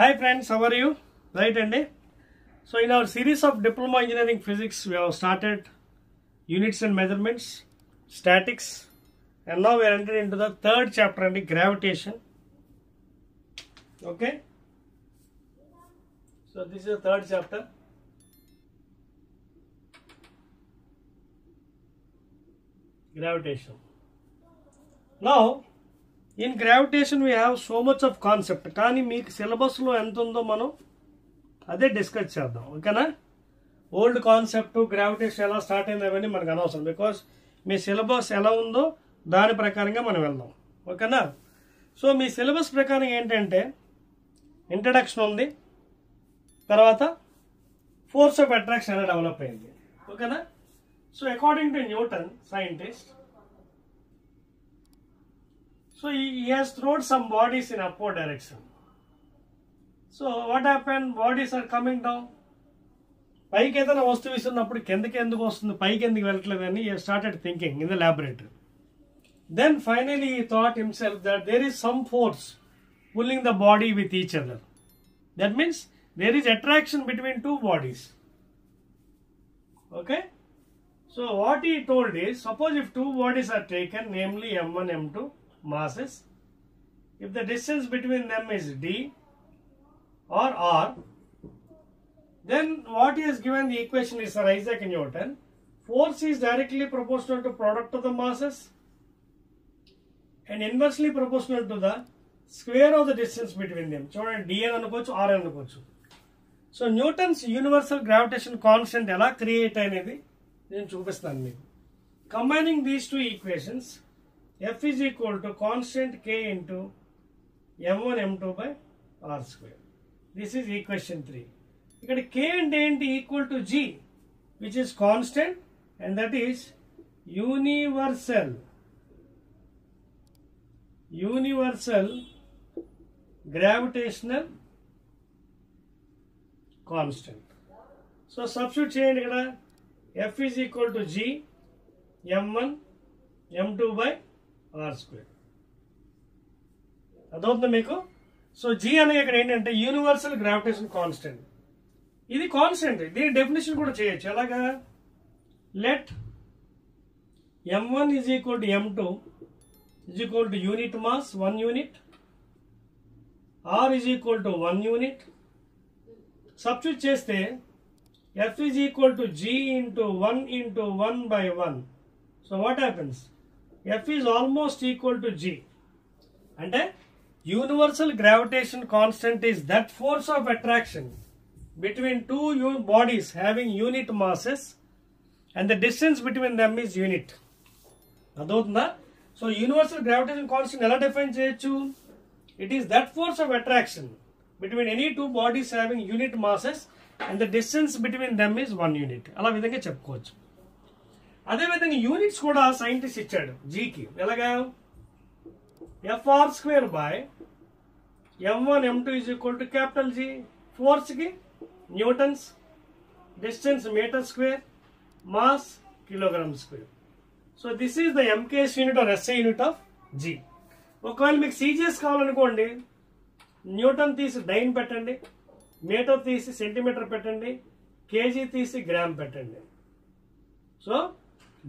Hi friends, how are you? Right, Andy? So in our series of Diploma Engineering Physics, we have started units and measurements, statics, and now we are entering into the third chapter, Andy, gravitation. Okay? So this is the third chapter. Gravitation. Now, in gravitation we have so much of concept. కానీ మీకు syllabus లో ఎంత ఉందో మనం అదే discuss చేద్దాం. ఓకేనా? Old concept gravitation ఎలా స్టార్ట్ అయింది అవన్నీ మనకు అనవసరం. బికాస్ మీ సిలబస్ ఎలా ఉందో దాని ప్రకారంగా మనం వెళ్దాం. ఓకేనా? సో మీ సిలబస్ ప్రకారం ఏంటంటే ఇంట్రడక్షన్ ఉంది, తర్వాత ఫోర్స్ ఆఫ్ అట్రాక్షన్ ఎలా డెవలప్ అయింది. ఓకేనా? So according to Newton scientist, so he has thrown some bodies in upward direction. So what happened? Bodies are coming down. పైకి ఏదైనా వస్తువు ఇస్తున్నప్పుడు కిందకి ఎందుకు వస్తుంది, పైకి ఎందుకు వెళ్ళట్లేదు అని he started thinking in the laboratory. Then finally he thought himself that there is some force pulling the body with each other. That means there is attraction between two bodies. Okay? So what he told is, suppose if two bodies are taken, namely M1, M2 masses, if the distance between them is d or r, then what he has given the equation is Sir Isaac Newton. Force is directly proportional to product of the masses and inversely proportional to the square of the distance between them. చూడండి, d అని అనుకోవచ్చు, r అని అనుకోవచ్చు. So Newton's universal gravitation constant ఎలా create అనేది నేను చూపిస్తాను మీకు. Combining these two equations, F is equal to constant K into M1 M2 by R square. This is equation 3. ఇక్కడ K అంటే ఏంటి? Equal to G, which is constant, and that is universal gravitational constant. So substitute చేయండి ఇక్కడ. F is equal to G M1 M2 by R square. అదవుతుంది మీకు. So G అనేది ఇక్కడ ఏంటంటే universal gravitation constant. ఇది కాన్స్టెంట్, దీని డెఫినేషన్ కూడా చేయొచ్చు. ఎలాగా? Let M1 is equal to M2 is equal to unit mass 1 unit, R is equal to 1 unit. Substitute చేస్తే F is equal to G into 1 into 1 by 1. So what happens? F is almost equal to G. అంటే universal gravitation constant is that force of attraction between two bodies having unit masses and the distance between them is unit. అదవుతుందా? So universal gravitation constant ఎలా define చేయొచ్చు? It is that force of attraction between any two bodies having unit masses and the distance between them is 1 unit. అలా విధంగా చెప్పుకోవచ్చు. అదేవిధంగా units కూడా scientist ఇచ్చాడు జీకి. ఎలాగా? F R square by M1 M2 is equal to capital G. Force కి newtons, distance metre square, mass kilogram square. So this is the MKS unit or SI unit of G. ఒకవేళ మీకు CGS కావాలనుకోండి, newton తీసి dyne పెట్టండి, metre తీసి centimetre పెట్టండి, kg తీసి gram పెట్టండి. So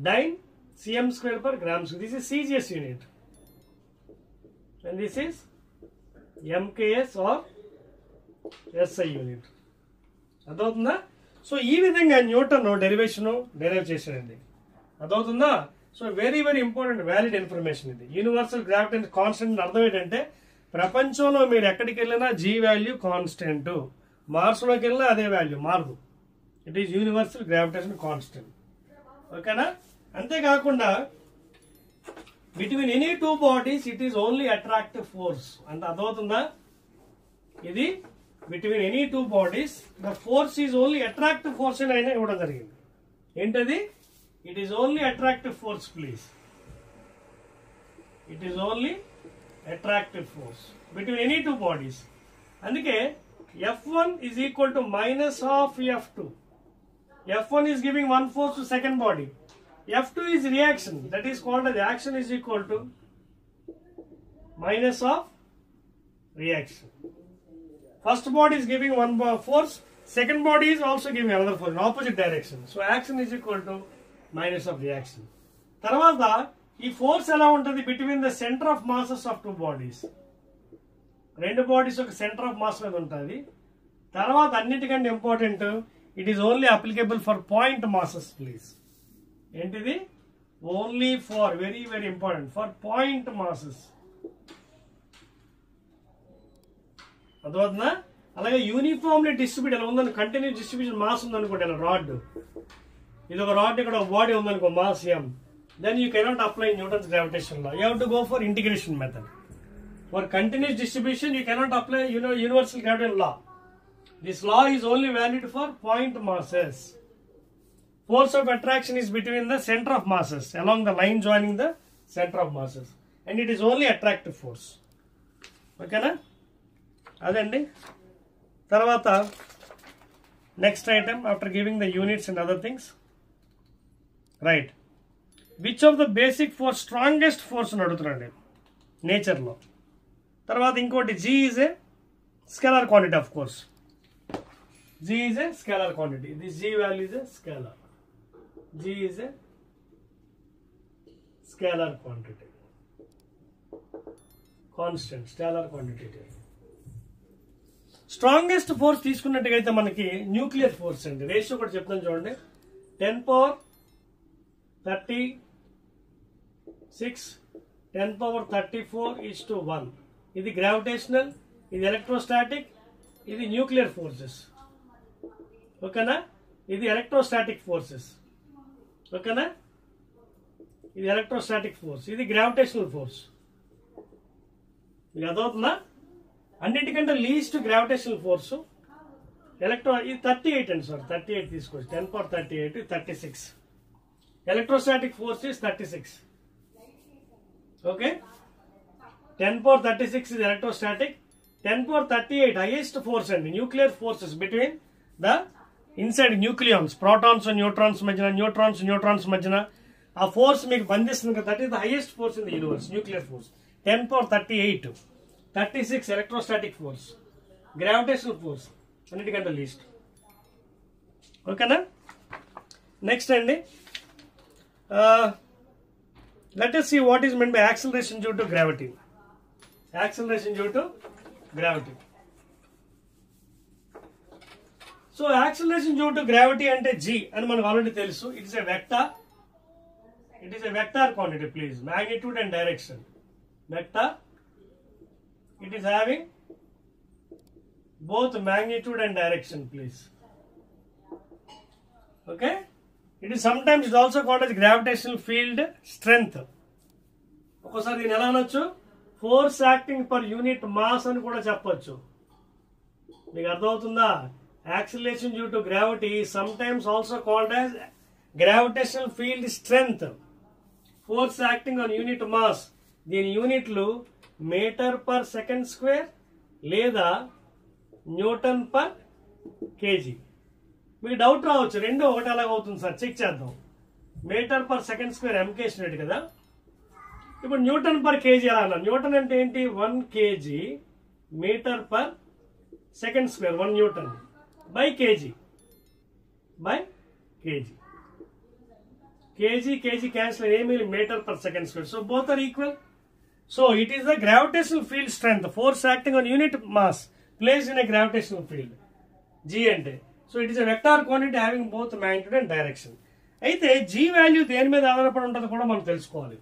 dyne cm square per gram square. This is CGS unit, and this is MKS or SI unit. అదవుతుందా? సో ఈ విధంగా న్యూటన్ డెరివేషన్ డెరైవ్ చేశాడండి. అదవుతుందా? So very very important valid information ఇది. Universal gravitation constant అర్థం ఏంటంటే ప్రపంచంలో మీరు ఎక్కడికి వెళ్ళినా జీ వాల్యూ కాన్స్టెంట్, మార్స్లోకి వెళ్ళినా అదే వాల్యూ మారదు. It is universal gravitation constant. ఓకేనా? అంతేకాకుండా between any two bodies it is only attractive force. అంత అర్థమవుతుందా? ఇది between any two bodies the force is only attractive force అని అయినా ఇవ్వడం జరిగింది. ఏంటది? It is only attractive force. Please, it is only attractive force between any two bodies. అందుకే F1 is equal to minus of F2. F1 is giving one force to second body. F2 is reaction, that is called as action is equal to minus of reaction. First body is giving one force, second body is also giving another force in opposite direction. So action is equal to minus of reaction. తర్వాత ఈ force ఎలా ఉంటుంది between the centre of masses of two bodies. రెండు bodies ఒక centre of mass మీద ఉంటుంది. తర్వాత అన్నిటికంటే important, it is only applicable for point masses please. ఏంటిది? Only for very very important for point masses. అర్థమవుతుందా? అలాగే యూనిఫామ్లీ డిస్ట్రిబ్యూట్ ఎలా ఉందని కంటిన్యూస్ డిస్ట్రిబ్యూషన్ మాస్ ఉందనుకోండి, ఇలా రాడ్, ఇది ఒక రాడ్, ఇక్కడ ఒక బాడీ ఉందనుకో mass m, then you cannot apply Newton's gravitation law. You have to go for integration method. For continuous distribution you cannot apply universal gravity law. This law is only valid for point masses. Force of attraction is between the center of masses along the line joining the center of masses, and it is only attractive force. Okay na? అదండి. తర్వాత next item after giving the units and other things, right, which of the basic force strongest force అని అడుగుతున్నాడు నేచర్లో. తర్వాత ఇంకోటి G is a scalar quantity of course. G is a scalar quantity. This G value is a scalar. G is a scalar quantity, constant scalar quantity. Strongest force తీసుకున్నట్టుగైతే మనకి nuclear force అండి. Ratio కూడా చెప్తాను చూడండి, 10⁻36 10⁻34:1. ఇది gravitational, ఇది electrostatic, ఇది nuclear forces. ఓకేనా? ఇది ఎలక్ట్రోస్టాటిక్ ఫోర్సెస్. ఓకేనా? ఇది ఎలక్ట్రోస్టాటిక్ ఫోర్స్, ఇది గ్రావిటేషనల్ ఫోర్స్. మీకు అర్థమవుతుందా? అన్నిటికంటే లీస్ట్ గ్రావిటేషనల్ ఫోర్స్ ఇది 38 అండి. సారీ 38 తీసుకోవచ్చు. 10⁻38 36. Electrostatic force is 36. Okay, 10⁻36 is electrostatic. 10⁻38 highest force అండి nuclear forces between the inside nucleons, protons neutrons మధ్యన, న్యూట్రాన్స్ మధ్యన ఆ ఫోర్స్ మీకు బంధిస్తుంది కదా. That is the highest force in the universe, nuclear force. 10⁻38. 36 electrostatic force, gravitational force అన్నిటికంటే least. ఓకేనా? Next అండి, let us see what is meant by acceleration due to gravity. Acceleration due to gravity. So acceleration due to gravity అంటే G అని మనకు already తెలుసు. It is a vector. It is a vector quantity please. Magnitude and direction. Vector. It is having both magnitude and direction please. Okay. It is sometimes it is also called as gravitational field strength. ఒకసారి దీన్ని ఎలా అనొచ్చు? Force acting per unit mass అని కూడా చెప్పొచ్చు. మీకు అర్థమవుతుందా? Acceleration due to gravity sometimes also called as gravitational field strength. Force acting on unit mass, దీని యూనిట్లు మీటర్ పర్ సెకండ్ స్క్వేర్ లేదా న్యూటన్ పర్ కేజీ. మీకు డౌట్ రావచ్చు, రెండు ఒకటి అలాగ అవుతుంది సార్, చెక్ చేద్దాం. Metre per second square MK unit కదా. ఇప్పుడు న్యూటన్ పర్ కేజీ ఎలా అన్నా? న్యూటన్ అంటే ఏంటి? 1 kg metre per second square, 1 newton by kg. Kg cancel, ఏమి metre per second square. So both are equal. So it is the gravitational field strength, force acting on unit mass placed in a gravitational field. G అంటే so it is a vector quantity having both magnitude and direction. అయితే G value దేని మీద ఆధారపడి ఉంటుందో కూడా మనం తెలుసుకోవాలి.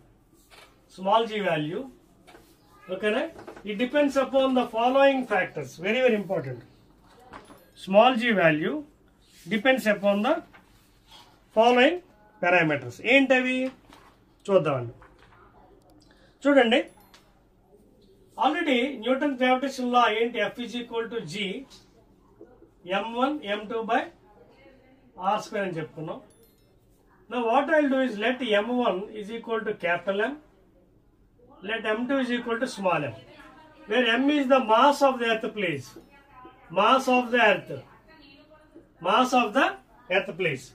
Small g value, ఓకేనా? It depends upon the following factors, very very important. Small g value depends upon the following parameters. ఏంటవి చూద్దామండి. చూడండి, ఆల్రెడీ న్యూటన్ గ్రావిటేషన్ లా ఏంటి? F is equal to G m1 m2 by r² అని చెప్పుకున్నాం. Now what I'll do is let m1 is equal to capital M, let m2 is equal to small m, where m is the mass of the earth please. Mass of the earth please.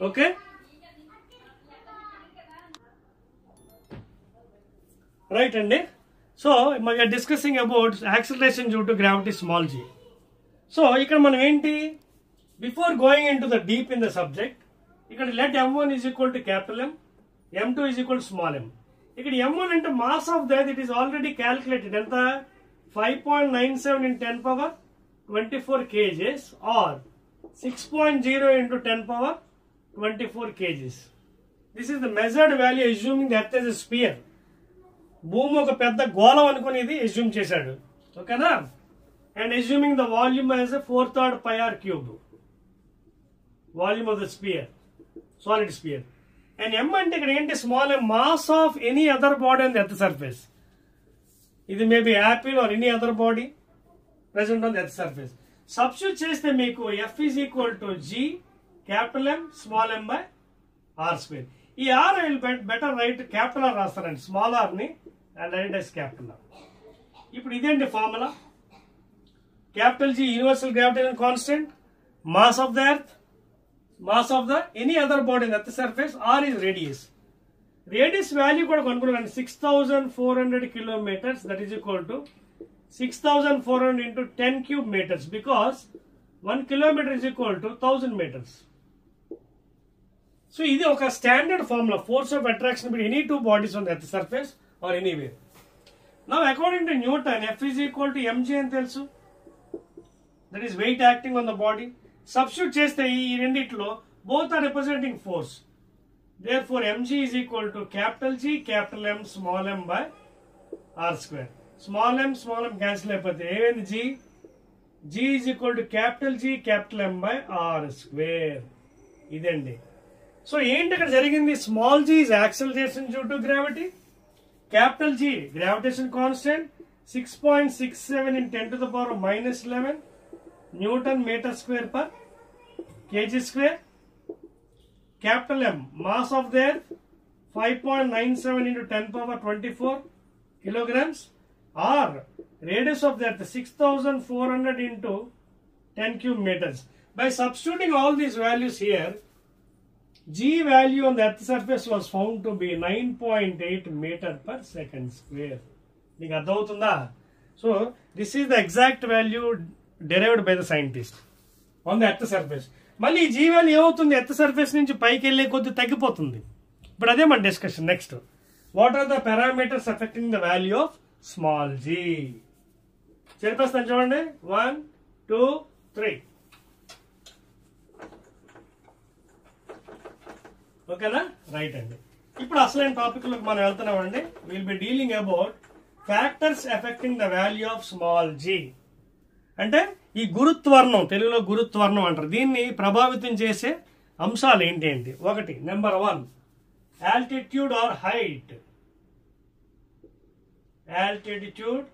Okay. Right అండి. So we are discussing about acceleration due to gravity small g. So ఇక్కడ మనం ఏంటి, before going into the deep in the subject, ఇక్కడ let m1 is equal to capital M, m2 is equal to small m. ఇక్కడ m1 అంటే mass of that it is already calculated, ఎంత 5.97 in 10 power 24 kgs or 6.0 into 10 power 24 kgs. This is the measured value assuming the earth is a sphere. భూమి ఒక పెద్ద గోళం అనుకుని ఇది assume చేశాడు, ఓకేనా. And assuming the volume as a 4/3 pi r cube, volume of the sphere, solid sphere. And m అంటే ఇక్కడ ఏంటి, small m, mass of any other body on the earth surface. ఇది maybe apple or any other body present on the earth surface. Substitute చేస్తే మీకు F is equal to G capital M small m by are square. ఈ r I will better write capital are రాస్తారండి, small r ని and right as capital R. ఇప్పుడు ఇదేంటి formula, capital G universal gravitation constant, mass of the earth, mass of the any other body in earth surface, r is radius. Radius value కూడా కనుక్కున్నాను, 6400 kilometers, that is equal to 6400 into 10 cube meters, because 1 kilometer is equal to 1000 meters. So ఇది ఒక standard formula, force of attraction between any two bodies on the earth surface or anywhere. Now according to Newton, F is equal to mg అని తెలుసు, that is weight acting on the body. Substitute చేస్తే ఈ రెండిట్లో both are representing force. Therefore mg is equal to capital G capital M small m by r square. Small m cancel అయిపోతే ఏమైంది, G is equal to capital G capital M by r square. ఇదండి. So ఏంటి ఇక్కడ జరిగింది, small g is acceleration due to gravity, capital G gravitation constant 6.67 in 10 to the power of minus 11 Newton meter square per kg square. Capital M mass of the earth 5.97 into 10 power 24 kilograms, or radius of the earth 6400 into 10 cube meters. By substituting all these values here, G value on the earth surface was found to be 9.8 meter per second square. మీకు అర్థమవుతుందా? So this is the exact value derived by the scientist on the earth surface. మళ్ళీ ఈ G value ఏమవుతుంది, earth surface నుంచి పైకి వెళ్ళే కొద్ది తగ్గిపోతుంది. ఇప్పుడు అదే మన discussion. Next, what are the parameters affecting the value of small g? చెప్పేస్తాను చూడండి, 1 2 3. ఓకేనా, రైట్ అండి. ఇప్పుడు అసలైన టాపిక్ లోకి మనం వెళ్తున్నామండి. Will be dealing about factors affecting the value of small g. అంటే ఈ గురుత్వర్ణం, తెలుగులో గురుత్వర్ణం అంటారు, దీన్ని ప్రభావితం చేసే అంశాలు ఏంటి? ఒకటి, number 1 altitude or height. Altitude,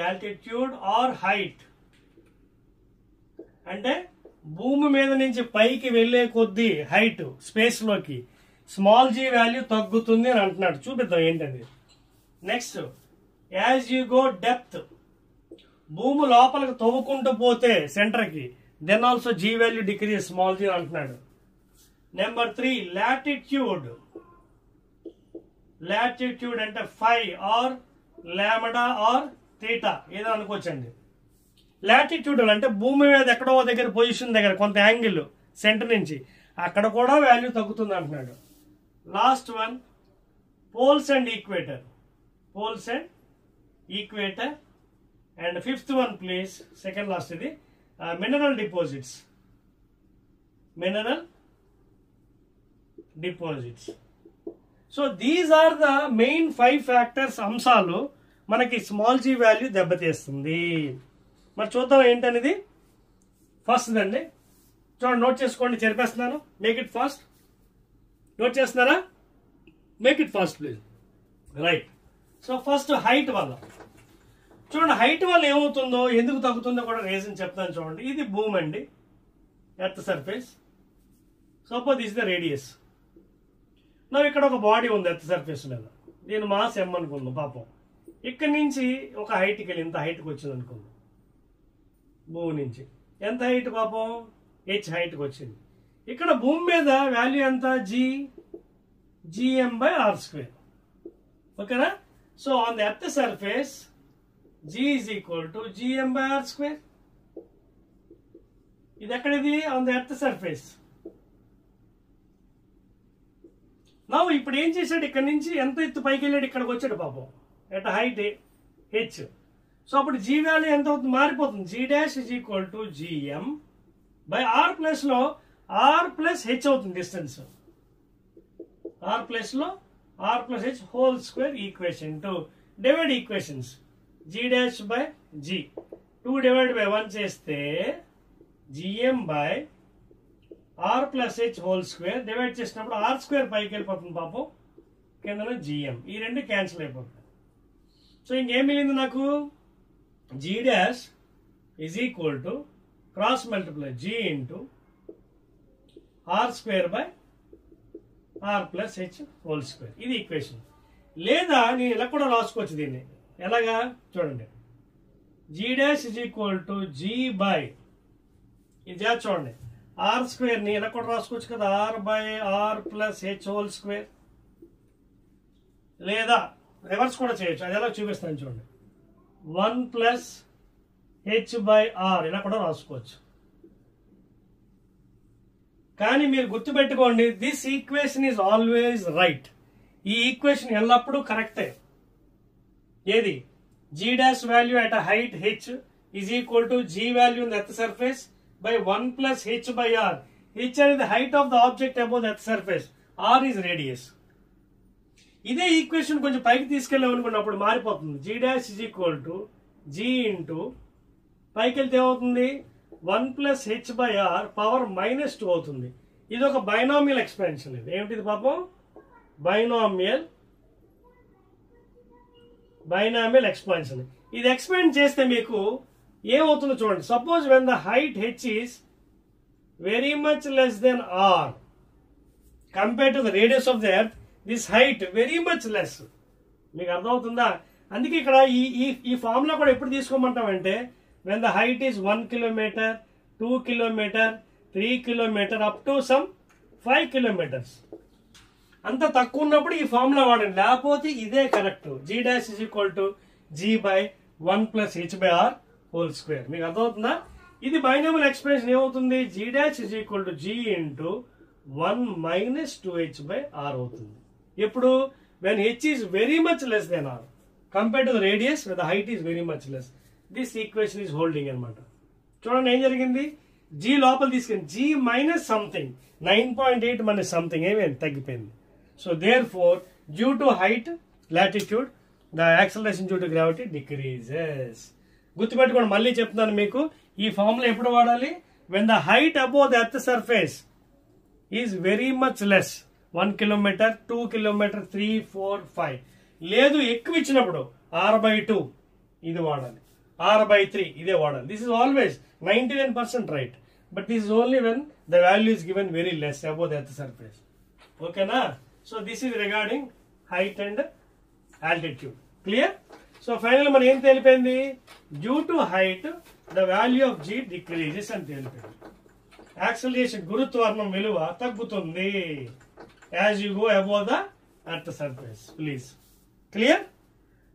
altitude or height అంటే భూమి మీద నుంచి పైకి వెళ్లే కొద్దీ హైట్, స్పేస్ లోకి స్మాల్ g వాల్యూ తగ్గుతుంది అని అంటున్నాడు. చూపిద్దాం ఏంటది. Next, as you go depth, భూమి లోపలికి తవ్వుకుంటూ పోతే సెంటర్ కి, then also g value decrease, small g అంటున్నాడు. Number 3 latitude. లాటిట్యూడ్ అంటే phi or lambda or theta ఏదో అనుకోవచ్చండి. లాటిట్యూడ్ అంటే భూమి మీద ఎక్కడో దగ్గర పొజిషన్ దగ్గర కొంత యాంగిల్ సెంటర్ నుంచి, అక్కడ కూడా వాల్యూ తగ్గుతుంది అంటున్నాడు. Last one, poles and equator. Poles and equator. And fifth one please, second last ఇది, mineral deposits. Mineral deposits. So these are the main 5 factors, అంశాలు మనకి స్మాల్ g వాల్యూ దెబ్బతీస్తుంది. మరి చూద్దాం ఏంటనేది. ఫస్ట్ అండి, చూడండి, నోట్ చేసుకోండి, చెప్పేస్తున్నాను. Make it fast. నోట్ చేస్తున్నారా? Make it fast please. Right. So first height వల్ల చూడండి, హైట్ వల్ల ఏమవుతుందో, ఎందుకు తగ్గుతుందో కూడా రీజన్ చెప్తాను చూడండి. ఇది భూమి అండి, earth surface. Suppose this the radius. నా ఇక్కడ ఒక బాడీ ఉంది ఎర్త్ సర్ఫేస్ మీద, దీని మాస్ m అనుకుందాం. పాపం ఇక్కడి నుంచి ఒక హైట్కి వెళ్ళి ఇంత హైట్కి వచ్చింది అనుకుందాం. భూమి నుంచి ఎంత హైట్ పాపం, h హైట్కి వచ్చింది. ఇక్కడ భూమి మీద వాల్యూ ఎంత, gm by r square. ఓకేనా? So on the earth surface G is equal to gm by r square. ఇది ఎక్కడిది? On the earth surface. నా ఇప్పుడు ఏం చేశాడు? ఇక్కడ నుంచి ఎంత ఎత్తు పైకి వెళ్ళాడు, ఇక్కడికి వచ్చాడు పాపం, ఎట్ హైట్ h. సో అప్పుడు g వాల్యూ ఎంత అవుతుంది? మారిపోతుంది. g dash is equal to gm by r plus లో r ప్లస్ h అవుతుంది డిస్టెన్స్. r ప్లస్ లో r plus h whole square equation 2. Divide equations. g dash by g 2 divide by 1 చేస్తే gm by r plus h whole square. Divide చేసినప్పుడు r square పైకి వెళ్ళిపోతుంది పాపం, కింద gm. ఈ రెండు క్యాన్సిల్ అయిపోతుంది. సో ఇంకేం మిగిలింది నాకు? g dash is equal to cross multiply g into r square by r plus h whole square. ఇది ఈక్వేషన్. లేదా నేను ఇలా కూడా రాసుకోవచ్చు దీన్ని. ఎలాగా చూడండి, g dash is equal to g by, ఇది చూడండి, ఆర్ స్క్వేర్ ని ఇలా కూడా రాసుకోవచ్చు కదా, r by r plus h whole square. లేదా రివర్స్ కూడా చేయొచ్చు, అది ఎలా చూపిస్తాను చూడండి, 1 ప్లస్ h బై r ఇలా కూడా రాసుకోవచ్చు. కానీ మీరు గుర్తుపెట్టుకోండి, this equation is always right. ఈ ఈక్వేషన్ ఎల్లప్పుడూ కరెక్టే. ఏది? g dash value at height h is equal to g value in the earth surface by 1 plus h by r. h is the height of the object above the earth surface. r is radius. ఇదే equation కొంచెం పైకి తీసుకెళ్ళామనుకున్నప్పుడు మారిపోతుంది. g dash is equal to g into పైకి వెళ్తే ఏమవుతుంది? 1 plus h by r power -2 అవుతుంది. ఇది ఒక బైనామియల్ ఎక్స్పాన్షన్. ఇది ఏమిటిది పాపం? Binomial expansion. ఇది ఎక్స్పాండ్ చేస్తే మీకు ఏమవుతుందో చూడండి. Suppose when the height h is very much less then r compare to the radius of the earth, this height very much less. మీకు అర్థమవుతుందా? అందుకే ఇక్కడ ఈ ఫార్ములా కూడా ఎప్పుడు తీసుకోమంటామంటే, when the height is 1 kilometre, 2 kilometre, 3 kilometre up to some 5 kilometres. అంత తక్కువ ఉన్నప్పుడు ఈ ఫార్ములా వాడండి, లేకపోతే ఇదే correct. g dash is equal to g by 1 plus h by r whole square. మీకు అర్థమవుతుందా? ఇది బైనామియల్ ఎక్స్ప్రెషన్ ఏమవుతుంది? g dash is equal to g into 1 minus 2h by r అవుతుంది. ఎప్పుడు? When h is very much less then r compare to the radius when the height is very much less. This equation is holding అనమాట. చూడండి ఏం జరిగింది? g లోపల తీసుకెళ్ళి g minus something 9.8 minus something ఏమైంది? తగ్గిపోయింది. So therefore due to height latitude the acceleration due to gravity decreases. గుర్తుపెట్టుకోండి, మళ్ళీ చెప్తున్నాను మీకు, ఈ ఫార్ములా ఎప్పుడు వాడాలి? When the height above the earth surface is very much less, 1 kilometre, 2 kilometre, 3, 4, 5. లేదు ఎక్కువ ఇచ్చినప్పుడు r/2 ఇది వాడాలి, r/3 ఇదే వాడాలి. This is always 99% right, but this is only when the value is given very less above the earth surface. ఓకేనా? So this is regarding height and altitude. Clear? So final మనం ఏం తెలిపింది? Due to height the value of g decreases అని తెలిపింది. Acceleration గురుత్వాకర్షణ విలువ తగ్గుతుంది as you go above the earth surface. Please clear?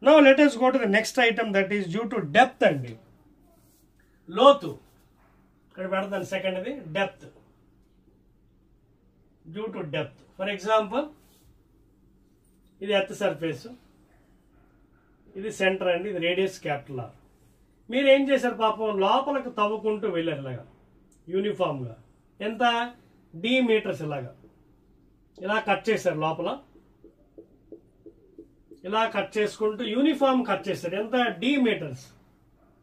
Now let us go to the next item, that is due to depth అండి, లోతు. ఇక్కడ పెడతాను second, ఇది depth. Due to depth. For example ఇది ఎర్త్ సర్ఫేస్, ఇది centre అండి, ఇది radius capital R. మీరు ఏం చేశారు పాపం? లోపలికి తవ్వుకుంటూ వెళ్ళారు ఇలాగా యూనిఫామ్ గా. ఎంత? d metres. ఇలాగా ఇలా కట్ చేశారు లోపల, ఇలా కట్ చేసుకుంటూ యూనిఫామ్ కట్ చేశారు. ఎంత? d metres.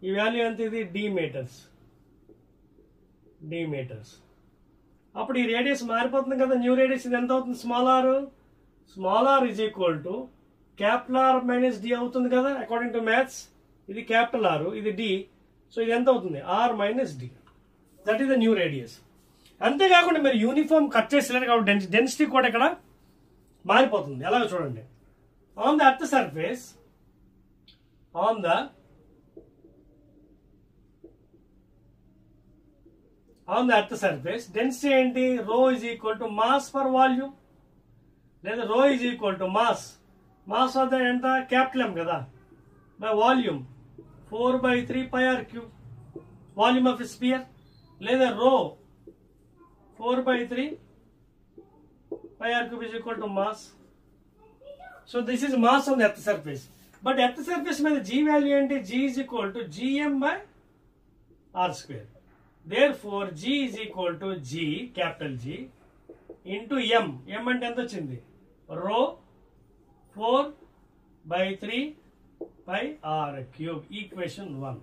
ఈ వాల్యూ ఎంత? ఇది d మీటర్స్. అప్పుడు ఈ రేడియస్ మారిపోతుంది కదా, న్యూ రేడియస్. ఇది ఎంత అవుతుంది? Small r is equal to capital R minus d అవుతుంది కదా అకార్డింగ్ టు మ్యాథ్స్. ఇది క్యాపిటల్ R, ఇది d. సో ఇది ఎంత అవుతుంది? r minus d. That is the new radius. అంతేకాకుండా మీరు యూనిఫామ్ కట్ చేసలేరు కాబట్టి డెన్సిటీ కూడా ఇక్కడ మారిపోతుంది. ఎలాగో చూడండి, on the earth surface, on the earth surface density ఏంటి? రో is equal to mass per volume, లేదా రో is equal to mass. Mass of the ఎంత? క్యాపిటల్ M కదా, by volume. 4/3 pi r cube volume of sphere, లేదా రో 4/3 pi r cube is equal to mass. So this is mass on the earth surface. But earth surface మీద g value ఏంటి? g is equal to gm by r square. Therefore g is equal to g, capital G, into m. m అంటే ఎంత వచ్చింది? rho 4/3 pi r cube. Equation 1.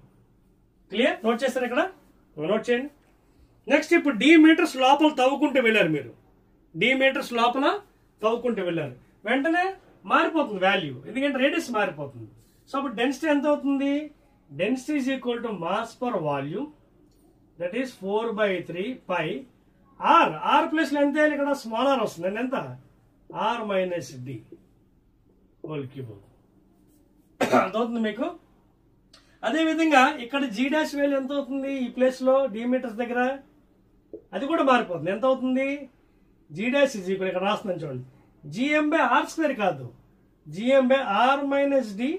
Clear? Note చేస్తారు ఇక్కడ, note చేయండి. Next ఇప్పుడు d metres లోపల తవ్వుకుంటూ వెళ్ళారు మీరు, d మీటర్స్ లోపల తవ్వుకుంటూ వెళ్ళారు, వెంటనే మారిపోతుంది వాల్యూ, ఎందుకంటే రేడియస్ మారిపోతుంది. సో అప్పుడు డెన్సిటీ ఎంత అవుతుంది? Density is equal to mass per volume, that is 4/3 pi r. R plus ఎంత అయ్యాలి? ఇక్కడ స్మాల్ ఆర్ వస్తుంది, ఎంత? R minus d whole cube అర్థమవుతుంది మీకు. అదేవిధంగా ఇక్కడ జీ డాష్ వాల్యూ ఎంత అవుతుంది? ఈ ప్లేస్ లో డి మీటర్స్ దగ్గర అది కూడా మారిపోతుంది. ఎంత అవుతుంది? జీ డాష్ ఈజ్ ఈక్వల్, ఇక్కడ రాస్తున్నాను చూడండి, జిఎం బై ఆర్ స్క్వేర్ కాదు, GM by r minus d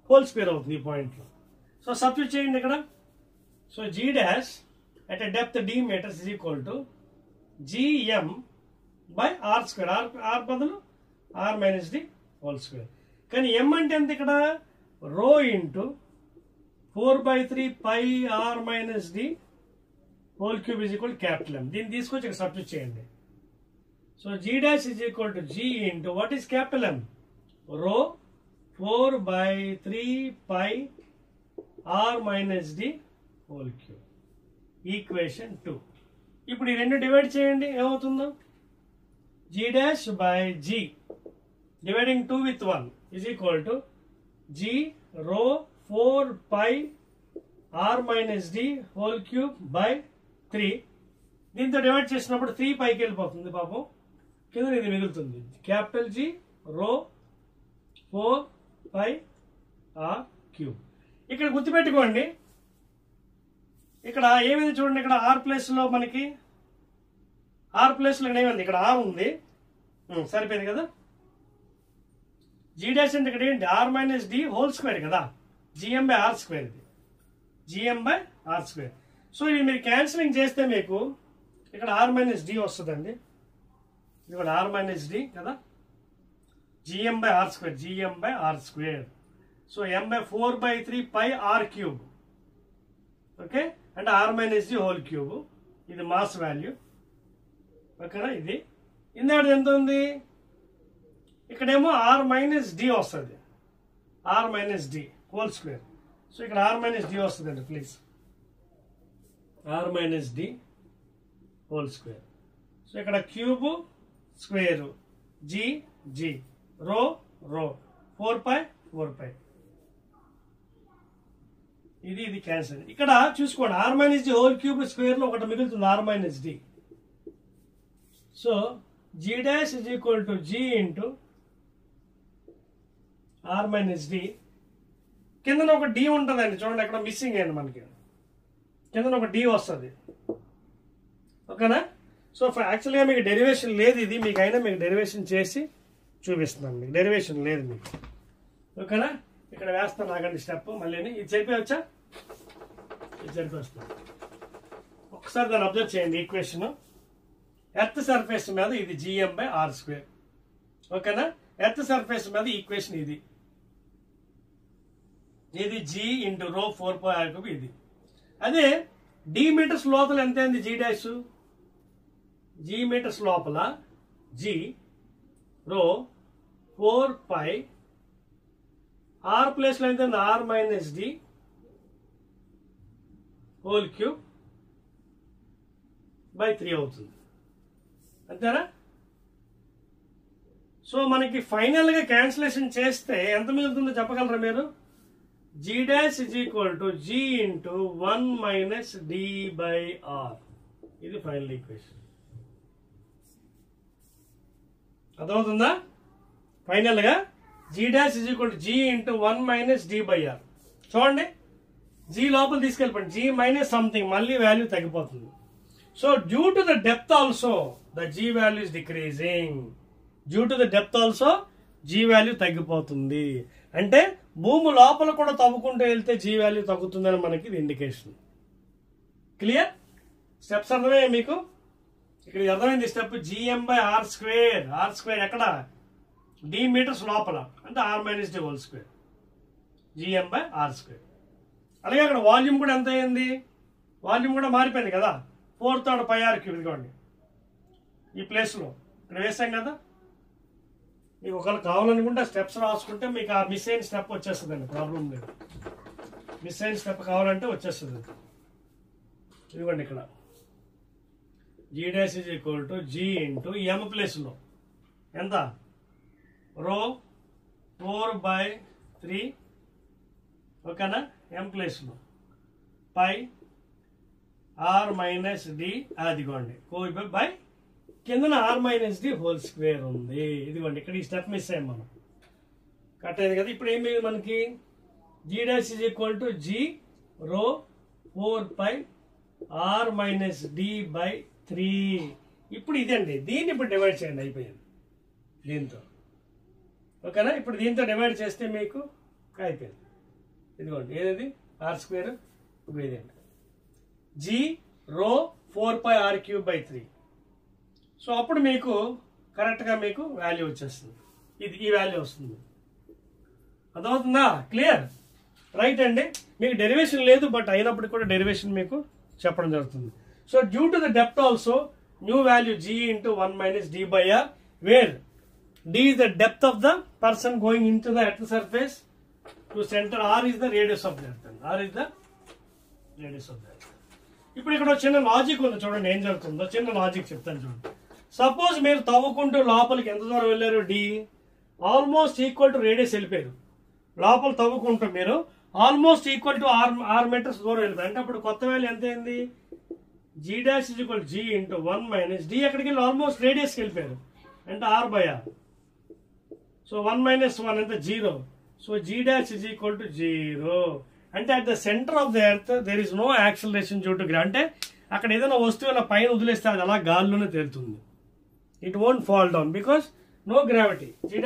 whole square అవుతుంది ఈ పాయింట్లో. సో సబ్స్టిట్యూట్ చేయండి ఇక్కడ. So G dash at a depth d meters is equal to gm by r square. r బదులు r minus d whole square. కానీ m అంటే ఎంత ఇక్కడ? Rho into 4/3 pi r minus d whole cube is equal to capital M. దీన్ని తీసుకొచ్చి ఇక్కడ substitute చేయండి. So g dash is equal to g into what is capital M? రో 4/3 pi r minus d whole cube. Equation 2. ఇప్పుడు ఈ రెండు divide చేయండి, ఏమవుతుందో? g dash by g dividing 2 with 1 is equal to g rho 4 pi r minus d whole cube by 3. దీంతో divide చేసినప్పుడు 3 పైకి వెళ్ళిపోతుంది పాపం, కింద ఇది మిగులుతుంది. క్యాపిటల్ G రో 4 pi r cube. ఇక్కడ గుర్తుపెట్టుకోండి, ఇక్కడ ఏమైంది చూడండి, ఇక్కడ ఆర్ ప్లేస్ లో మనకి ఆర్ ప్లేస్ లో ఏమైంది? ఇక్కడ ఆర్ ఉంది, సరిపోయింది కదా. జీ డాష్ అంటే ఇక్కడ ఏంటి? R minus d whole square కదా, జిఎం బై ఆర్ స్క్వేర్, ఇది GM by are square. So ఇది మీరు క్యాన్సిలింగ్ చేస్తే మీకు ఇక్కడ ఆర్ మైనస్ డి వస్తుందండి, ఇక్కడ ఆర్ మైనస్ డి కదా, GM by are square, GM by are square. So M by 4/3 pi r cube, okay, అంటే r minus d whole cube. ఇది మాస్ వాల్యూ, ఓకేనా. ఇది ఇందాక ఎంత ఉంది? ఇక్కడేమో ఆర్ మైనస్ డి వస్తుంది, r minus d whole square. So ఇక్కడ ఆర్ మైనస్ డి వస్తుందండి, please, r minus d whole square. So ఇక్కడ cube square, G G, rho rho, 4 pi 4 pi, ఇది క్యాన్సల్. ఇక్కడ చూసుకోండి, r minus d whole cube square లో ఒకటి మిగులుతుంది, r minus d. So G dash is equal to G into r minus d. కింద ఒక D ఉంటుందండి, చూడండి అక్కడ మిస్సింగ్ అయింది మనకి, కింద ఒక డి వస్తుంది, ఓకేనా. సో యాక్చువల్గా మీకు డెరివేషన్ లేదు ఇది, మీకు అయినా మీకు డెరివేషన్ చేసి చూపిస్తున్నాను, మీకు డెరివేషన్ లేదు మీకు, ఓకేనా. ఇక్కడ వేస్తాను నాకండి స్టెప్, మళ్ళీ ఇది చెప్పవచ్చా? ఇది చెప్పేస్తాను, ఒకసారి దాన్ని అబ్జర్వ్ చేయండి. ఈక్వేషన్ ఎర్త్ సర్ఫేస్ మీద ఇది జిఎం బై ఆర్ స్క్వేర్, ఓకేనా. ఎర్త్ సర్ఫేస్ మీద ఈక్వేషన్ ఇది జీ ఇంటూ రో 4 pi r cube ఇది. అదే డి మీటర్స్ లోపల ఎంత అయింది? జీ డాష్, జీ మీటర్స్ లోపల g rho 4 pi r place లో ఎంత? R minus d whole cube by 3 అవుతుంది, అంతేనా. సో మనకి ఫైనల్ గా క్యాన్సిలేషన్ చేస్తే ఎంత మిగులుతుందో చెప్పగలరా మీరు? G dash is equal to G into 1 minus d by r. ఇది ఫైనల్ ఈక్వేషన్, అర్థమవుతుందా? ఫైనల్ గా g dash is equal to G into 1 minus d by r. చూడండి, జీ లోపల తీసుకెళ్ళిపోండి, జీ మైనస్ సంథింగ్, మళ్ళీ వాల్యూ తగ్గిపోతుంది. So due to the depth also the g value is decreasing, due to the depth also g value తగ్గిపోతుంది. అంటే భూమి లోపల కూడా తవ్వుకుంటూ వెళ్తే జీ వాల్యూ తగ్గుతుందని మనకి ఇది ఇండికేషన్. క్లియర్? స్టెప్స్ అర్థమయ్యా మీకు? ఇక్కడ అర్థమైంది స్టెప్ gm/r². r² ఎక్కడ? d మీటర్స్ లోపల అంటే r - d whole square, gm/r². అలాగే అక్కడ వాల్యూమ్ కూడా ఎంత అయింది? వాల్యూమ్ కూడా మారిపోయింది కదా, 4/3 πr³ ఇదిగోండి ఈ ప్లేస్లో ఇక్కడ వేసాం కదా. మీకు ఒకవేళ కావాలనుకుంటే స్టెప్స్ రాసుకుంటే మీకు ఆ మిస్ అయిన స్టెప్ వచ్చేస్తుందండి, ప్రాబ్లం లేదు. మిస్ అయిన స్టెప్ కావాలంటే వచ్చేస్తుంది. ఇదిగోండి ఇక్కడ g' = g × m ప్లేస్లో ఎంత? రో 4/3 ఓకేనా, m ప్లేస్లో పై r - d అదిగోండి బై కిందన r - d హోల్ స్క్వేర్ ఉంది. ఇదిగోండి ఇక్కడ ఈ స్టెప్ మిస్ అయ్యాం మనం, కట్ అయింది కదా. ఇప్పుడు ఏమి మనకి g' = g రో 4π r - d/3. ఇప్పుడు ఇదండి, దీన్ని ఇప్పుడు డివైడ్ చేయండి, అయిపోయింది దీంతో. ఓకేనా? ఇప్పుడు దీంతో డివైడ్ చేస్తే మీకు అయిపోయింది. ఇదిగోండి ఏది r², ఇదేంటి g రో 4π r³/3. సో అప్పుడు మీకు కరెక్ట్గా మీకు వాల్యూ వచ్చేస్తుంది, ఇది ఈ వాల్యూ వస్తుంది. అర్థమవుతుందా? క్లియర్? రైట్ అండి. మీకు డెరివేషన్ లేదు, బట్ అయినప్పటికీ కూడా డెరివేషన్ మీకు చెప్పడం జరుగుతుంది. So due to the depth also new value g × 1 - d/r, where d is the depth of the person going into the earth surface to center, r is the radius of the earth, r is the radius of the earth. ఇప్పుడు ఇక్కడ చిన్న logic ఉంది చూడండి, ఏం జరుగుతుందో చిన్న logic చెప్తాను చూడండి. సపోజ్ మీరు తవ్వుకుంటూ లోపలికి ఎంత దూరం వెళ్ళారు? d almost equal to radius వెళ్ళిపోయారు. లోపల తవ్వుకుంటూ మీరు almost equal to r metres దూరం వెళ్ళిపోయారు. అంటే అప్పుడు కొత్త వాల్యూ ఎంత అయింది? g' = g × 1 - d ఎక్కడికి వెళ్ళి ఆల్మోస్ట్ రేడియస్కి వెళ్ళిపోయారు అంటే r/r. సో 1 - 1 ఎంత? 0. So g' = 0. అంటే at the centre of the earth there is no acceleration due to gravity. అంటే అక్కడ ఏదైనా వస్తువు ఇలా పైన వదిలేస్తే అది అలా గాల్లోనే తేలుతుంది. It won't fall down because no gravity. g' =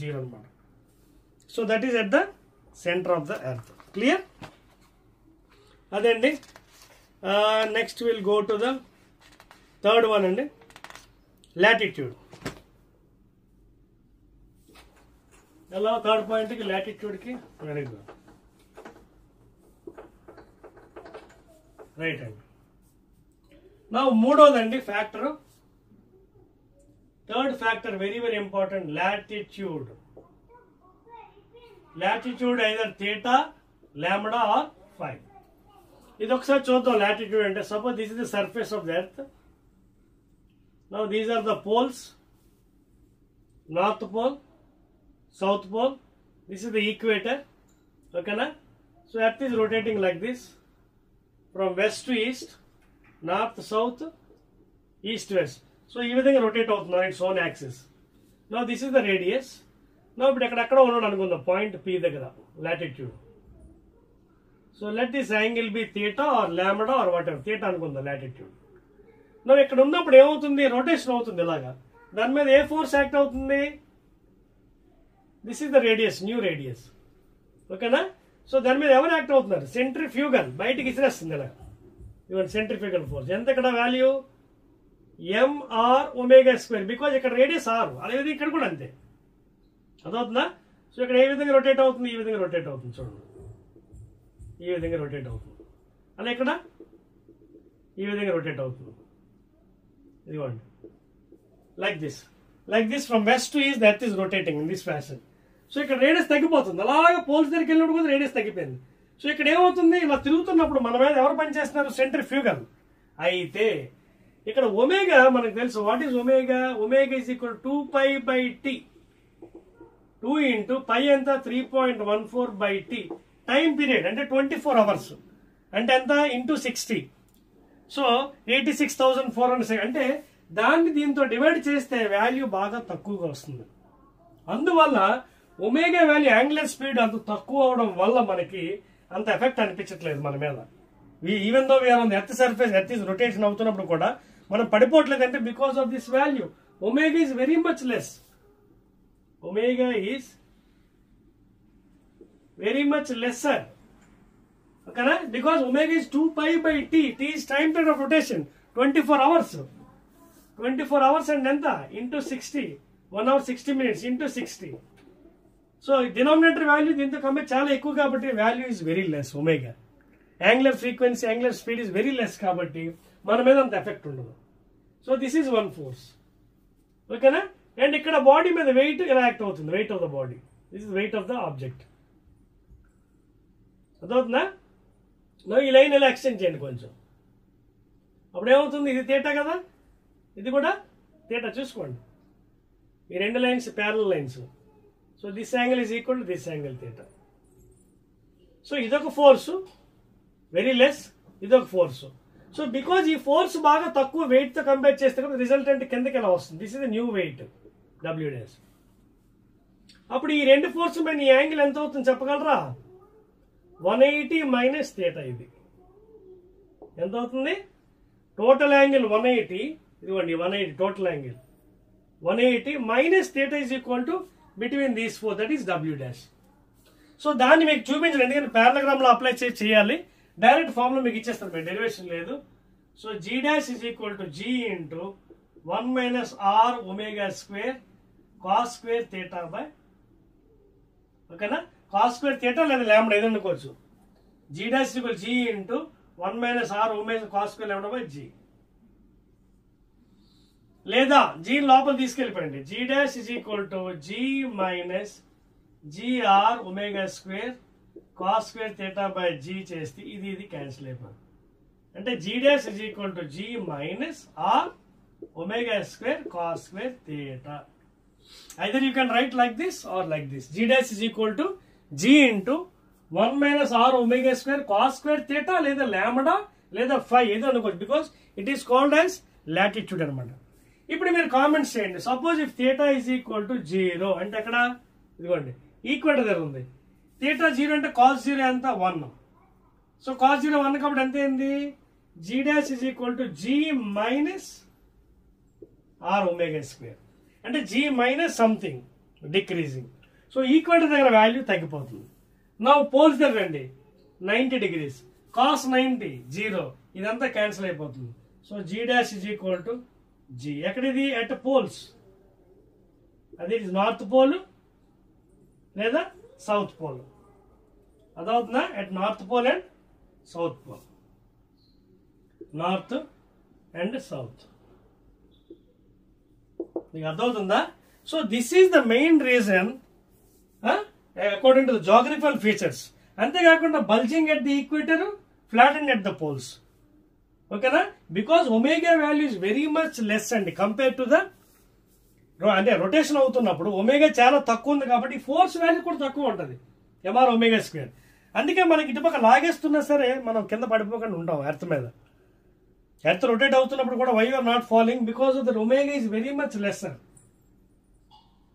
0 అనమాట. So that is at the centre of the earth. Clear? అదండి. Next will go to the third one అండి, లాటిట్యూడ్. ఎలా? థర్డ్ పాయింట్కి లాటిట్యూడ్కి. వెరీ గుడ్, రైట్ అండి. నా మూడోదండి factor, third factor very very important, latitude. Latitude either θ, λ or φ. ఇది ఒకసారి చూద్దాం. లాటిట్యూడ్ అంటే suppose this is the surface of the earth. Now these are the poles, north pole, south pole, this is the equator. Okay na? So earth is rotating like this from west to east, north south, east west. So ee vidhanga rotate avutundi on its own axis. Now this is the radius. Now ఇప్పుడు ఎక్కడెక్కడ ఉన్నాడు అనుకుందాం point P దగ్గర, latitude. So let this angle be θ or λ or whatever, θ అనుకుందాం latitude. నువ్వు ఇక్కడ ఉన్నప్పుడు ఏమవుతుంది? రొటేషన్ అవుతుంది ఇలాగా. దాని మీద ఏ ఫోర్స్ యాక్ట్ అవుతుంది? This is the radius, new radius. ఓకేనా? సో దాని మీద ఎవరు యాక్ట్ అవుతున్నారు? సెంట్రిఫ్యూగల్, బయటికి ఇసిరేస్తుంది ఇలా. ఇవ్వండి సెంట్రిఫ్యూగల్ ఫోర్స్. ఎంత ఇక్కడ వాల్యూ? mr² బికాజ్ ఇక్కడ రేడియస్ r. అదేవిధంగా ఇక్కడ కూడా అంతే. అదవుతుందా? సో ఇక్కడ ఏ విధంగా రొటేట్ అవుతుంది? ఈ విధంగా రొటేట్ అవుతుంది చూడండి, ఈ విధంగా రొటేట్ అవుతుంది. అలా ఇక్కడ ఈ విధంగా రొటేట్ అవుతుంది. ఇదిగోండి like this from west to east, that is rotating in this fashion. So ఇక్కడ రేడియస్ తగ్గిపోతుంది. అలాగా పోల్స్ దగ్గరికి వెళ్ళినప్పుడు కూడా రేడియస్ తగ్గిపోయింది. సో ఇక్కడ ఏమవుతుంది? ఇలా తిరుగుతున్నప్పుడు మన మీద ఎవరు పనిచేస్తున్నారు? సెంట్రిఫ్యూగల్. అయితే ఇక్కడ ఒమేగా మనకు తెలుసు. What is omega? Omega is equal 2π/t. 2 × π ఎంత? 3.14/t. టైం పీరియడ్ అంటే 24 అవర్స్ అంటే ఎంత? ఇంటూ 60. సో 86,400 అంటే దాన్ని దీంతో డివైడ్ చేస్తే వాల్యూ బాగా తక్కువగా వస్తుంది. అందువల్ల ఒమేగా వాల్యూ యాంగులర్ స్పీడ్ అంత తక్కువ అవడం వల్ల మనకి అంత ఎఫెక్ట్ అనిపించట్లేదు మన మీద. Even though we are on the earth surface, earth is rotation అవుతున్నప్పుడు కూడా మనం పడిపోవట్లేదు. అంటే because of this value omega is very much less. Omega is very much lesser. Okay, because omega is 2 pi by t. T is time period of rotation, 24 hours. 24 hours and enta into 60. 1 hour 60 minutes into 60. So denominator value దీంతో compare చాలా ఎక్కువ కాబట్టి value is very less omega. Angular frequency, angular speed is very less కాబట్టి మన మీద అంత effect ఉండదు. So this is one force. ఓకేనా? అండ్ ఇక్కడ బాడీ మీద వెయిట్ ఇలా యాక్ట్ అవుతుంది, weight of the body. This is weight of the object. అదవుతుందా? ఈ లైన్ ఇలా ఎక్స్టెండ్ చేయండి కొంచెం. అప్పుడు ఏమవుతుంది? ఇది థీటా కదా, ఇది కూడా థీటా. చూసుకోండి, ఈ రెండు lines parallel lines. So this angle is equal to this angle theta. So ఇదొక ఫోర్సు వెరీ లెస్, ఇదొక ఫోర్సు. సో బికాజ్ ఈ ఫోర్స్ బాగా తక్కువ వెయిట్ తో కంపేర్ చేస్తే కదా రిజల్టెంట్ కిందకి ఎలా వస్తుంది. This is new wait W dash. అప్పుడు ఈ రెండు ఫోర్స్ మీద ఈ యాంగిల్ ఎంత అవుతుంది చెప్పగలరా? 180 మైనస్ థీటా. ఇది ఎంత అవుతుంది? Total angle 180. ఇదిగోండి 180 total angle 180 minus theta is equal to between these four, that is W dash. So దాన్ని మీకు చూపించండి, ఎందుకంటే పారలగ్రామ్ లో అప్లై చేయాలి. డైరెక్ట్ ఫామ్ లో మీకు ఇచ్చేస్తారు, మీకు డెరివేషన్ లేదు. So G dash is equal to G into 1 minus r omega square cos square theta by, ఓకేనా, కాస్ స్క్వేర్ థీటా లేదా లాంబ్డా ఏదో అనుకోవచ్చు. G dash is equal G into 1 minus r omega cos square lambda by G. లేదా G లోపల తీసుకెళ్ళిపోయింది. G dash is equal to G minus G r omega square cos square theta by G చేస్తే ఇది cancel అయిపోయింది. అంటే G dash is equal to G minus r omega square cos square theta. Either you can write like this or like this. G dash is equal to G into 1 minus r omega square cos square theta లేదా lambda లేదా phi ఏదో అనుకోవచ్చు, because it is called as latitude అనమాట. ఇప్పుడు మీరు comments చేయండి. Suppose if theta is equal to 0 అంటే అక్కడ ఇదిగోండి ఈక్వేటర్ దగ్గర ఉంది. థీటా 0 అంటే కాస్ 0 ఎంత 1. సో కాస్ 0 1 కాబట్టి ఎంత అయింది? G dash is equal to G minus r omega square. అంటే G minus something decreasing. So equator దగ్గర వాల్యూ తగ్గిపోతుంది. నా పోల్స్ దగ్గర రండి, 90 degrees, కాస్ 90 0, ఇదంతా క్యాన్సిల్ అయిపోతుంది. So G dash is equal to G. ఎక్కడిది? At poles. అది నార్త్ పోల్ లేదా సౌత్ పోల్. అదవుతుందా? At north pole and south pole, north and south. మీకు అర్థమవుతుందా? So this is the main reason according to the geographical features. అంతేకాకుండా bulging at the equator, flattened at the poles. ఓకేనా? Because omega value is very much less అండి compare to the, అంటే rotation అవుతున్నప్పుడు omega చాలా తక్కువ ఉంది కాబట్టి force value కూడా తక్కువ ఉంటుంది, ఎంఆర్ ఒమేగా స్క్వేర్. అందుకే మనకి ఇటుపక్క లాగేస్తున్నా సరే మనం కింద పడిపోకుండా ఉంటాం ఎర్త్ మీద. ఎర్త్ రొటేట్ అవుతున్నప్పుడు కూడా why are not following because of the omega is very much lesser.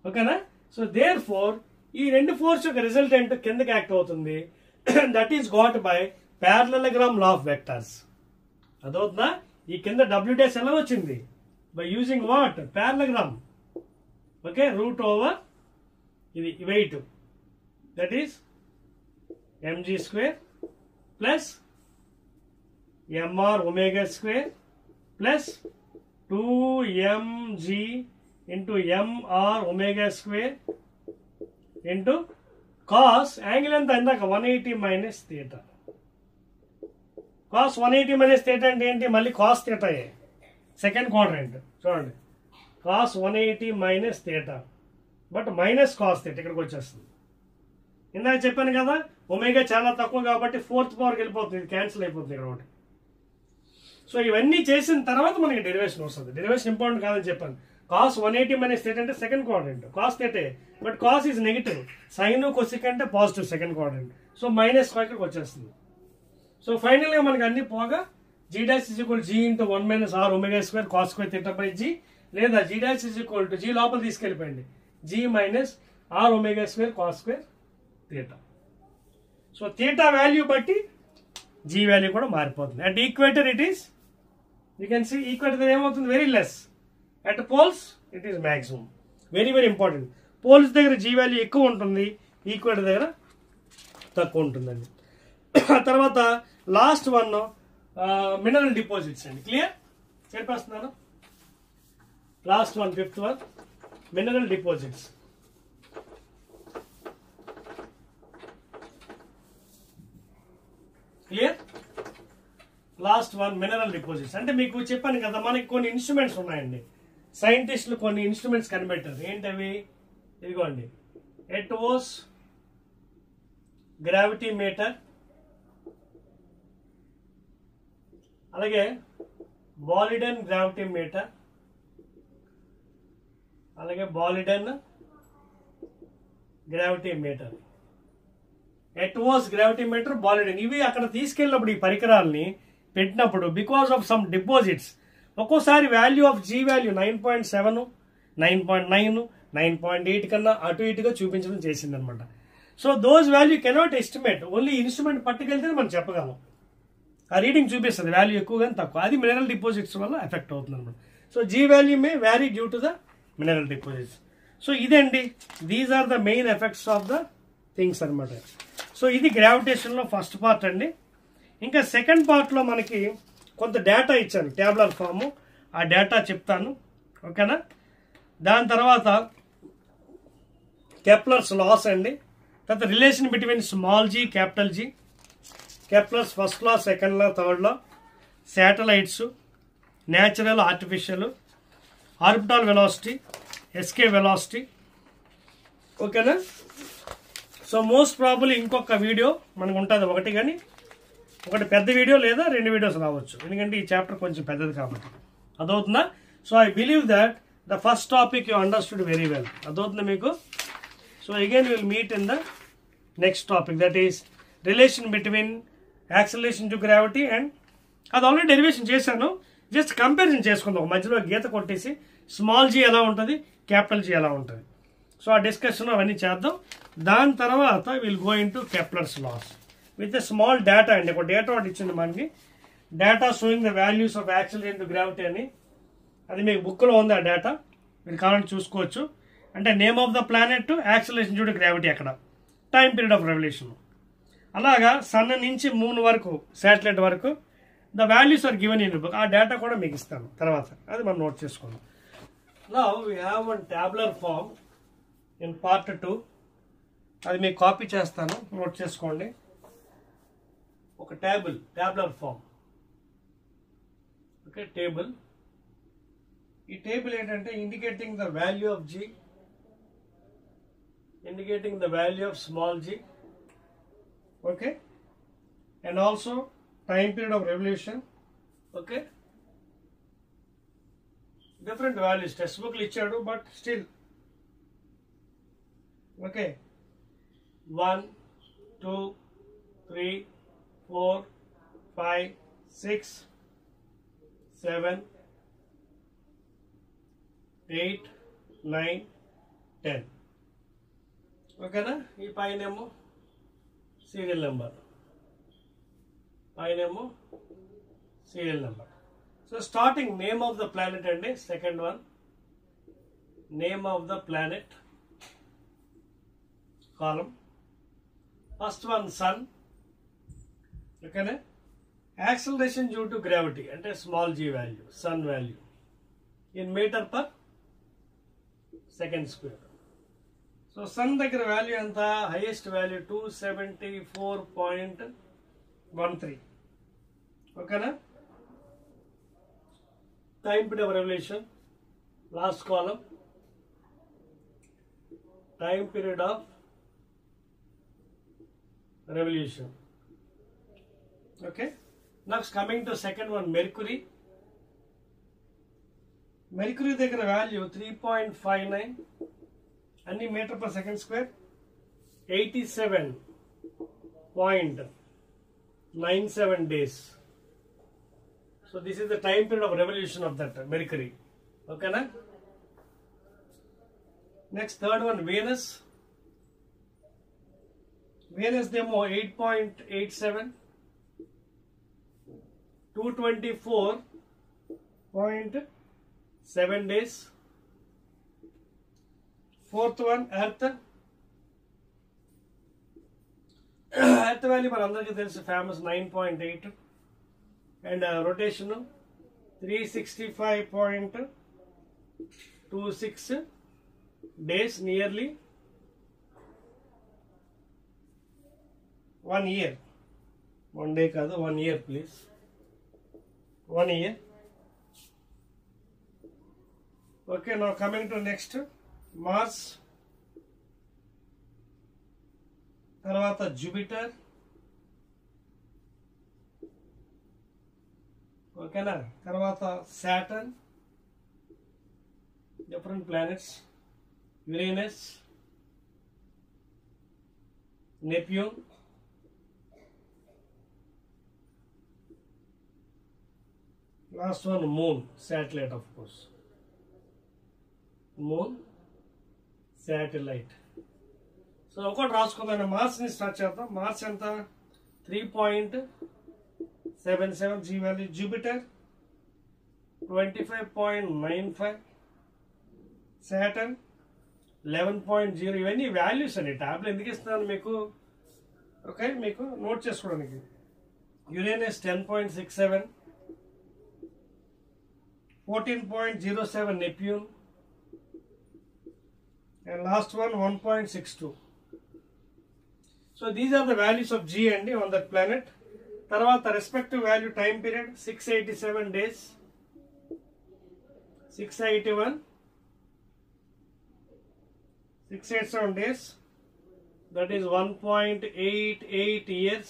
ఓకేనా? సో దేర్ ఫోర్ ఈ రెండు ఫోర్స్ యొక్క రిజల్టెంట్ కిందకి యాక్ట్ అవుతుంది. That is got by parallelogram law of vectors. అదవుతుందా? ఈ కింద డబ్ల్యూ డాష్ ఎలా వచ్చింది? By using what? Parallelogram. Okay, root over ఇది weight, that is mg square plus mr omega square plus 2mg into mr omega square into cos angle ఎంత ఇందాక 180 minus theta. Cos 180 minus theta అంటే ఏంటి? మళ్ళీ cos theta second quadrant. చూడండి, cos 180 minus theta but minus cos theta ఇక్కడికి వచ్చేస్తుంది. ఇందాక చెప్పాను కదా ఒమేగా చాలా తక్కువ కాబట్టి ఫోర్త్ పవర్కి వెళ్ళిపోతుంది, ఇది క్యాన్సిల్ అయిపోతుంది ఇక్కడ ఒకటి. సో ఇవన్నీ చేసిన తర్వాత మనకి డెరివేషన్ వస్తుంది. డెరివేషన్ ఇంపార్టెంట్ కాదని చెప్పాను. కాస్ 180 మైనస్ థీటా అంటే second quadrant, cos theta, but cos is negative. Sine cosec అంటే positive second quadrant. So minus ఇక్కడికి వచ్చేస్తుంది. సో ఫైనల్ గా మనకి అన్ని పోగా G dash is equal G into 1 minus r omega square cos square theta by G, లేదా G dash is equal to G లోపల తీసుకెళ్ళిపోయింది G minus r omega square cos square theta. So theta value బట్టి G value కూడా మారిపోతుంది. At equator it is, you can see equator ఏమవుతుంది? Very less. At poles it is maximum. Very very important. Poles దగ్గర G value ఎక్కువ ఉంటుంది, equator దగ్గర తక్కువ ఉంటుందండి. తర్వాత లాస్ట్ వన్ మినరల్ డిపాజిట్స్ అండి. క్లియర్? చెప్పేస్తున్నాను. Last one, fifth one, mineral deposits. Clear? Last one, mineral deposits. అంటే మీకు చెప్పాను కదా, మనకి కొన్ని ఇన్స్ట్రుమెంట్స్ ఉన్నాయండి. సైంటిస్టులు కొన్ని ఇన్స్ట్రుమెంట్స్ కనిపెట్టారు. ఏంటవి? ఇదిగోండి, ఎట్వోస్ గ్రావిటీ మీటర్, అలాగే బాలిడన్ గ్రావిటీ మీటర్, అలాగే Boliden gravity meter, Eotvos gravity meter, Boliden. ఇవి అక్కడ తీసుకెళ్ళినప్పుడు ఈ పరికరాలని పెట్టినప్పుడు బికాస్ ఆఫ్ సమ్ డిపాజిట్స్ ఒక్కోసారి వాల్యూ ఆఫ్ జీ వాల్యూ 9.7, 9.9, 9.8 కన్నా అటు ఇటుగా చూపించడం చేసింది అనమాట. So those value cannot estimate. Only instrument పట్టుకెళ్తేనే మనం చెప్పగలం. ఆ రీడింగ్ చూపిస్తుంది వాల్యూ ఎక్కువ కానీ తక్కువ. అది మినరల్ డిపాజిట్స్ వల్ల ఎఫెక్ట్ అవుతుంది అనమాట. So g value may vary due to the mineral deposits. So ఇదండి, these are the main effects of the things అనమాట. సో ఇది గ్రావిటేషన్లో ఫస్ట్ పార్ట్ అండి. ఇంకా సెకండ్ పార్ట్లో మనకి కొంత డేటా ఇచ్చాను, ట్యాబులర్ ఫాము. ఆ డేటా చెప్తాను, ఓకేనా? దాని తర్వాత కెప్లర్స్ లాస్ అండి. తర్వాత relation between small g, capital G, Kepler's first law, second law, third law, satellites, natural, artificial, orbital velocity, escape velocity, ఓకేనా? సో మోస్ట్ ప్రాబబ్లీ ఇంకొక వీడియో మనకు ఉంటుంది, ఒకటి కానీ ఒకటి పెద్ద వీడియో లేదా 2 వీడియోస్ రావచ్చు, ఎందుకంటే ఈ చాప్టర్ కొంచెం పెద్దది కాబట్టి. అదవుతుందా? So I believe that the first topic you understood very well. అదవుతుందా మీకు? So again will meet in the next topic, that is relation between acceleration to gravity and, అది ఆల్రెడీ డెరివేషన్ చేశాను, జస్ట్ కంపారిజన్ చేసుకుందాం. మధ్యలో గీత కొట్టేసి small G ఎలా ఉంటుంది, capital G ఎలా ఉంటుంది. సో ఆ డిస్కషన్ అవన్నీ చేద్దాం. దాని తర్వాత will go into Kepler's laws with a small data అండి. ఒక డేటా ఒకటి ఇచ్చింది మనకి, data showing the values of acceleration to gravity అని. అది మీకు బుక్లో ఉంది ఆ డేటా, మీరు కావాలంటే చూసుకోవచ్చు. అంటే name of the planet, acceleration to gravity అక్కడ, టైం పీరియడ్ ఆఫ్ రెవల్యూషన్. అలాగా సన్ నుంచి మూన్ వరకు, శాటిలైట్ వరకు the values are given in book. ఆ డేటా కూడా మీకు ఇస్తాను తర్వాత, అది మనం నోట్ చేసుకుందాం. Now we have one tabular form in part 2. అది మీకు కాపీ చేస్తాను, నోట్ చేసుకోండి. ఒక ట్యాబులర్ ఫామ్, ఓకే, టేబుల్. ఈ టేబుల్ ఏంటంటే indicating the value of g, indicating the value of small g, okay, and also time period of revolution, okay. Different values text బుక్లు ఇచ్చాడు, but still, okay. 1, 2, 3, 4, 5, 6, 7, 8, 9, 10, ఓకేనా? ఈ పైనేమో serial number, పైనేమో serial number. So starting name of the planet అండి. Second one, name of the planet column. First one sun, ఓకేనా? Acceleration due to gravity అంటే small g value, sun value in metre per second square. So sun దగ్గర value ఎంత? Highest value 274.13, ఓకేనా? Time period of revolution, last column, time period of revolution, okay. Next coming to second one, mercury. Mercury దగ్గర value 3.59 అన్ని metre per second square, 87.97 days. So this is the time period of revolution of that mercury, okay na? Next third one, Venus. Venus demo 8.87, 224.7 days. Fourth one, Earth. Earth value మన అందరికీ తెలుసు famous 9.8 and rotation 365.26 days, nearly 1 year. 1 day కాదు, 1 year please, 1 year. Okay, now coming to next Mars, తర్వాత Jupiter, ఓకేనా, తర్వాత Saturn, different planets, Uranus, Neptune, last one moon, satellite of course, moon satellite. So ఒకటి రాసుకుందాం, మార్స్ని start చేద్దాం. Mars ఎంత? 3.77 G value. Jupiter 25.95, Saturn 11.0. ఇవన్నీ values అండి, ట్యాబ్లు ఎందుకు ఇస్తున్నాను మీకు, ఓకే, మీకు నోట్ చేసుకోవడానికి. Uranus 10.67, 14.07 Neptune, and last one 1.62. So these are the values of G and on that planet. Tarvata respective value time period 687 days, 687 days, that is 1.88 years,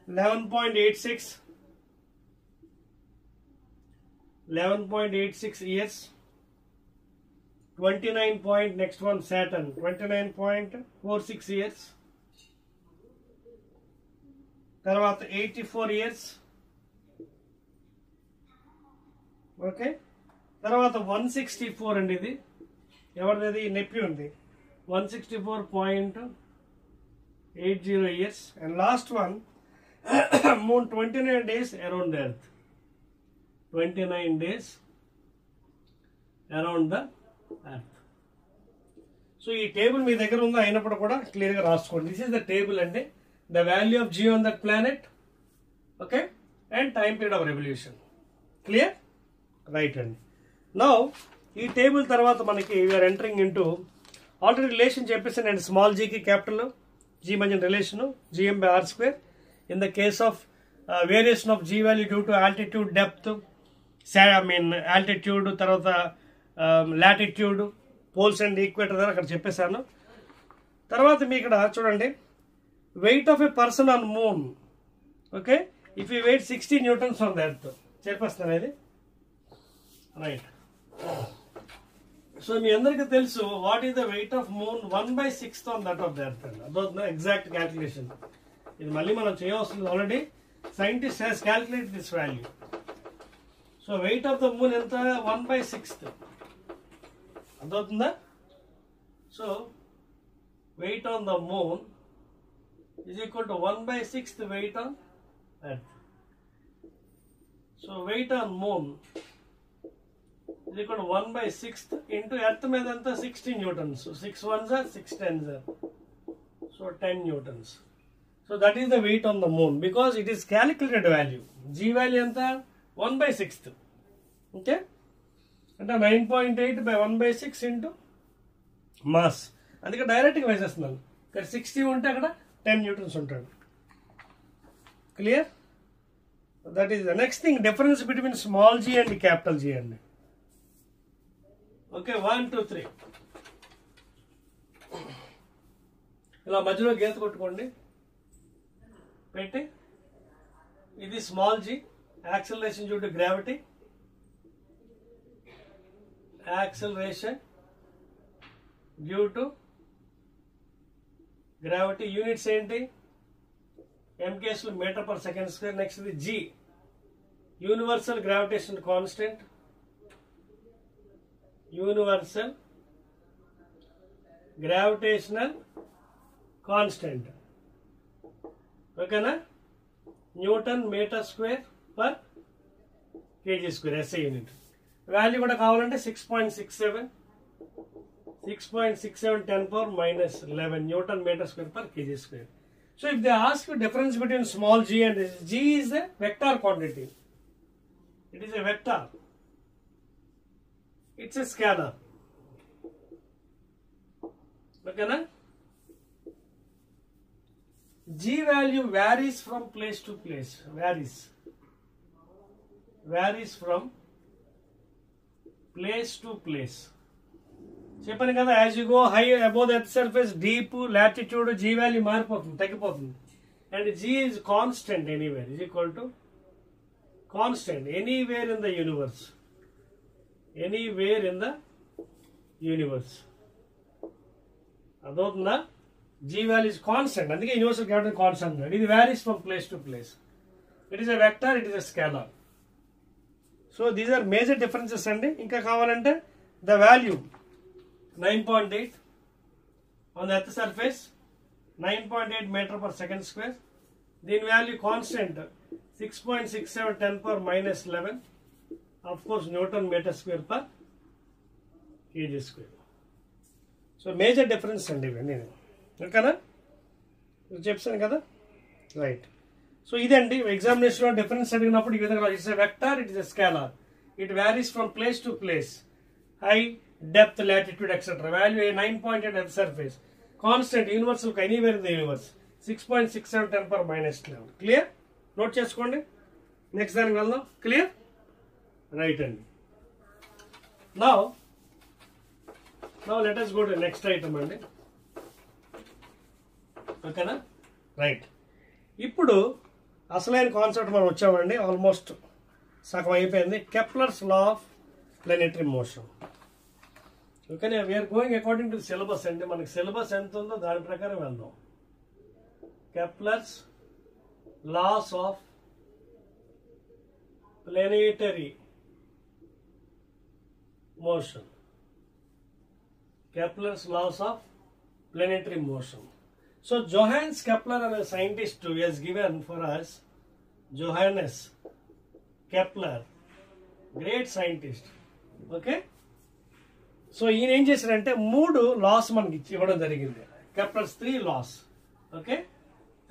11.86 years, 29 point, next one Saturn 29.46 years, తర్వాత 84 years, okay, తర్వాత 164 అండి, ఇది ఎవరిది? నెప్ట్యూన్ది, 164.80 years, and last one moon 29 days around the earth, 29 days around the earth. So ఈ table మీ దగ్గర ఉందో అయినప్పుడు కూడా క్లియర్గా రాసుకోండి. దిస్ ఇస్ ద టేబుల్ అండి, the value of g on that planet, okay, and time period of revolution. Clear? Right అండి. నౌ ఈ టేబుల్ తర్వాత మనకి we are entering into already relation చెప్పేసి నేను స్మాల్ జీకి క్యాపిటల్ జీ మధ్య relation GM/r². In the case of variation of G value due to altitude, depth, altitude, తర్వాత latitude, poles and equator దగ్గర అక్కడ చెప్పేశాను. తర్వాత మీ ఇక్కడ చూడండి, weight of a person on moon, okay, if you weight 60 newtons on the earth, చెప్పేస్తాను ఇది. రైట్. సో మీ అందరికీ తెలుసు what is the weight of moon, 1/6 on that of the earth అండి. అదొక ఎగ్జాక్ట్ క్యాల్కులేషన్. ఇది మళ్ళీ మనం చేయవలసింది, already scientist has calculate this value. So weight of the moon ఎంత? 1/6. అర్థమవుతుందా? So weight on the moon is equal to 1/6 weight on earth. So weight on moon is equal to 1/6 into earth మీద ఎంత? 60 newtons. So 6 ones are 6 tens are, so 10 newtons. So that is the weight on the moon because it is calculated value. G value ఎంత? 1/6. Okay, అంటే 9.8 by 1/6 into mass. అందుకే డైరెక్ట్గా వేసేస్తున్నాను. ఇక్కడ 60 ఉంటే అక్కడ 10 newtons ఉంటాడు. Clear? That is the next thing, difference between small g and capital G అండి. ఓకే, 1 2 3 ఇలా మధ్యలో గీత కొట్టుకోండి పెట్టి. ఇది small g, acceleration due to gravity, acceleration due to gravity. Units ఏంటి? MKs metre per second square. Next ఇది G, universal gravitation constant, universal gravitational constant, ఓకేనా, newton metre square per KG square, SI unit. Value కూడా కావాలంటే 6.67, 6.67 10 power minus 11 Newton meter square per kg square. So if they ask you difference between small g and this, g is a vector quantity. It is a vector. It's a scalar. Okay, na? G value varies from place to place. Varies from place to place. చెప్పాను కదా, as you go high above the earth surface deep latitude g value మారిపోతుంది, తగ్గిపోతుంది. And G is constant anywhere, is equal to constant anywhere in the universe. అదవుతుందా? G value is constant, అందుకే universal gravity constant. ఇది varies from place to place. It is a vector, it is a scalar. So these are major differences అండి. ఇంకా కావాలంటే the value 9.8 on the earth surface, 9.8 meter per second square. Then value constant 6.67 10 power minus 11. Of course, Newton meter square per kg square. So major difference అండి ఇవన్నీ. ఓకేనా? చెప్పాను కదా, right. So ఇదండి examination లో డిఫరెన్స్ అడిగినప్పుడు ఈ విధంగా it's a vector, it is a scalar. It varies from place to place, high depth, latitude, etc. Value 9.8 at the surface. Constant, universal, anywhere in the universe. 6.67 10 power minus 11. Clear? Note cheskondi. Next time వెళ్దాం. Clear? Right అండి. Now let us go to the next item అండి. ఓకేనా? Right. ఇప్పుడు అసలైన concept మనం వచ్చామండి. Almost సగం అయిపోయింది. Kepler's law of planetary motion. Okay, we're going according to syllabus అండి. మనకి సిలబస్ ఎంత ఉందో దాని ప్రకారం వెళ్దాం. Kepler's laws of planetary motion. Kepler's laws of planetary motion. So Johannes Kepler అనే scientist has given for us, Johannes Kepler, great scientist. Okay, so ఈయన ఏం చేశారంటే 3 లాస్ మనకి ఇవ్వడం జరిగింది. Kepler's 3 laws. Okay,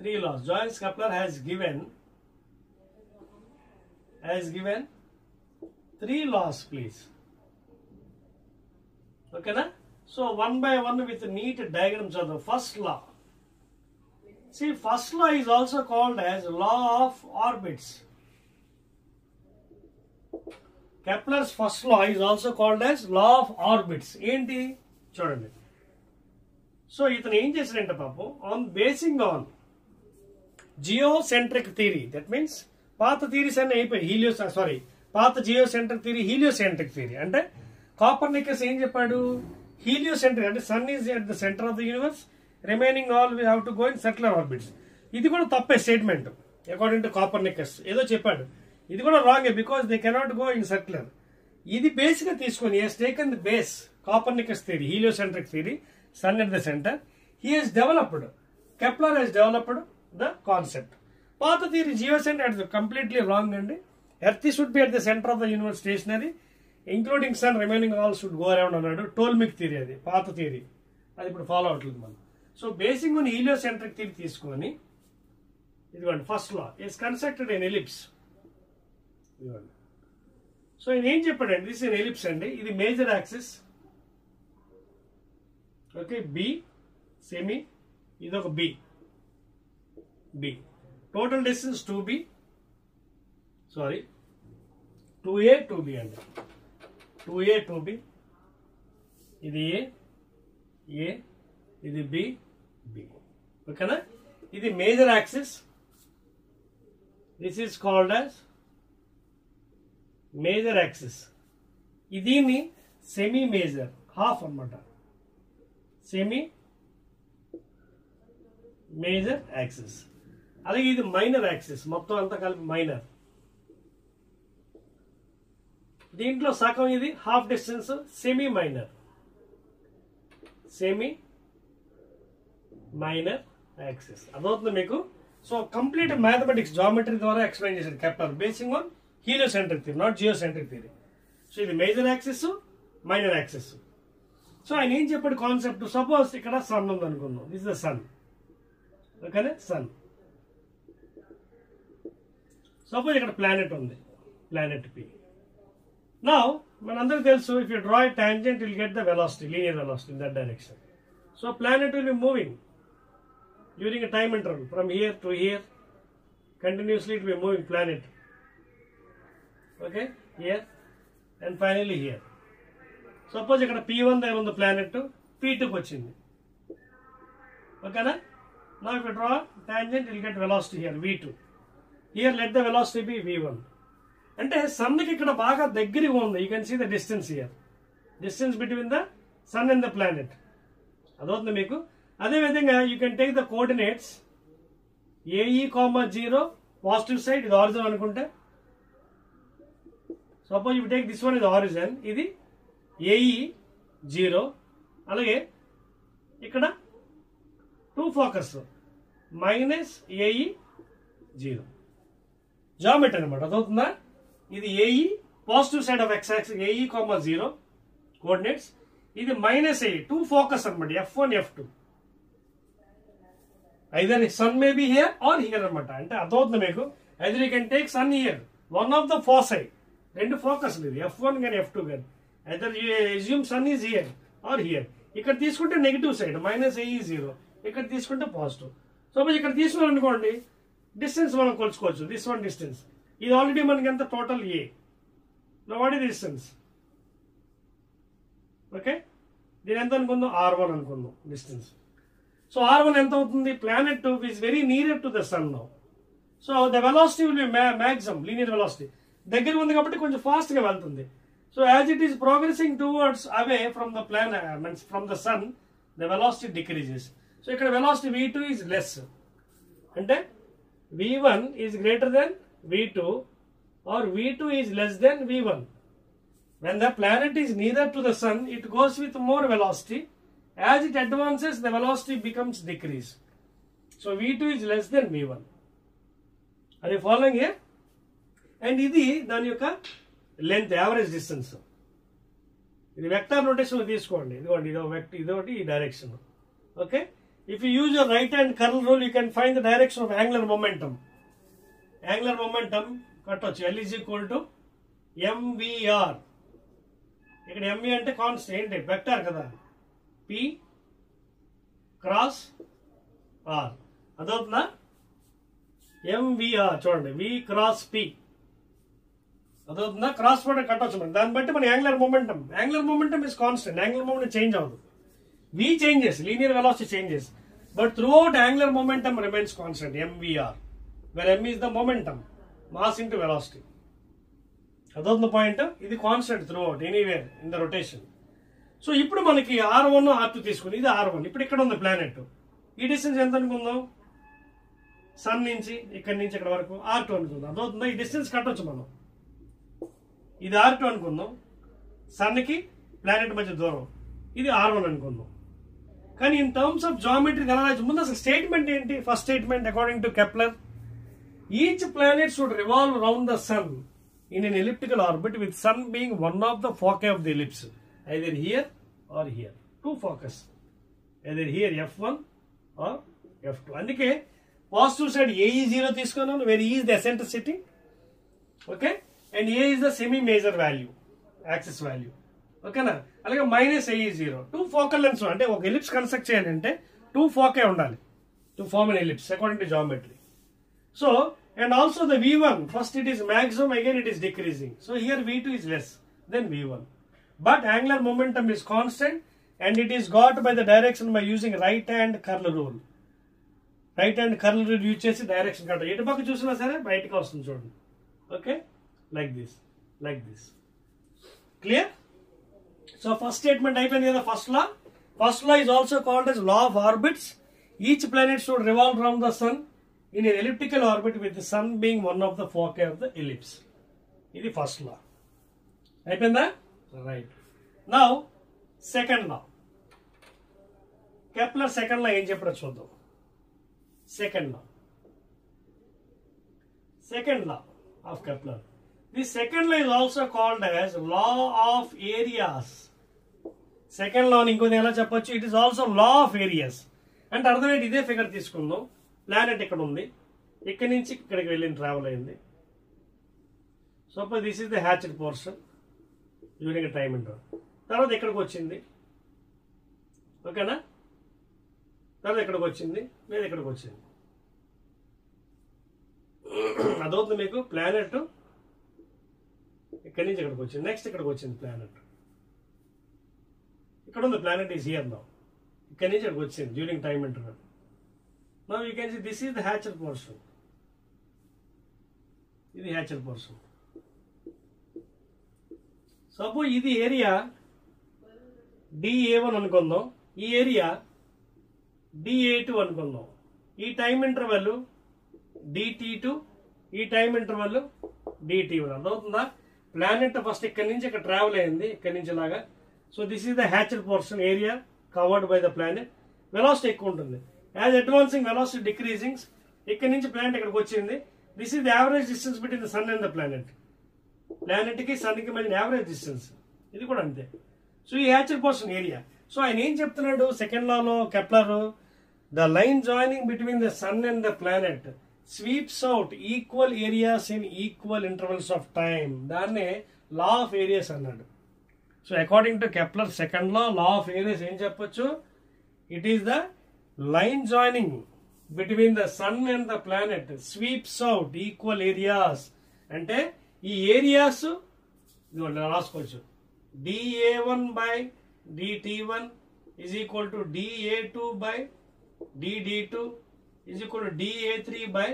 3 laws. Johannes Kepler has given 3 laws please. ఓకేనా? So 1 by 1 with neat diagram చదువు. First law, see, first law is also called as law of orbits. Kepler's first law is also called as law of orbits. ఏంటి చూడండి. So ఇతను ఏం చేశారంటే పాపం, basing on geocentric theory, that means పాత theories అన్నీ అయిపోయి, పాత జియోసెంట్రిక్ థియరీ, హీలియోసెంట్రిక్ థియరీ. అంటే కాపర్నికస్ ఏం చెప్పాడు, హీలియోసెంట్రిక్ అంటే sun is at the centre of the universe, remaining all we have to go in circular orbits. ఇది కూడా తప్పే స్టేట్మెంట్ అకార్డింగ్ టు కాపర్నికస్. ఏదో చెప్పాడు, ఇది కూడా wrong because they cannot go in circular. ఇది బేస్ గా తీసుకొని has taken the base Copernicus theory, heliocentric theory, sun at the centre. He has developed, Kepler has developed the concept. పాత theory geocentric completely wrong అండి. Earth should be at the centre of the universe stationary, including sun, remaining all should go around అన్నాడు. Ptolemaic theory, అది పాత theory, అది ఇప్పుడు follow అవట్లేదు మనం. So basing on heliocentric theory తీసుకొని ఇదిగోండి first law is constructed in ellipse. ఇదిగోండి. సో ఇది ఏం చెప్పాడండి, దిస్ ఇన్ ఎలిప్స్ అండి. ఇది major axis. Okay, b semi, ఇది ఒక B. Total distance 2b, 2a 2b అండి. 2a 2b, ఇది ఏ, ఇది బి. ఓకేనా? ఇది major axis. This is called as major axis. దీన్ని సెమీ మేజర్, హాఫ్ అన్నమాట, సెమీ మేజర్ యాక్సిస్. అలాగే ఇది మైనర్ యాక్సిస్, మొత్తం అంతా కలిపి మైనర్. దీంట్లో సగం ఇది half distance, semi minor axis. అదవుతుంది మీకు. సో కంప్లీట్ మ్యాథమెటిక్స్, జామెట్రీ ద్వారా ఎక్స్ప్లెయిన్ చేశారు Kepler, basing on heliocentric theory, not geocentric theory. So ఇది major axis, minor axis. So ఆయన ఏం చెప్పాడు కాన్సెప్ట్, సపోజ్ ఇక్కడ సన్ ఉంది అనుకుందాం, దిస్ ద సన్, ఓకేనా, సన్. సపోజ్ ఇక్కడ ప్లానెట్ ఉంది, ప్లానెట్ పి. నౌ మనందరికి తెలుసు, if you draw a tangent will get the velocity, linear velocity in that direction. So planet will be moving during a time interval from here to here, continuously it will be moving planet, okay, here and finally here. Suppose ikkada P1 there on the planet, P2 ku vachindi, okay na. Now if you draw tangent, you will get velocity here V2. Here let the velocity be V1. Ante sun ki ikkada baga daggariga undi, you can see the distance here, distance between the sun and the planet. Adotunda meeku. అదే విధంగా you can take the coordinates AE, 0 positive side, ఇది origin అనుకుంటే. Suppose you take this one ఇది origin, ఇది AE 0, అలాగే ఇక్కడ 2 focus -AE 0 geometry అనమాట. అదవుతుందా? ఇది AE positive side of X axis, AE, 0 coordinates, ఇది -AE 2 ఫోకస్ అనమాట, F1 F2. Either sun may be here or here అనమాట. అంటే అర్థమవుతుంది మీకు. Either you can take sun here, one of the foci, రెండు focus లేదు, F1 కానీ F2 కానీ. Either you assume sun is here or here. ఇక్కడ తీసుకుంటే నెగిటివ్ సైడ్ -AE 0, ఇక్కడ తీసుకుంటే పాజిటివ్. సపోజ్ ఇక్కడ తీసుకున్నాం అనుకోండి, డిస్టెన్స్ మనం కొలుచుకోవచ్చు. దిస్ వన్ డిస్టెన్స్, ఇది ఆల్రెడీ మనకి ఎంత total A. Now what is distance, okay, దీని ఎంత అనుకుందాం, R1 అనుకుందాం డిస్టెన్స్. సో R1 ఎంత అవుతుంది, planet is very nearer to the sun now. So the velocity will be maximum, linear velocity. దగ్గర ఉంది కాబట్టి కొంచెం ఫాస్ట్ గా వెళ్తుంది. So as it is progressing towards away from the planet, means from the sun, the velocity decreases. So ఇక్కడ velocity V2 is less. అంటే V1 is greater than V2 or V2 is less than V1. When the planet is nearer to the sun, it goes with more velocity. As it advances, the velocity becomes decrease. So V2 is less than V1. Are you following here? And ఇది దాని యొక్క length, average distance. ఇది vector notation లో తీసుకోండి. ఇదిగోండి, ఇదొకటి ఈ డైరెక్షన్. Okay, if you use your right hand curl rule, you can find the direction of angular momentum. Angular momentum కట్టొచ్చు, L is equal to mvr. ఇక్కడ mv అంటే కాన్స్టెంట్, ఏంటి వెక్టర్ కదా, P క్రాస్ R. అదవుతుందా? MVR చూడండి, V cross P. అదవుతుందా? Cross product కట్టవచ్చు మనం. దాన్ని బట్టి మన angular momentum is constant. Angular momentum change అవ్వదు. V changes, linear velocity changes, but throughout angular momentum remains constant, MVR, where M is the momentum, mass into velocity. అదవుతుంది point. ఇది constant throughout, anywhere in the rotation. So ఇప్పుడు మనకి R1 R2 తీసుకుని, ఇది R1. ఇప్పుడు ఇక్కడ ఉంది planet. ఈ డిస్టెన్స్ ఎంత అనుకుందాం, సన్ నుంచి ఇక్కడి నుంచి ఇక్కడ వరకు R2 అనుకుందాం. అదవుతుందా? ఈ డిస్టెన్స్ కట్టొచ్చు మనం. ఇది R2 అనుకుందాం, సన్ కి ప్లానెట్ మధ్య దూరం, ఇది R1 అనుకుందాం. కానీ ఇన్ టర్మ్స్ ఆఫ్ జామెట్రీ ఎలా రాయొచ్చు, ముందు అసలు స్టేట్మెంట్ ఏంటి? First statement according to Kepler, each planet should revolve round the sun in an elliptical orbit with sun being one of the foci of the ellipse, either here or here. Two focus, either here F1 or F2. అందుకే positive side AE 0 తీసుకున్నాను, where E is the eccentricity, okay, and A is the semi major value, axis value, ఓకేనా. అలాగే -AE 0. 2 focal lengths, అంటే ఒక ellipse construct చేయాలంటే 2 foci ఉండాలి to form an ellipse according to geometry. So and also the V1, first it is maximum, again it is decreasing. So here V2 is less than V1. But angular momentum is constant and it is got by the direction by using right hand curl rule. Right hand curl rule use chesi direction katta. Etu pakka chusina sare bayatiki vastundi chudandi. Okay? Like this. Like this. Clear? So first statement ayipindi kada, first law. First law is also called as law of orbits. Each planet should revolve around the sun in an elliptical orbit with the sun being one of the foci of the ellipse. This is first law. Right. Now, second law. Kepler second law em cheppadu chuddam. Second law. Second law of Kepler. This second law is also called as law of areas. Second లా ఇంకొన్ని ఎలా చెప్పొచ్చు, it is also law of areas. అంటే అర్థమేంటి, ఇదే figure తీసుకుందాం. Planet ఇక్కడ ఉంది, ఇక్కడి నుంచి ఇక్కడికి వెళ్ళింది, ట్రావెల్ అయింది. Suppose this is the hatched portion during time interval. తర్వాత ఇక్కడికి వచ్చింది, ఓకేనా. తర్వాత ఇక్కడికి వచ్చింది, లేదా ఇక్కడికి వచ్చింది. అదవుతుంది మీకు. ప్లానెట్ ఇక్కడి నుంచి ఇక్కడికి వచ్చింది, నెక్స్ట్ ఇక్కడికి వచ్చింది ప్లానెట్. ఇక్కడ ఉంది ప్లానెట్ ఈజ్ హియర్ నౌ. ఇక్కడి నుంచి ఇక్కడికి వచ్చింది during time interval. Now you can see this is the hatched portion. ఇది హ్యాచ్డ్ పోర్షన్. సపోజ్ ఇది ఏరియా DA1 అనుకుందాం, ఈ ఏరియా DA2 అనుకుందాం. ఈ టైం ఇంటర్వల్ DT2, ఈ టైం ఇంటర్వల్ DT1. అర్థమవుతుందా? ప్లానెట్ ఫస్ట్ ఇక్కడి నుంచి ఇక్కడ ట్రావెల్ అయింది, ఇక్కడి నుంచి లాగా. So this is the hatched portion area covered by the planet. Velocity ఎక్కువ ఉంటుంది. As advancing velocity decreasing. ఇక్కడి నుంచి ప్లానెట్ ఇక్కడికి వచ్చింది. This is the average distance between the sun and the planet. Planet కి సన్ కి మధ్య యావరేజ్ డిస్టెన్స్. ఇది కూడా అంతే. సో ఈ హ్యాచ్డ్ పోర్షన్ ఏరియా. సో ఆయన ఏం చెప్తున్నాడు సెకండ్ లాలో Kepler, the line joining between the sun and the planet sweeps out equal areas in equal intervals of time. దాన్నే లా ఆఫ్ ఏరియాస్ అన్నాడు. So according to Kepler second law of areas ఏం చెప్పొచ్చు, it is the line joining between the sun and the planet sweeps out equal areas. అంటే ఈ areas రాసుకోవచ్చు. DA1 by DT1 is equal to DA2 by DD2 is equal to DA3 by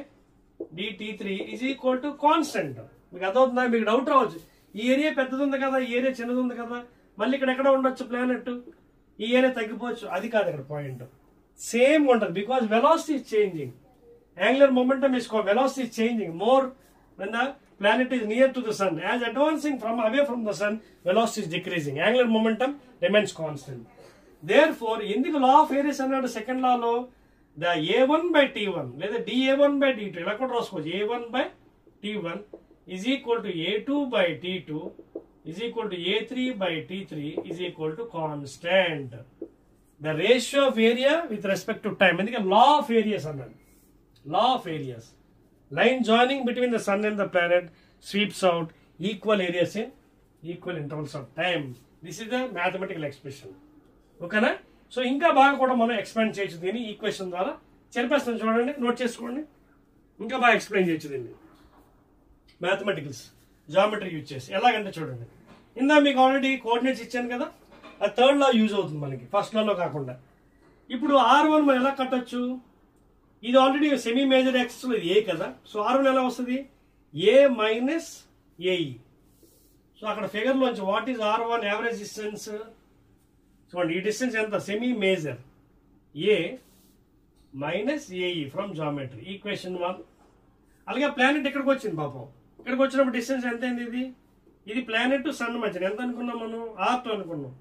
DT3 is equal to constant. మీకు అర్థమవుతుందా? మీకు doubt రావచ్చు, ఈ area పెద్దది ఉంది కదా, ఈ ఏరియా చిన్నది ఉంది కదా, మళ్ళీ ఇక్కడ ఎక్కడ ఉండొచ్చు ప్లానెట్, ఈ ఏరియా తగ్గిపోవచ్చు. అది కాదు ఇక్కడ పాయింట్. సేమ్ ఉంటుంది. Because velocity is changing. Angular momentum is called velocity is changing more when the planet is near to the sun. As advancing from away from the sun, velocity is decreasing. Angular momentum remains constant. Therefore, in the law of areas అన్నాడు second Lalo, the A1 by T1 లేదా DA1 by D2 ఇలా కూడా రాసుకోవచ్చు. A1 by T1 is equal to A2 by T2 is equal to A3 by T3 is equal to constant. The ratio of area with respect to time. ఎందుకంటే law of areas అన్నాడు. Law of areas. Line joining between the sun and the planet sweeps out equal areas in equal intervals of time. This is the mathematical expression. ఓకేనా? So ఇంకా బాగా కూడా మనం explain చేయొచ్చు దీన్ని equation ద్వారా. చెప్పేస్తాను చూడండి, నోట్ చేసుకోండి. ఇంకా బాగా ఎక్స్ప్లెయిన్ చేయొచ్చు దీన్ని మ్యాథమెటికల్స్ జామెట్రీ యూజ్ చేసి. ఎలాగంటే చూడండి, ఇందా మీకు ఆల్రెడీ కోఆర్డినేట్స్ ఇచ్చాను కదా, అది థర్డ్ లా యూజ్ అవుతుంది మనకి, ఫస్ట్ లాలో కాకుండా. ఇప్పుడు R1 మనం ఎలా కట్టొచ్చు, ఇది ఆల్రెడీ సెమీ మేజర్ యాక్సిస్ లో ఇది ఏ కదా. సో R1 ఎలా వస్తుంది, A మైనస్ AE. సో అక్కడ ఫిగర్ లోంచి what is R1 average distance చూడండి. ఈ డిస్టెన్స్ ఎంత, semi major A minus AE from geometry equation 1. అలాగే ప్లానెట్ ఇక్కడికి వచ్చింది పాపం. ఇక్కడికి వచ్చినప్పుడు డిస్టెన్స్ ఎంత అయింది, ఇది ప్లానెట్ టు సన్ మధ్యన ఎంత అనుకున్నాం మనం, R2 అనుకున్నాం.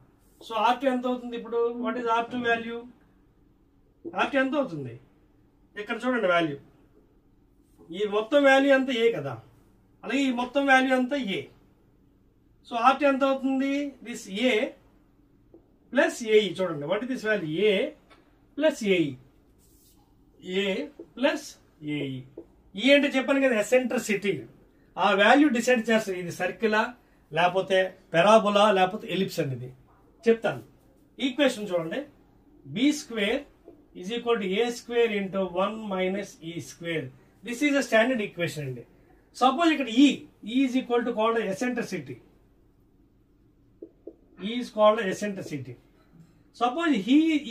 సో R2 ఎంత అవుతుంది ఇప్పుడు, what is R2 value, R2 ఎంత అవుతుంది ఇక్కడ చూడండి వాల్యూ. ఈ మొత్తం వాల్యూ అంతా ఏ కదా, అలాగే ఈ మొత్తం వాల్యూ అంతా ఏ. సో R2 ఎంత అవుతుంది, దిస్ A ప్లస్ AE. చూడండి what is this value, A plus AE, A plus AE. ఈ అంటే చెప్పాను కదా ఎసెంట్రిసిటీ, ఆ వాల్యూ డిసైడ్ చేస్తుంది ఇది సర్కిలా లేకపోతే పెరాబోలా లేకపోతే ఎలిప్స్ అనేది చెప్తాను. ఈక్వేషన్ చూడండి, B square is equal to A square into 1 minus E square. This is a standard equation అండి. సపోజ్ ఇక్కడ E is equal to called eccentricity. E is called eccentricity. Suppose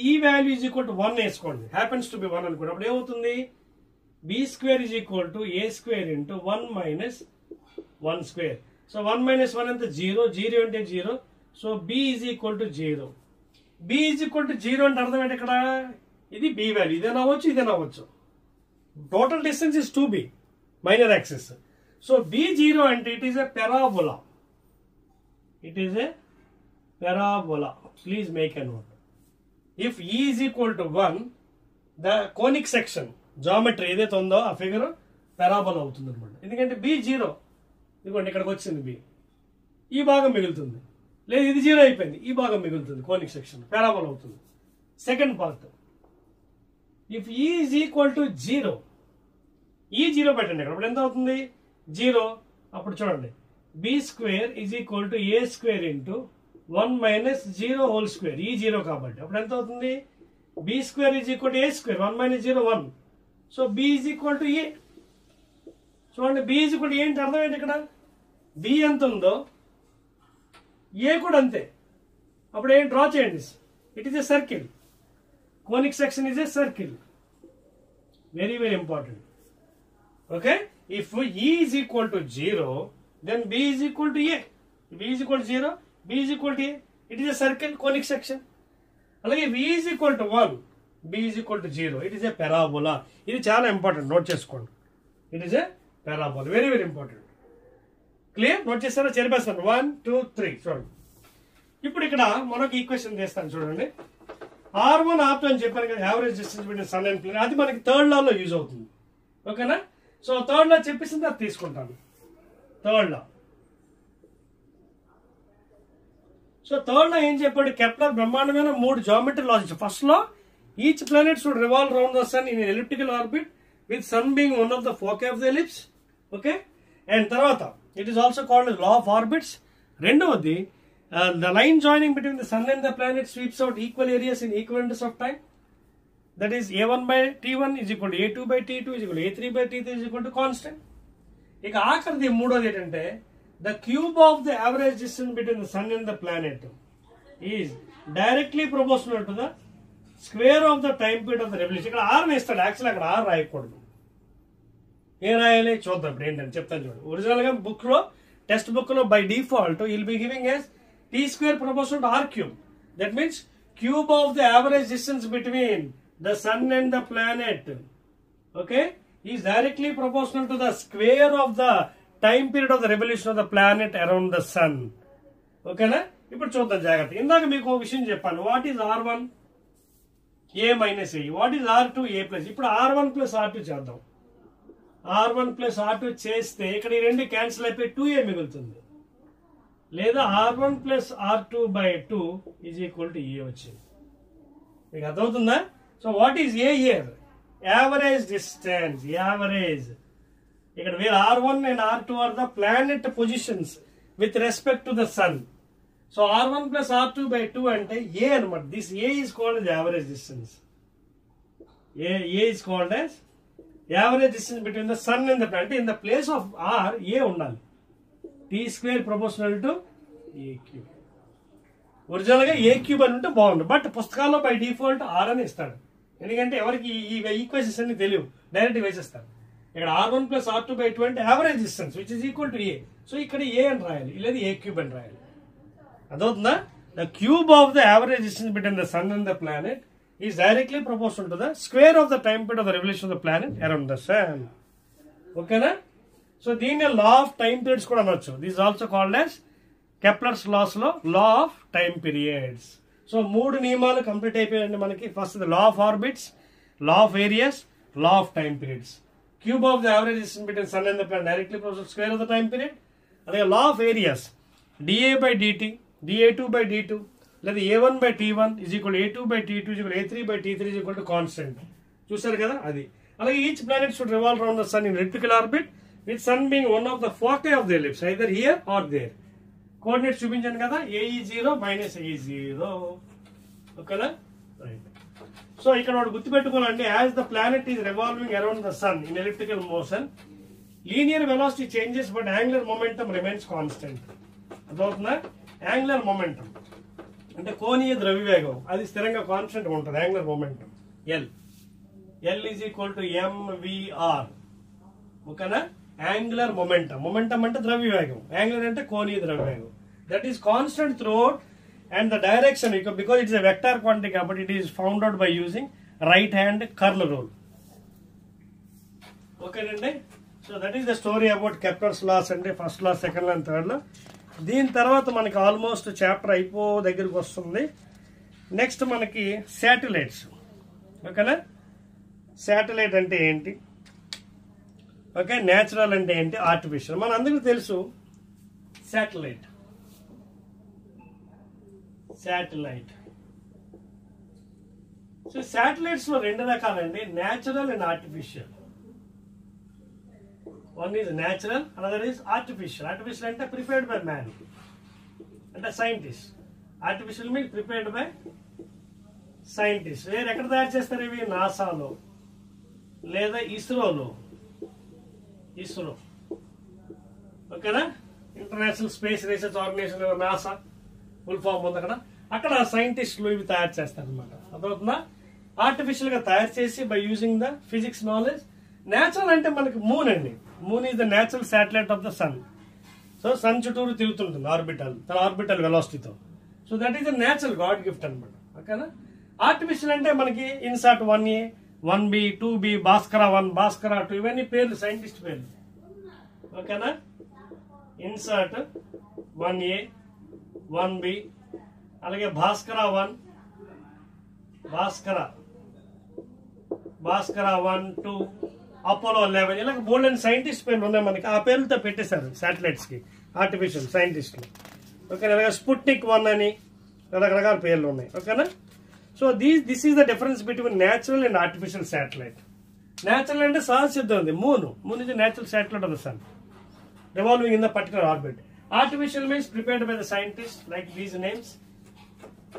E value is equal to 1 వేసుకోండి, happens to be 1 అనుకోండి. అప్పుడు ఏమవుతుంది, B square is equal to A square into 1 minus 1 square. So 1 minus 1 అంటే 0, 0 అంటే 0. So B is equal to 0. B is equal to 0 అంటే అర్థం ఏంటి, ఇక్కడ ఇది B వాల్యూ, ఇదే నవ్వచ్చు ఇదే నవ్వచ్చు. Total distance is 2B minor axis. So B0 అంటే it is a parabola, it is a parabola. Please make a note. If E is equal to 1, the conic section geometry ఏదైతే ఉందో ఆ figure parabola అవుతుంది అనమాట. ఎందుకంటే B0 ఇదిగోండి ఇక్కడికి వచ్చింది B, ఈ భాగం మిగులుతుంది. లేదు ఇది 0 అయిపోయింది, ఈ భాగం మిగులుతుంది, కోనిక్ సెక్షన్ పారాబోలా అవుతుంది. Second part, if e is equal to 0, ఈ 0 పెట్టండి ఇక్కడ, అప్పుడు ఎంత అవుతుంది 0. అప్పుడు చూడండి b square is equal to a square into 1 minus 0 whole square, e 0 కాబట్టి అప్పుడు ఎంత అవుతుంది b square is equal to a square, 1 minus 0 1. So b is equal to a. చూడండి b is equal to a అంటే అర్థం ఏంటి, ఇక్కడ B ఎంత ఉందో ఏ కూడా అంతే. అప్పుడు ఏం డ్రా చేయండి, it is a circle, conic section is a circle, very very important. Okay, if e is equal to 0 then b is equal to a, b is equal to 0, b is equal to a, it is a circle, conic section. అలాగే v is equal to 1, b is equal to 0, it is a parabola. ఇది చాలా important, note చేసుకోండి, it is a parabola, very very important. Clear, note చేస్తారా, చెరిపేస్తాను 1 2 3. చూడండి ఇప్పుడు ఇక్కడ మనకి equation చేస్తాను చూడండి. R1 R2 అని చెప్పాను కదా, average distance between sun and planet, అది మనకి థర్డ్ లాలో యూజ్ అవుతుంది. ఓకేనా, సో థర్డ్ లా చెప్పేసింది అది తీసుకుంటాను, third law. So third law ఏం చెప్పాడు, కెప్లర్ బ్రహ్మాండమైన 3 జామెట్రీ లాస్ ఇచ్చాడు. ఫస్ట్ లో each planet should revolve round the sun in elliptical orbit with sun being one of the foci of the ellipse. Okay, and తర్వాత it is also called law of orbits. రెండవది the line joining between the sun and the planet sweeps out equal areas in equal intervals of time. That is a1 by t1 is equal to a2 by t2 is equal to a3 by t3 is equal to constant. ఇక ఆఖరిది మూడోది ఏంటంటే the cube of the average distance between the sun and the planet is directly proportional to the square of the time period of the revolution. ఇక్కడ R వేస్తాడు, actual అక్కడ R రాయకూడదు. ఏం రాయాలి చూద్దాం ఇప్పుడు ఏంటని చెప్తాను చూడండి. ఒరిజినల్ గా బుక్ లో, టెక్స్ట్ బుక్ లో by default will be giving S T square proportional to R cube. That means cube of the average distance between the sun and the planet, okay, is directly proportional to the square of the time period of the revolution of the planet around the sun. ఓకేనా, ఇప్పుడు చూద్దాం జాగ్రత్త. ఇందాక మీకు ఒక విషయం చెప్పాను, what is R1 a minus a, what is R2 a plus. ఇప్పుడు R1 ప్లస్ R2 చేద్దాం. R1 ప్లస్ R2 చేస్తే ఇక్కడ ఈ రెండు క్యాన్సిల్ అయిపోయి 2a మిగులుతుంది, లేదా R1 plus R2 by 2 is equal to a వచ్చింది. మీకు అర్థమవుతుందా? So what is a here, average distance, average. ఇక్కడ where R1 and R2 are the planet positions with respect to the sun. So R1 plus R2 by 2 అంటే a అనమాట. This a is called as average distance. A is called as average distance between the sun and the planet. In the place of are ఏ ఉండాలి, T square proportional to A cube. Original గా A cube అని ఉంటే బాగుంది, but పుస్తకాల్లో by default are అని ఇస్తాడు. ఎందుకంటే ఎవరికి ఈ ఈక్వేషన్స్ అన్ని తెలియవు, డైరెక్ట్ వేసేస్తారు. ఇక్కడ R1 ప్లస్ R2 by 2 అంటే average distance which is equal to a. So ఇక్కడ ఏ అని రాయాలి, లేదా ఏ క్యూబ్ అని రాయాలి. అదవుతుందా? The cube of the average distance between the sun and the planet is directly proportional to the square of the time period of the revolution of the planet around the sun. ఓకేనా? So దీన్ని law of time periods కూడా అనొచ్చు. This also called as Kepler's laws లో లా of time periods. So 3 నియమాలు complete అయిపోయాయండి మనకి. First the law of orbits, law of areas, law of time periods. Cube of the average distance between sun and the planet directly proportional square of the time period. అలాగే law of areas, dA by dt, dA2 by d2, లేదా a1 by t1 is equal to a2 by t2 is equal to a3 by t3 is equal to constant. చూసారు కదా అది. అలాగే each planet should revolve around the sun in elliptical orbit with sun being one of the foci of the ellipse either here or there. Coordinates చూపించాను కదా, AE0 minus AE0. ఓకేనా? Right. So ఇక్కడ ఒకటి గుర్తుపెట్టుకోవాలండి, as the planet is revolving around the sun in elliptical motion, linear velocity changes but angular momentum remains constant. అర్థమవుతుందా? Angular momentum అంటే కోణీయ ద్రవ్యవేగం అది స్థిరంగా కాన్స్టెంట్ ఉంటుంది. Angular momentum L is equal to mvr. ఓకేనా? యాంగులర్ మొమెంటం, మొమెంటం అంటే ద్రవ్యవేగం, యాంగులర్ అంటే కోణీయ ద్రవ్యవేగం. That is constant throughout and the direction because it is a vector quantity కాబట్టి it is found out by using right hand curl rule. ఓకేనండి? So that is the story about Kepler's laws అంటే first law, second law, third law. దీని తర్వాత మనకి almost chapter అయిపో దగ్గరికి వస్తుంది. Next మనకి శాటిలైట్స్. ఓకేనా? శాటిలైట్ అంటే ఏంటి, ఓకే, న్యాచురల్ అంటే ఏంటి, ఆర్టిఫిషియల్. మన అందరికీ తెలుసు శాటిలైట్ శాటిలైట్. సో శాటిలైట్స్ లో రెండు రకాలండి, natural and artificial. One is natural, another is artificial. Artificial అంటే ప్రిపేర్డ్ బై మ్యాన్, అంటే scientist. Artificial means prepared by scientist. వేరే ఎక్కడ తయారు చేస్తారు ఇవి? నాసాలో లేదా ఇస్రోలో. ఇస్రో, ఓకేనా, international space research organization, NASA full form ఉంది అక్కడ. అక్కడ సైంటిస్టులు ఇవి తయారు చేస్తారు అనమాట. అర్థమవుతుందా? ఆర్టిఫిషియల్ గా తయారు చేసి by using the physics knowledge. Natural అంటే మనకి మూన్ అండి. Moon is the natural satellite of the sun. So sun చుట్టూరు తిరుగుతుంటుంది ఆర్బిటల్, తన ఆర్బిటల్ వెలాసిటీతో. So that is the natural God gift అనమాట. ఓకేనా. ఆర్టిఫిషియల్ అంటే మనకి INSAT 1A 1B 2B Bhaskara 1 Bhaskara 2 ఇవన్నీ పేర్లు, సైంటిస్ట్ పేర్లు. ఓకేనా. ఇన్సాట్ 1A 1B, అలాగే భాస్కర 1 1 2 అపోలో 11 ఇలా బోల్డ్ సైంటిస్ట్ పేర్లు ఉన్నాయి మనకి. ఆ పేర్లతో పెట్టేశారు శాటిలైట్స్ కి ఆర్టిఫిషియల్ సైంటిస్టులు. ఓకేనా. అలాగే స్పుట్నిక్ 1 అని రకరకాల పేర్లు ఉన్నాయి. ఓకేనా. So this is the difference between natural and artificial satellite. Natural అంటే సహసిద్ధం ఉంది. Moon is the natural satellite of the sun revolving in the particular orbit. Artificial means prepared by the scientists, like these names,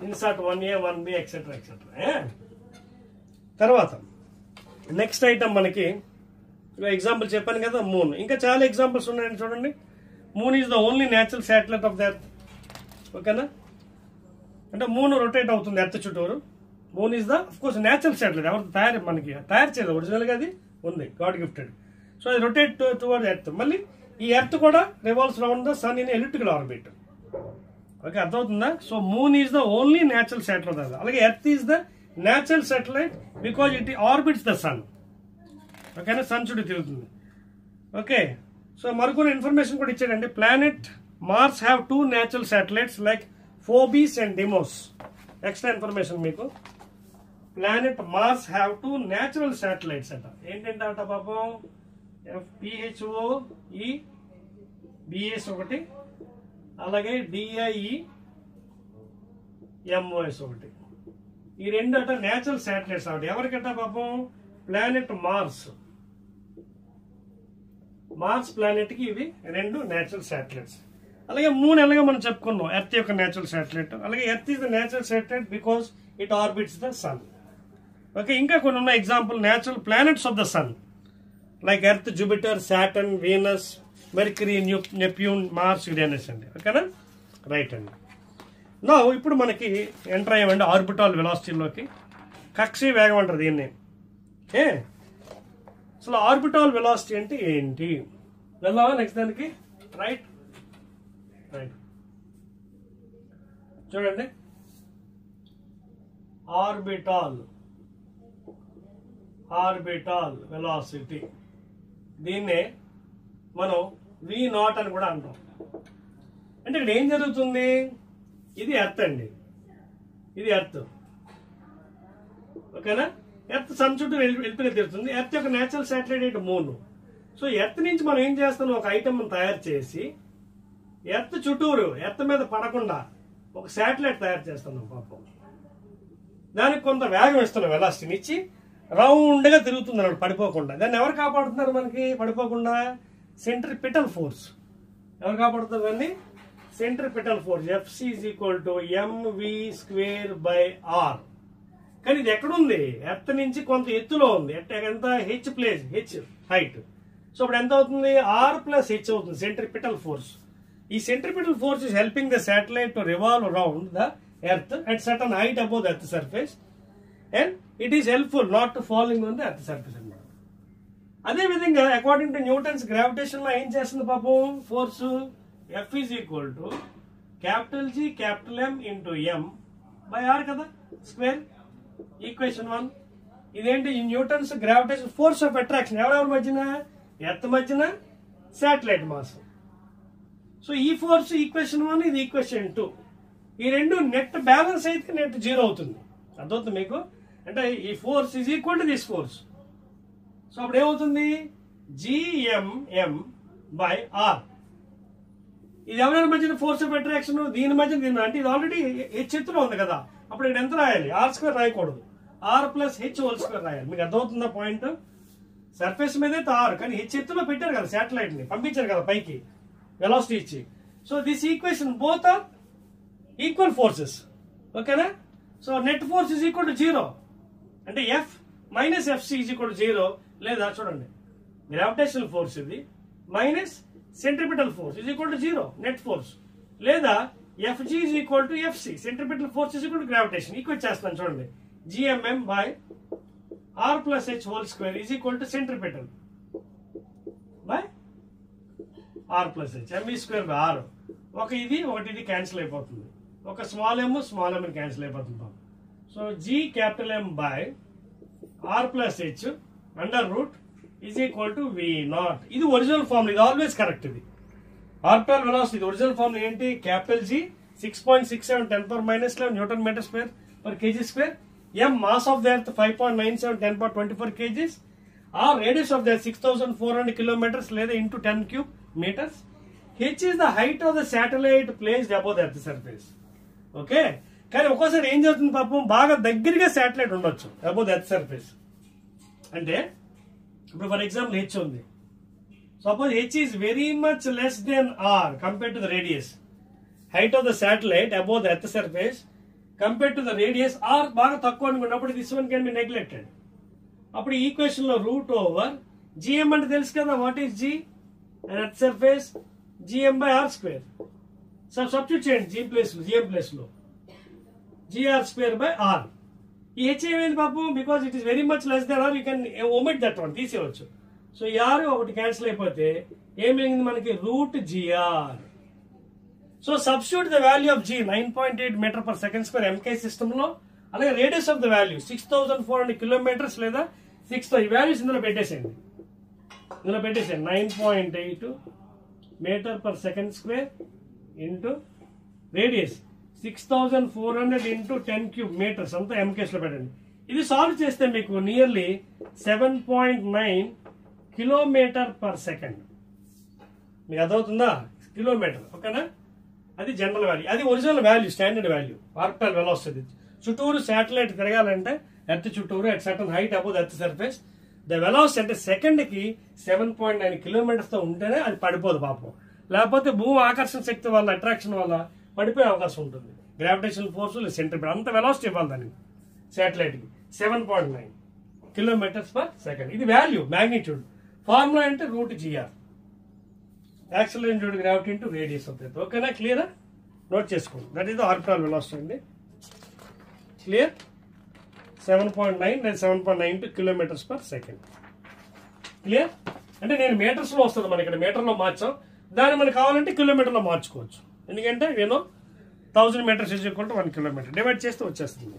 INSAT 1A 1B etc. తర్వాత next item మనకి example చెప్పాను కదా, moon. ఇంకా చాలా examples ఉన్నాయండి చూడండి. Moon is the only natural satellite of the earth. ఓకేనా. అంటే మూన్ రొటేట్ అవుతుంది ఎర్త్ చుట్టూరు. Moon is the of course natural satellite. ఎవరు మనకి తయారు చేయలేదు, ఒరిజినల్ గా అది ఉంది, గాడ్ గిఫ్టెడ్. సో అది రొటేట్ టువర్డ్ ఎర్త్. మళ్ళీ ఈ ఎర్త్ కూడా revolves round the sun in elliptical orbit. Okay, అర్థమవుతుందా? So moon is the only natural satellite. అలాగే earth is the natural satellite because it orbits the sun. ఓకేనా, sun చుట్టూ తిరుగుతుంది. Okay, so మరికొన్ని information కూడా ఇచ్చాడండి. Planet Mars have 2 natural satellites like Phobos and Deimos. Extra information మీకు. Planet Mars have 2 natural satellites అంట. ఏంటంటే అట పాపం PHOE BS ఒకటి, అలాగే DIE-MOS ఒకటి. ఈ రెండు అట న్యాచురల్ శాటిలైట్స్ అన్నమాట. ఎవరికట పాపం? ప్లానెట్ మార్స్ ప్లానెట్ కి ఇవి 2 న్యాచురల్ శాటిలైట్స్. అలాగే మూన్ ఎలాగో మనం చెప్పుకున్నాం, ఎర్త్ యొక్క న్యాచురల్ శాటిలైట్. అలాగే earth is the natural satellite because it orbits the sun. Okay, ఇంకా కొన్ని ఉన్నాయి example natural planets of the sun like earth, Jupiter, Saturn, Venus, Mercury, Neptune, Mars, Uranus అండి. ఓకేనా, రైట్ అండి. నా ఇప్పుడు మనకి ఎంటర్ అయ్యామండి ఆర్బిటాల్ వెలాసిటీలోకి. కక్షి వేగం అంటారు దీన్ని. అసలు ఆర్బిటాల్ వెలాసిటీ అంటే ఏంటి? వెళ్దామా నెక్స్ట్ దానికి? రైట్ చూడండి. ఆర్బిటాల్ వెలాసిటీ, దీన్నే మనం V0 అని కూడా అంటాం. అంటే ఇక్కడ ఏం జరుగుతుంది? ఇది ఎర్త్ అండి, ఇది ఎర్త్. ఓకేనా, ఎర్త్ సన్ చుట్టూ వెళ్ళిపోయి తిరుగుతుంది. ఎర్త్ యొక్క న్యాచురల్ శాటిలైట్ ఏంటి? మూన్. సో ఎర్త్ నుంచి మనం ఏం చేస్తున్నాం? ఒక ఐటమ్ తయారు చేసి ఎర్త్ చుట్టూరు, ఎర్త్ మీద పడకుండా ఒక శాటిలైట్ తయారు చేస్తున్నాం పాపం. దానికి కొంత వేగం ఇస్తున్నాం, వెలాసిటీని ఇచ్చి రౌండ్ గా తిరుగుతుంది అన్నమాట, పడిపోకుండా. దాన్ని ఎవరు కాపాడుతున్నారు మనకి పడిపోకుండా? Centripetal force. ఎవరు కాపాడుతున్నారు దాన్ని? Centripetal force. FC = mv²/r. కానీ ఇది ఎక్కడుంది? ఎర్త్ నుంచి కొంత ఎత్తులో ఉంది. ఎంత? H height. సో ఇప్పుడు ఎంత అవుతుంది? R + H అవుతుంది సెంట్రిపిటల్ ఫోర్స్. ఈ centripetal force is helping the satellite to revolve around the earth at certain height above the earth surface and it is helpful not to following on the earth surface అన్నమాట. అదే విధంగా according to Newton's gravitation లో ఏం చేస్తుంది పాపం? Force F = GM × కదా, square. Equation 1. ఇదేంటి? Newton's gravitation force of attraction ఎవరెవరి మధ్యన? ఎర్త్ మధ్యన, శాటిలైట్ మాస్. సో ఈ ఫోర్స్ ఈక్వేషన్ 1, ఇది ఈక్వేషన్ 2. ఈ రెండు నెట్ బ్యాలెన్స్ అయితే నెట్ 0 అవుతుంది. అర్థమవుతుంది మీకు? అంటే ఈ force is equal to this force. So అప్పుడు ఏమవుతుంది? GMM/R. ఇది ఎవరి మధ్యన ఫోర్స్ ఆఫ్ అట్రాక్షన్, దీని మధ్యన అంటే ఇది ఆల్రెడీ హెచ్ ఎత్తులో ఉంది కదా, అప్పుడు ఇక్కడ ఎంత రాయాలి, ఆర్ స్క్వేర్ రాయకూడదు, R plus H whole square రాయాలి. మీకు అర్థమవుతుందా పాయింట్? సర్ఫేస్ మీద అయితే ఆర్, కానీ హెచ్ ఎత్తులో పెట్టారు కదా, శాటిలైట్ ని పంపించారు కదా పైకి వెలాసిటీ ఇచ్చి. So this equation both are equal forces. ఓకేనా? So net force is equal to 0 అంటే F minus FC is equal to 0, లేదా చూడండి గ్రావిటేషనల్ ఫోర్స్ ఇది minus centripetal force is equal to 0 net force, లేదా FG is equal to FC centripetal force is equal to gravitation. Equate చేస్తాను చూడండి, GMM by R plus H whole square is equal to centripetal by R plus H M E square by R. ఒక ఇది ఒకటి ఇది cancel అయిపోతుంది, ఒక small M cancel అయిపోతుంది. So G capital M by R plus H under root is equal to V naught. ఇది original form, ఇది always correct. ఇది ఆర్పిటల్ వెలాసిటీ, ఇది ఒరిజినల్ ఫార్మ్ ఏంటి, capital G 6.67 10⁻⁻11 newton metre square per KG square, M mass of the earth 5.97 10⁻24 kgs, R radius of the 6400 kilometres లేదా into 10 cube metres, H is the height of the satellite placed above the earth surface. Okay, కానీ ఒక్కోసారి ఏం జరుగుతుంది పాపం, బాగా దగ్గరగా satellite ఉండొచ్చు above the earth surface. అంటే ఇప్పుడు ఫర్ ఎగ్జాంపుల్ హెచ్ ఉంది, suppose H is very much less than R compare to the radius, height of the satellite above the earth surface compare to the radius R బాగా తక్కువ అనుకున్నప్పుడు this one can be neglected. అప్పుడు equation లో root over G M అంటే తెలుసు కదా, what is G and earth surface, G M by are square. Substitute చేయండి G M place లో జిఆర్ స్క్వేర్ బై ఆర్. ఈ హెచ్ ఏమైంది పాపం, because it is very much less than R, you can omit that one, తీసేయవచ్చు. So ఈ R ఒకటి cancel అయిపోతే ఏం మిగిలింది మనకి, root GR. So substitute the value of G 9.8 metre per second square MK system లో, అలాగే radius of the value 6400 kilometres లేదా 6 ఈ వాల్యూస్ ఇందులో పెట్టేసేయండి. 9.8 metre per second square into radius 6400 into 10 cube metres అంతా ఎంకేస్ లో పెట్టండి. ఇది సాల్వ్ చేస్తే మీకు నియర్లీ 7.9 కిలోమీటర్ పర్ సెకండ్. మీకు అర్థమవుతుందా, కిలోమీటర్. ఓకేనా? అది జనరల్ వాల్యూ, అది original value, standard value orbital velocity. చుట్టూరు శాటిలైట్ తిరగాలంటే ఎర్త్ చుట్టూరు at certain height above earth surface, the velocity అంటే సెకండ్ కి 7.9 కిలోమీటర్స్ తో ఉంటేనే అది పడిపోదు పాపం. లేకపోతే భూమి ఆకర్షణ శక్తి వల్ల, అట్రాక్షన్ వల్ల పడిపోయే అవకాశం ఉంటుంది. గ్రావిటేషనల్ ఫోర్స్ సెంట్రిపిటల్ అంత వెలాసిటీ ఇవ్వాలి దానికి శాటిలైట్ కి 7.9 కిలోమీటర్స్ పర్ సెకండ్. ఇది వాల్యూ, మ్యాగ్నిట్యూడ్. ఫార్ములా అంటే root G R, acceleration due to gravity into radius of earth. ఓకేనా? క్లియరా? నోట్ చేసుకోండి. That is the orbital velocity అండి. క్లియర్? 7.9 లేదా 7.92 కిలోమీటర్స్ పర్ సెకండ్. క్లియర్? అంటే నేను మీటర్స్ లో వస్తుంది, మన ఇక్కడ మీటర్ లో మార్చాం, దాన్ని మనకు కావాలంటే కిలోమీటర్ లో మార్చుకోవచ్చు. ఎందుకంటే 1000 metres is equal to 1 kilometre divide చేస్తే వచ్చేస్తుంది.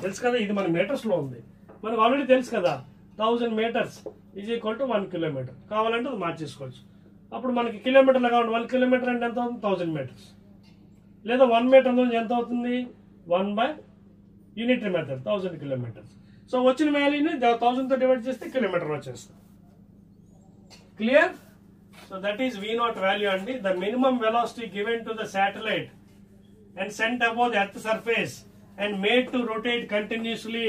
తెలుసు కదా, ఇది మన మీటర్స్ లో ఉంది, మనకు ఆల్రెడీ తెలుసు కదా 1000 metres is equal to 1 kilometre. కావాలంటే అది మార్చేసుకోవచ్చు. అప్పుడు మనకి కిలోమీటర్లు కావాలి, 1 కిలోమీటర్ అంటే ఎంత అవుతుంది, 1000 మీటర్స్, లేదా 1 మీటర్ ఎంత అవుతుంది, 1 by unitary method 1000 kilometres. So వచ్చిన వాల్యూని 1000 తో డివైడ్ చేస్తే కిలోమీటర్ వచ్చేస్తుంది. Clear? So that is V naught value అండి. The minimum velocity given to the satellite and sent above the earth surface and made to rotate continuously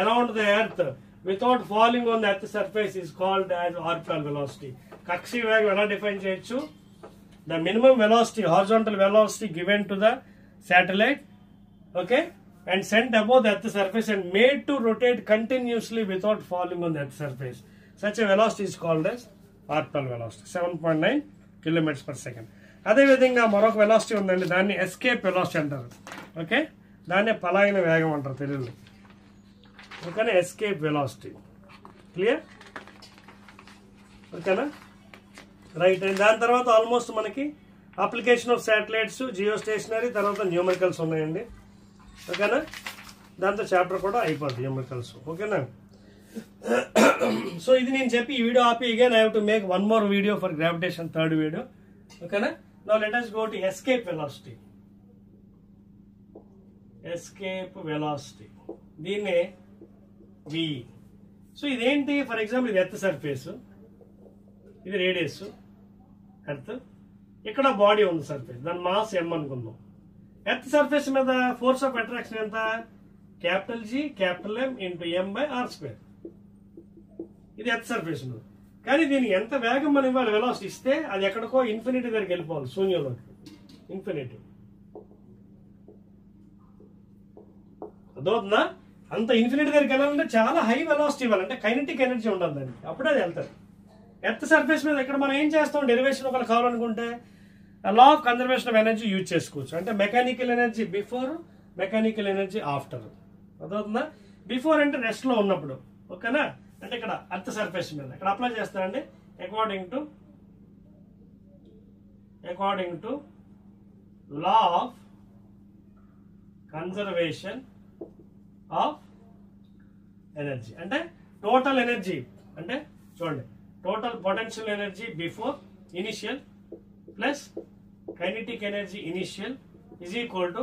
around the earth without falling on the earth surface is called as orbital velocity. కక్షి వేగం ఎలా define చేయొచ్చు, the minimum velocity, horizontal velocity given to the satellite, okay, and sent above the earth surface and made to rotate continuously without falling on the earth surface. Such a velocity is called as orbital velocity, 7.9 kilometers per second. అదేవిధంగా మరొక velocity ఉందండి, దాన్ని escape velocity అంటారు. Okay, దాన్నే పలాయన వేగం అంటారు తెలుగులో. ఓకేనా? Escape velocity. క్లియర్? ఓకేనా? రైట్. దాని తర్వాత ఆల్మోస్ట్ మనకి application of satellites, geostationary, తర్వాత న్యూమరికల్స్ ఉన్నాయండి. ఓకేనా? దాంతో చాప్టర్ కూడా అయిపోద్ది న్యూమరికల్స్. ఓకేనా? సో ఇది నేను చెప్పి ఈ వీడియో ఆపి again I have to make one more video for gravitation, third video. ఓకేనా? Now let us go to escape velocity. Escape velocity. దీన్నే V. సో ఇదేంటి, ఫర్ ఎగ్జాంపుల్ ఇది ఎర్త్ సర్ఫేస్, ఇది రేడియస్ ఎర్త్, ఇక్కడ బాడీ ఉంది surface, దాని mass m అనుకుందాం. Earth surface మీద ఫోర్స్ ఆఫ్ అట్రాక్షన్ ఎంత? Capital G capital M into m/r². ఇది ఎర్త్ సర్ఫేస్ మీద. కానీ దీనికి ఎంత వేగం మనం ఇవ్వాలి? వెలాసిటీ ఇస్తే అది ఎక్కడికో ఇన్ఫినిటీ దగ్గరికి వెళ్ళిపోవాలి, శూన్యంలోకి. ఇన్ఫినిటీ అదవుతుందా? అంత ఇన్ఫినిటీ దగ్గరికి వెళ్ళాలంటే చాలా హై వెలాసిటీ ఇవ్వాలంటే కైనెటిక్ ఎనర్జీ ఉండాలి దానికి, అప్పుడే అది వెళ్తారు. ఎర్త్ సర్ఫేస్ మీద ఇక్కడ మనం ఏం చేస్తాం? డెరివేషన్ ఒకరు కావాలనుకుంటే law of conservation of energy use చేసుకోవచ్చు. అంటే mechanical energy before, mechanical energy after. అదవుతుందా? బిఫోర్ అంటే రెస్ట్ లో ఉన్నప్పుడు, ఓకేనా? అంటే ఇక్కడ ఎర్త్ సర్ఫేస్ మీద ఇక్కడ అప్లై చేస్తారండి. According to law of conservation of energy అంటే టోటల్ ఎనర్జీ, అంటే చూడండి, total potential energy before initial plus kinetic energy initial is equal to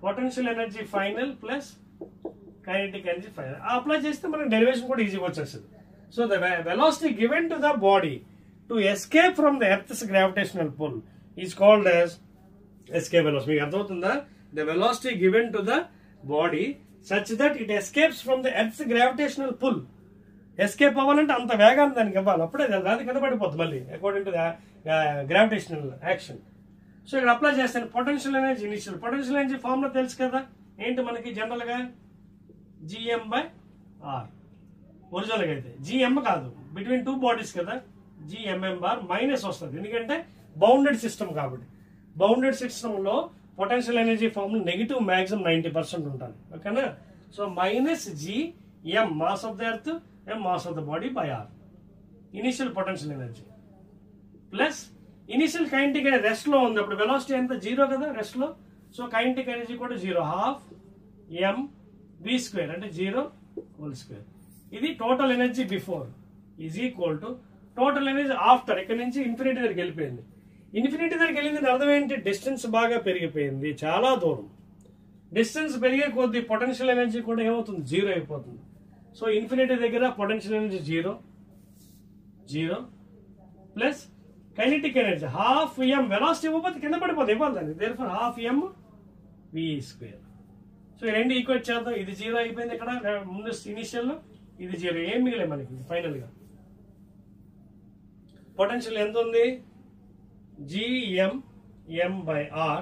potential energy final plus kinetic energy final. Apply చేస్తే మనకి derivation కూడా ఈజీగా వచ్చేస్తుంది. So the velocity given to the body to escape from the earth's gravitational pull is called as escape velocity. మీకు అర్థమవుతుందా? The velocity given to the body such that it escapes from the earth's gravitational pull. Escape అవ్వాలంటే అంత వేగాన్ని దానికి ఇవ్వాలి, అప్పుడే దాని కింద పడిపోతుంది మళ్ళీ according to the gravitational action. So ఇక్కడ అప్లై చేస్తాను potential energy initial. Potential energy formula తెలుసు కదా ఏంటి మనకి? జనరల్ గా gm/r. ఒరిజినల్ గా అయితే gm కాదు, బిట్వీన్ టూ బాడీస్ కదా, gmm/r మైనస్ వస్తుంది. ఎందుకంటే బౌండెడ్ సిస్టమ్ కాబట్టి. బౌండెడ్ సిస్టమ్ లో potential energy formula negative maximum 90% ఉంటుంది, ఓకేనా? So minus gm mass of the earth m mass of the body by r initial potential energy plus initial kinetic energy rest లో ఉంది. అప్పుడు velocity ఎంత? 0 కదా rest లో. So kinetic energy కూడా 0, ½ mv² అంటే 0² ఇది total energy before is equal to total energy after. ఇక్కడ నుంచి ఇన్ఫినిటీ దగ్గరికి వెళ్ళిపోయింది. ఇన్ఫినిటీ దగ్గరికి వెళ్ళింది అర్థం ఏంటి? డిస్టెన్స్ బాగా పెరిగిపోయింది, చాలా దూరం. డిస్టెన్స్ పెరిగే కొద్ది పొటెన్షియల్ ఎనర్జీ కూడా ఏమవుతుంది? 0 అయిపోతుంది. సో ఇన్ఫినిటీ దగ్గర potential energy 0 plus kinetic energy ½ m. Velocity ఇవ్వకపోతే కింద పడిపోతుంది, ఇవ్వాలి దాన్ని. Therefore ½ mv². సో ఈ రెండు ఈక్వేట్ చేద్దాం. ఇది 0 అయిపోయింది ఇక్కడ ముందు ఇనిషియల్ లో, ఇది 0. ఏం మిగిలే మనకి ఫైనల్ గా? పొటెన్షియల్ ఎంత ఉంది? gm/r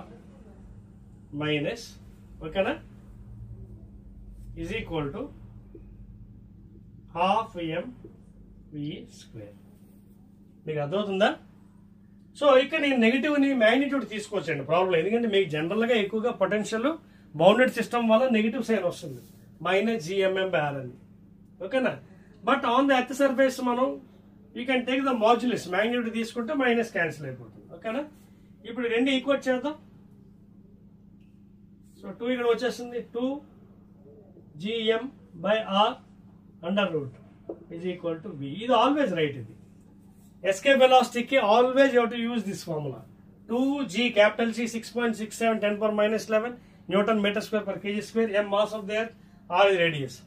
మైనస్, ఓకేనా, ఈజ్ ఈక్వల్ టు ½ mv². మీకు అర్థమవుతుందా? సో ఇక్కడ నేను నెగిటివ్ ని మ్యాగ్నిట్యూడ్ తీసుకోవచ్చండి, ప్రాబ్లం. ఎందుకంటే మీకు జనరల్ గా ఎక్కువగా పొటెన్షియల్ బౌండెడ్ సిస్టమ్ వల్ల నెగిటివ్ సైన్ వస్తుంది, మైనస్ gmm/r అని, ఓకేనా? But on the earth surface మనం you can take the modulus, magnitude తీసుకుంటే మైనస్ క్యాన్సిల్ అయిపోతుంది, ఓకేనా? ఇప్పుడు రెండు ఈక్వేట్ చేద్దాం. సో 2 ఇక్కడ వచ్చేస్తుంది, 2gm/r √, is equal to v. ఇది ఆల్వేస్ రైట్. ఇది ఎస్కేప్ వెలాసిటీకి always you have to use this formula. 2g capital G 6.67 10⁻11 newton metre square per KG square, m mass of the earth, r radius.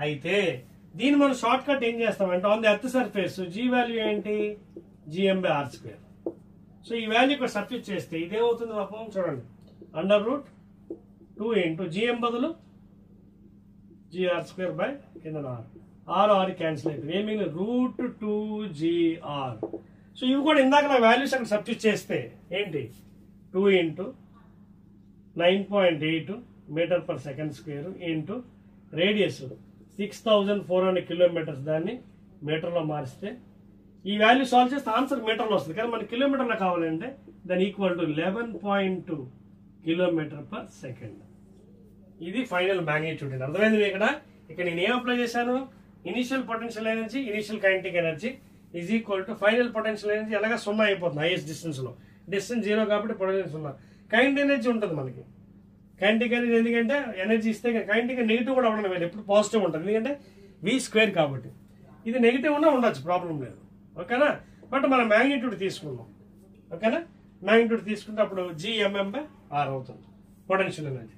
అయితే దీన్ని మనం short cut ఏం చేస్తామంటే on the earth surface g value ఏంటి? gm/r². So ఈ value ఇక్కడ substitute చేస్తే ఇదేమవుతుంది పాపం చూడండి, √2 ఇంటూ gm బదులు gr² బై కింద r క్యాన్సిల్ అవుతుంది. ఏమి √2gr. సో ఇవి కూడా ఇందాక నా వాల్యూస్ అక్కడ సబ్స్టిట్యూట్ చేస్తే ఏంటి? 2 into 9.8 metre per second square into radius 6400 kilometres, దాన్ని మీటర్లో మారిస్తే ఈ వాల్యూ సాల్వ్ చేస్తే ఆన్సర్ మీటర్లో వస్తుంది. కానీ మనకి కిలోమీటర్లో కావాలంటే దాని equal to 11.2 kilometre per second. ఇది ఫైనల్ మ్యాగ్నిట్యూడ్. అర్థమైంది ఇక్కడ? ఇక్కడ నేను ఏం అప్లై చేశాను? Initial potential energy, initial kinetic energy is equal to final potential energy. అలాగే 0 అయిపోతుంది హైయెస్ట్ డిస్టెన్స్ లో. డిస్టెన్స్ 0 కాబట్టి పొటెన్షియల్ 0. కైనెటిక్ ఎనర్జీ ఉంటుంది మనకి. కైనెటిక్ ఎనర్జీ ఎందుకంటే ఎనర్జీ ఇస్తే కైనెటిక్ నెగిటివ్ కూడా అవ్వడం లేదు, ఎప్పుడు పాజిటివ్ ఉంటుంది. ఎందుకంటే v² కాబట్టి. ఇది నెగిటివ్ ఉన్నా ఉండొచ్చు, ప్రాబ్లం లేదు, ఓకేనా? బట్ మనం మ్యాగ్నిట్యూడ్ తీసుకున్నాం, ఓకేనా? మ్యాగ్నిట్యూడ్ తీసుకుంటే అప్పుడు gmm/r అవుతుంది potential energy.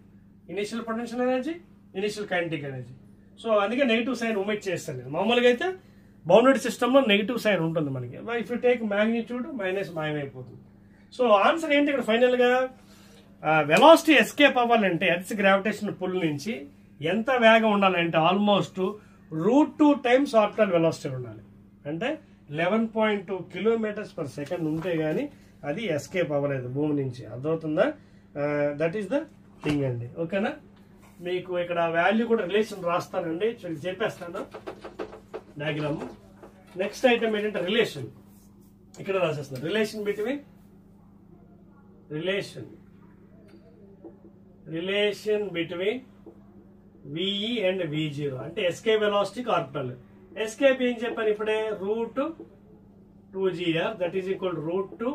Initial potential energy, initial kinetic energy. So అందుకే నెగిటివ్ సైన్ ఒమిట్ చేస్తాను నేను. మామూలుగా అయితే బౌండెడ్ సిస్టమ్ లో నెగిటివ్ సైన్ ఉంటుంది మనకి. If you take magnitude minus మాయమైపోతుంది. సో ఆన్సర్ ఏంటి ఇక్కడ ఫైనల్గా? వెలాసిటీ ఎస్కేప్ అవ్వాలంటే ఎర్త్ గ్రావిటేషన్ పుల్ నుంచి ఎంత వేగం ఉండాలంటే ఆల్మోస్ట్ √2 టైమ్స్ ఆర్బిటల్ వెలాసిటీ ఉండాలి. అంటే 11.2 కిలోమీటర్స్ పర్ సెకండ్ ఉంటే గానీ అది ఎస్కేప్ అవ్వలేదు భూమి నుంచి. అర్థమవుతుందా? దట్ ఈస్ ద థింగ్ అండి. ఓకేనా? మీకు ఇక్కడ వాల్యూ కూడా రిలేషన్ రాస్తానండి, చెప్పేస్తాను డయాగ్రామ్. నెక్స్ట్ ఐటమ్ ఏంటంటే రిలేషన్. ఇక్కడ రాసేస్తాను relation between VE and V0 అంటే ఎస్కేప్ వెలాసిటీ ఆర్బిటల్. ఎస్కేప్ ఏం చెప్పాను ఇప్పుడే? √2gr that is equal √2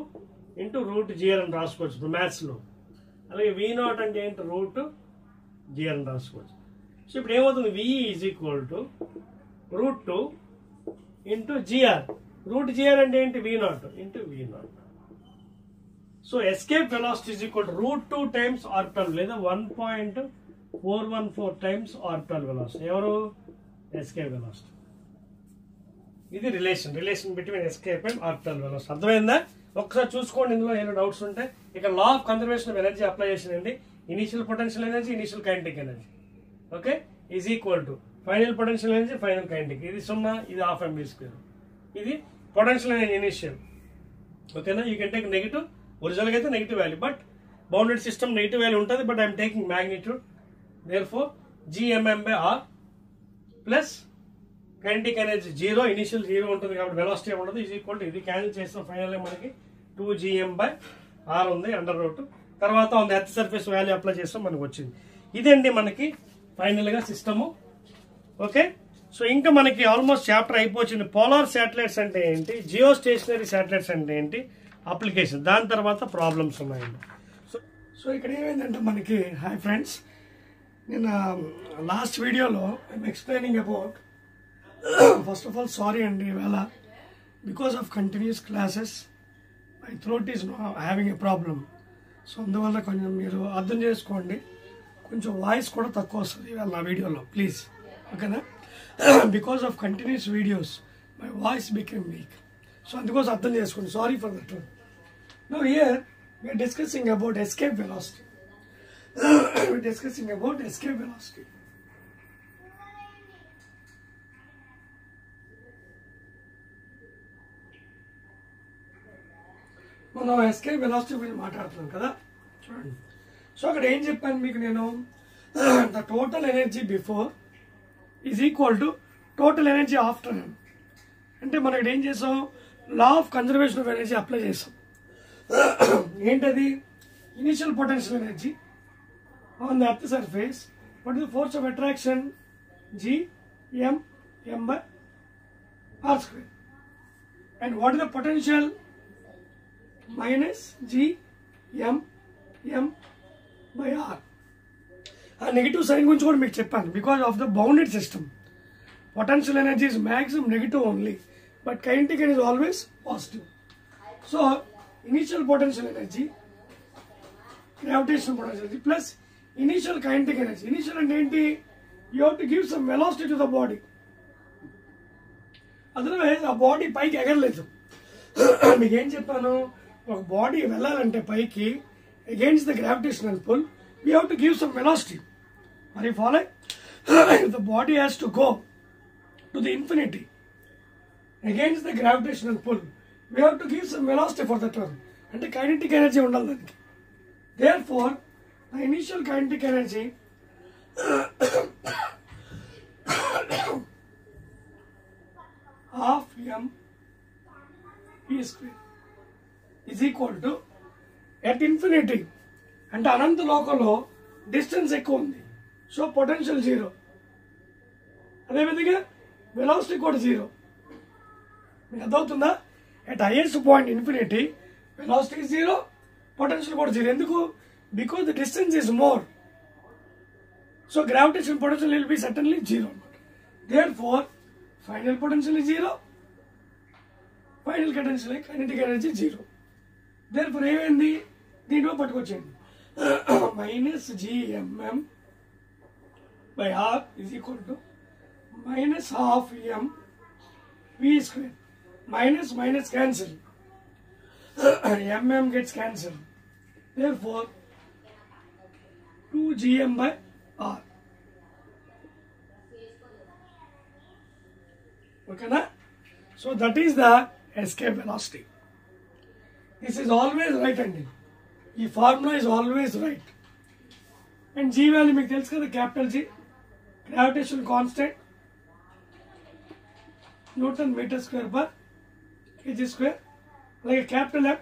into √gr అని రాసుకోవచ్చు ఇప్పుడు మ్యాథ్స్ లో. అలాగే V0 అంటే ఏంటి? √2gr అని రాసుకోవచ్చు. సో ఇప్పుడు ఏమవుతుంది? VE is equal to √2 into gr. √gr అంటే ఏంటి? V0 into V0. So escape velocity is equal to √2 times orbital లేదా 1.414 టైమ్స్ ఆర్బిటల్ వెలాసిటీ. ఎవరు? Escape velocity. ఇది relation between escape and orbital velocity. అర్థమైందా? ఒకసారి చూసుకోండి, ఇందులో ఏమైనా డౌట్స్ ఉంటే. ఇక law of conservation of energy apply చేసినండి. Initial potential energy, initial kinetic energy, okay, is equal to final potential energy, final kinetic. ఇది 0, ఇది ½ mv². ఇది పొటెన్షియల్ ఎనర్జీ ఇనిషియల్. ఓకేనా? You can take negative. ఒరిజినల్గా అయితే negative value, but bounded system negative value ఉంటుంది, but I'm taking magnitude. therefore gmm/r plus kinetic energy 0, initial 0 ఉంటుంది కాబట్టి velocity ఉండదు, ఈజ్ ఈక్వల్ టు ఇది క్యాన్సిల్ చేస్తాం. ఫైనల్ మనకి 2gm/r ఉంది √2. తర్వాత on the earth surface value apply చేస్తాం, మనకు వచ్చింది. ఇదండి మనకి ఫైనల్ గా సిస్టము. ఓకే, సో ఇంకా మనకి ఆల్మోస్ట్ చాప్టర్ అయిపోయింది. పోలార్ శాటిలైట్స్ అంటే ఏంటి, జియో స్టేషనరీ శాటిలైట్స్ అంటే ఏంటి, అప్లికేషన్, దాని తర్వాత ప్రాబ్లమ్స్ ఉన్నాయండి. సో ఇక్కడ ఏమైందంటే మనకి, హాయ్ ఫ్రెండ్స్, నేను లాస్ట్ వీడియోలో I'm explaining about, first of all sorry అండి, ఇవాళ because of continuous classes my throat is having a problem. So అందువల్ల కొంచెం మీరు అర్థం చేసుకోండి, కొంచెం వాయిస్ కూడా తక్కువ వస్తుంది ఇవాళ నా వీడియోలో, ప్లీజ్. ఓకేనా? Because of continuous videos my voice became week. So అందుకోసం అర్థం చేసుకోండి, sorry for that. Now here we are discussing about escape velocity. We are discussing about escape velocity. మనం ఎస్కేప్ వెలాసిటీ గురించి మాట్లాడుతున్నాం కదా, చూడండి. సో అక్కడ ఏం చెప్పాను మీకు నేను, the total energy before is equal to total energy after. అంటే మనం ఇక్కడ ఏం చేసాం, లా of conservation of energy apply చేసాం. ఏంటది? Initial potential energy on the earth surface, what is the force of attraction, gm/r². And what is the potential, -gm/r. ఆ negative sign గురించి కూడా మీకు చెప్పాను. Because of the bounded system, potential energy is maximum negative only, but kinetic energy is always positive. So initial potential energy, gravitational potential energy plus initial kinetic energy. Initial and enti, you have to give some velocity to the body, otherwise a body పైకి ఎగరలేదు. మీకు ఏం చెప్పాను, ఒక body వెళ్ళాలంటే పైకి against the gravitational pull we have to give some velocity. Are you following? If the body has to go to the infinity against the gravitational pull, we have to give some velocity for that one. అంటే kinetic energy ఉండాలి దానికి. Therefore the initial kinetic energy half mv² is equal to, at infinity అంటే అనంత లోకంలో distance ఎక్కువ ఉంది, so potential 0, అదేవిధంగా velocity కూడా 0. మీకు అర్థమవుతుందా? At highest point infinity velocity 0, potential కూడా 0. ఎందుకు? Because the distance is more, so gravitation potential will be certainly 0 అన్నమాట. Therefore final potential 0, final potential kinetic energy 0. Therefore ఏమైంది, దీంట్లో పట్టుకొచ్చేయండి, -gmm/r is equal to -12 mv². Minus minus cancel, mm gets cancelled. Therefore, 2gm by r. Okay, na? So that is the escape velocity. This is always right handed. The formula is always right. And g value meeku telusu kada, capital G, gravitational constant, Newton meter square per kg square. Like a capital M,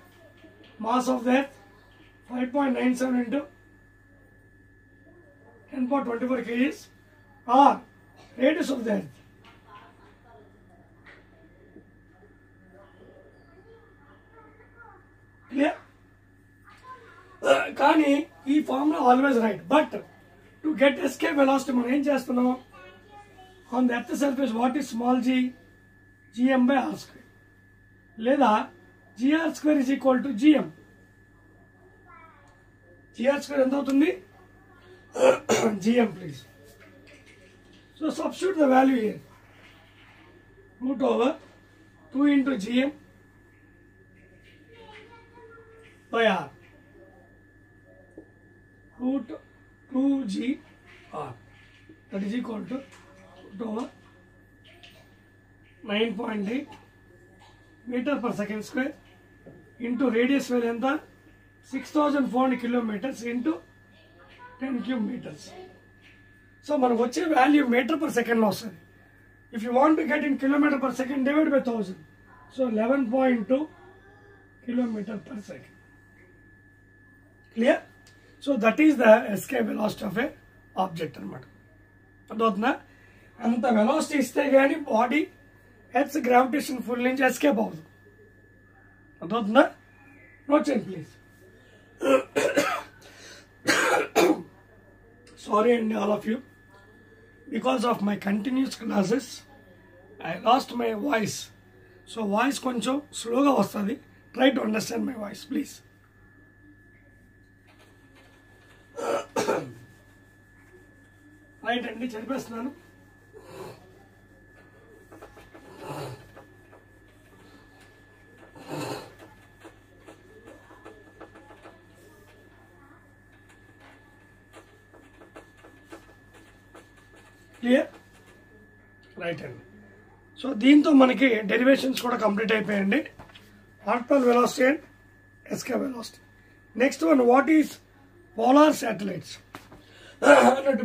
mass of the earth 5.97 into 10 power 24 kgs, or radius of the earth. Clear? కానీ ఈ formula always right. But to get escape velocity మనం ఏం చేస్తున్నాం? On the earth surface what is small G? GM by are square, లేదా GR square is equal to GM. GR square ఎంత అవుతుంది? GM please. So substitute the value here. Root over 2 into GM by R. Root 2GR. That is equal to root over 9.8 meter per second square into radius value enta 6400 kilometers into 10 cube meters. So manaku vache value meter per second lo vastadi. If you want to get in kilometer per second, divide by 1000. So 11.2 kilometer per second. Clear? So that is the escape velocity of a object anamata. Adotna anta velocity iste gaani body earth's gravitation pull nunchi escape avadu. Adotna note change please. Sorry and all of you, because of my continuous classes I lost my voice. So voice koncham slow ga vastadi. Try to understand my voice please. Right అండి, చదివేస్తున్నాను. Clear? Right అండి. So దీంతో మనకి derivations కూడా complete అయిపోయాయండి. Article velocity and escape velocity. Next one, what is polar satellites?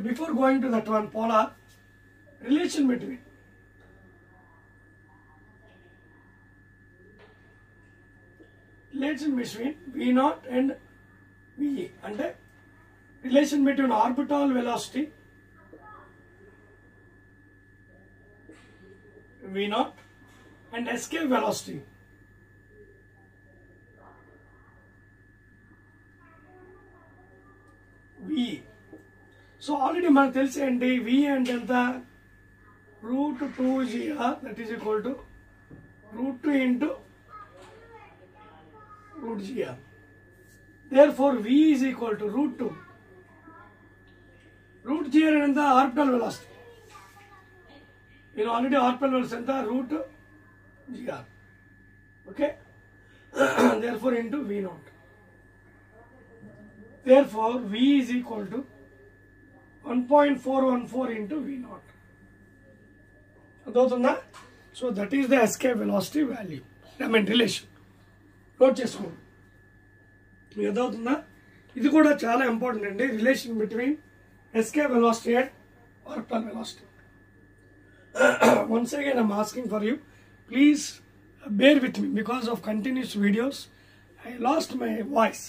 Before going to that one, polar, relation between V0 and VE, and relation between orbital velocity V0 and escape velocity V. So already మనకు తెలిసేయండి, V అంటే ఎంత? root 2GR, that is equal to root 2 into root GR. Therefore V is equal to root 2. root GR ఎంత? orbital velocity. already orbital velocity ఎంత? root GR. Okay. Therefore into V0. Therefore V is equal to 1.414 into V0. అదవుతుందా? So that is the escape velocity value, I mean relation. Note చేసుకోండి. మీకు అదవుతుందా? ఇది కూడా చాలా important అండి, relation between escape velocity and orbital velocity. Once again I'm asking for you, please bear with me because of continuous videos. I lost my voice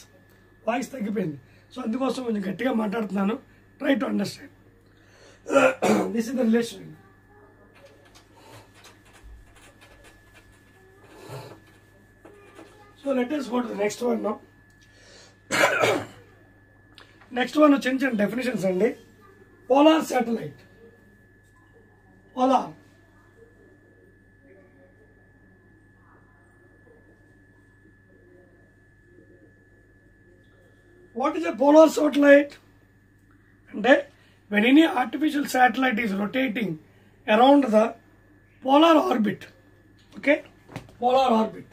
తగ్గిపోయింది. So అందుకోసం కొంచెం గట్టిగా మాట్లాడుతున్నాను. Try to understand. This is the relation. So let us go to the next one now. Next one చిన్న చిన్న definitions అండి. Polar satellite. Polar what is a polar satellite? And when any artificial satellite is rotating around the polar orbit, okay, polar orbit,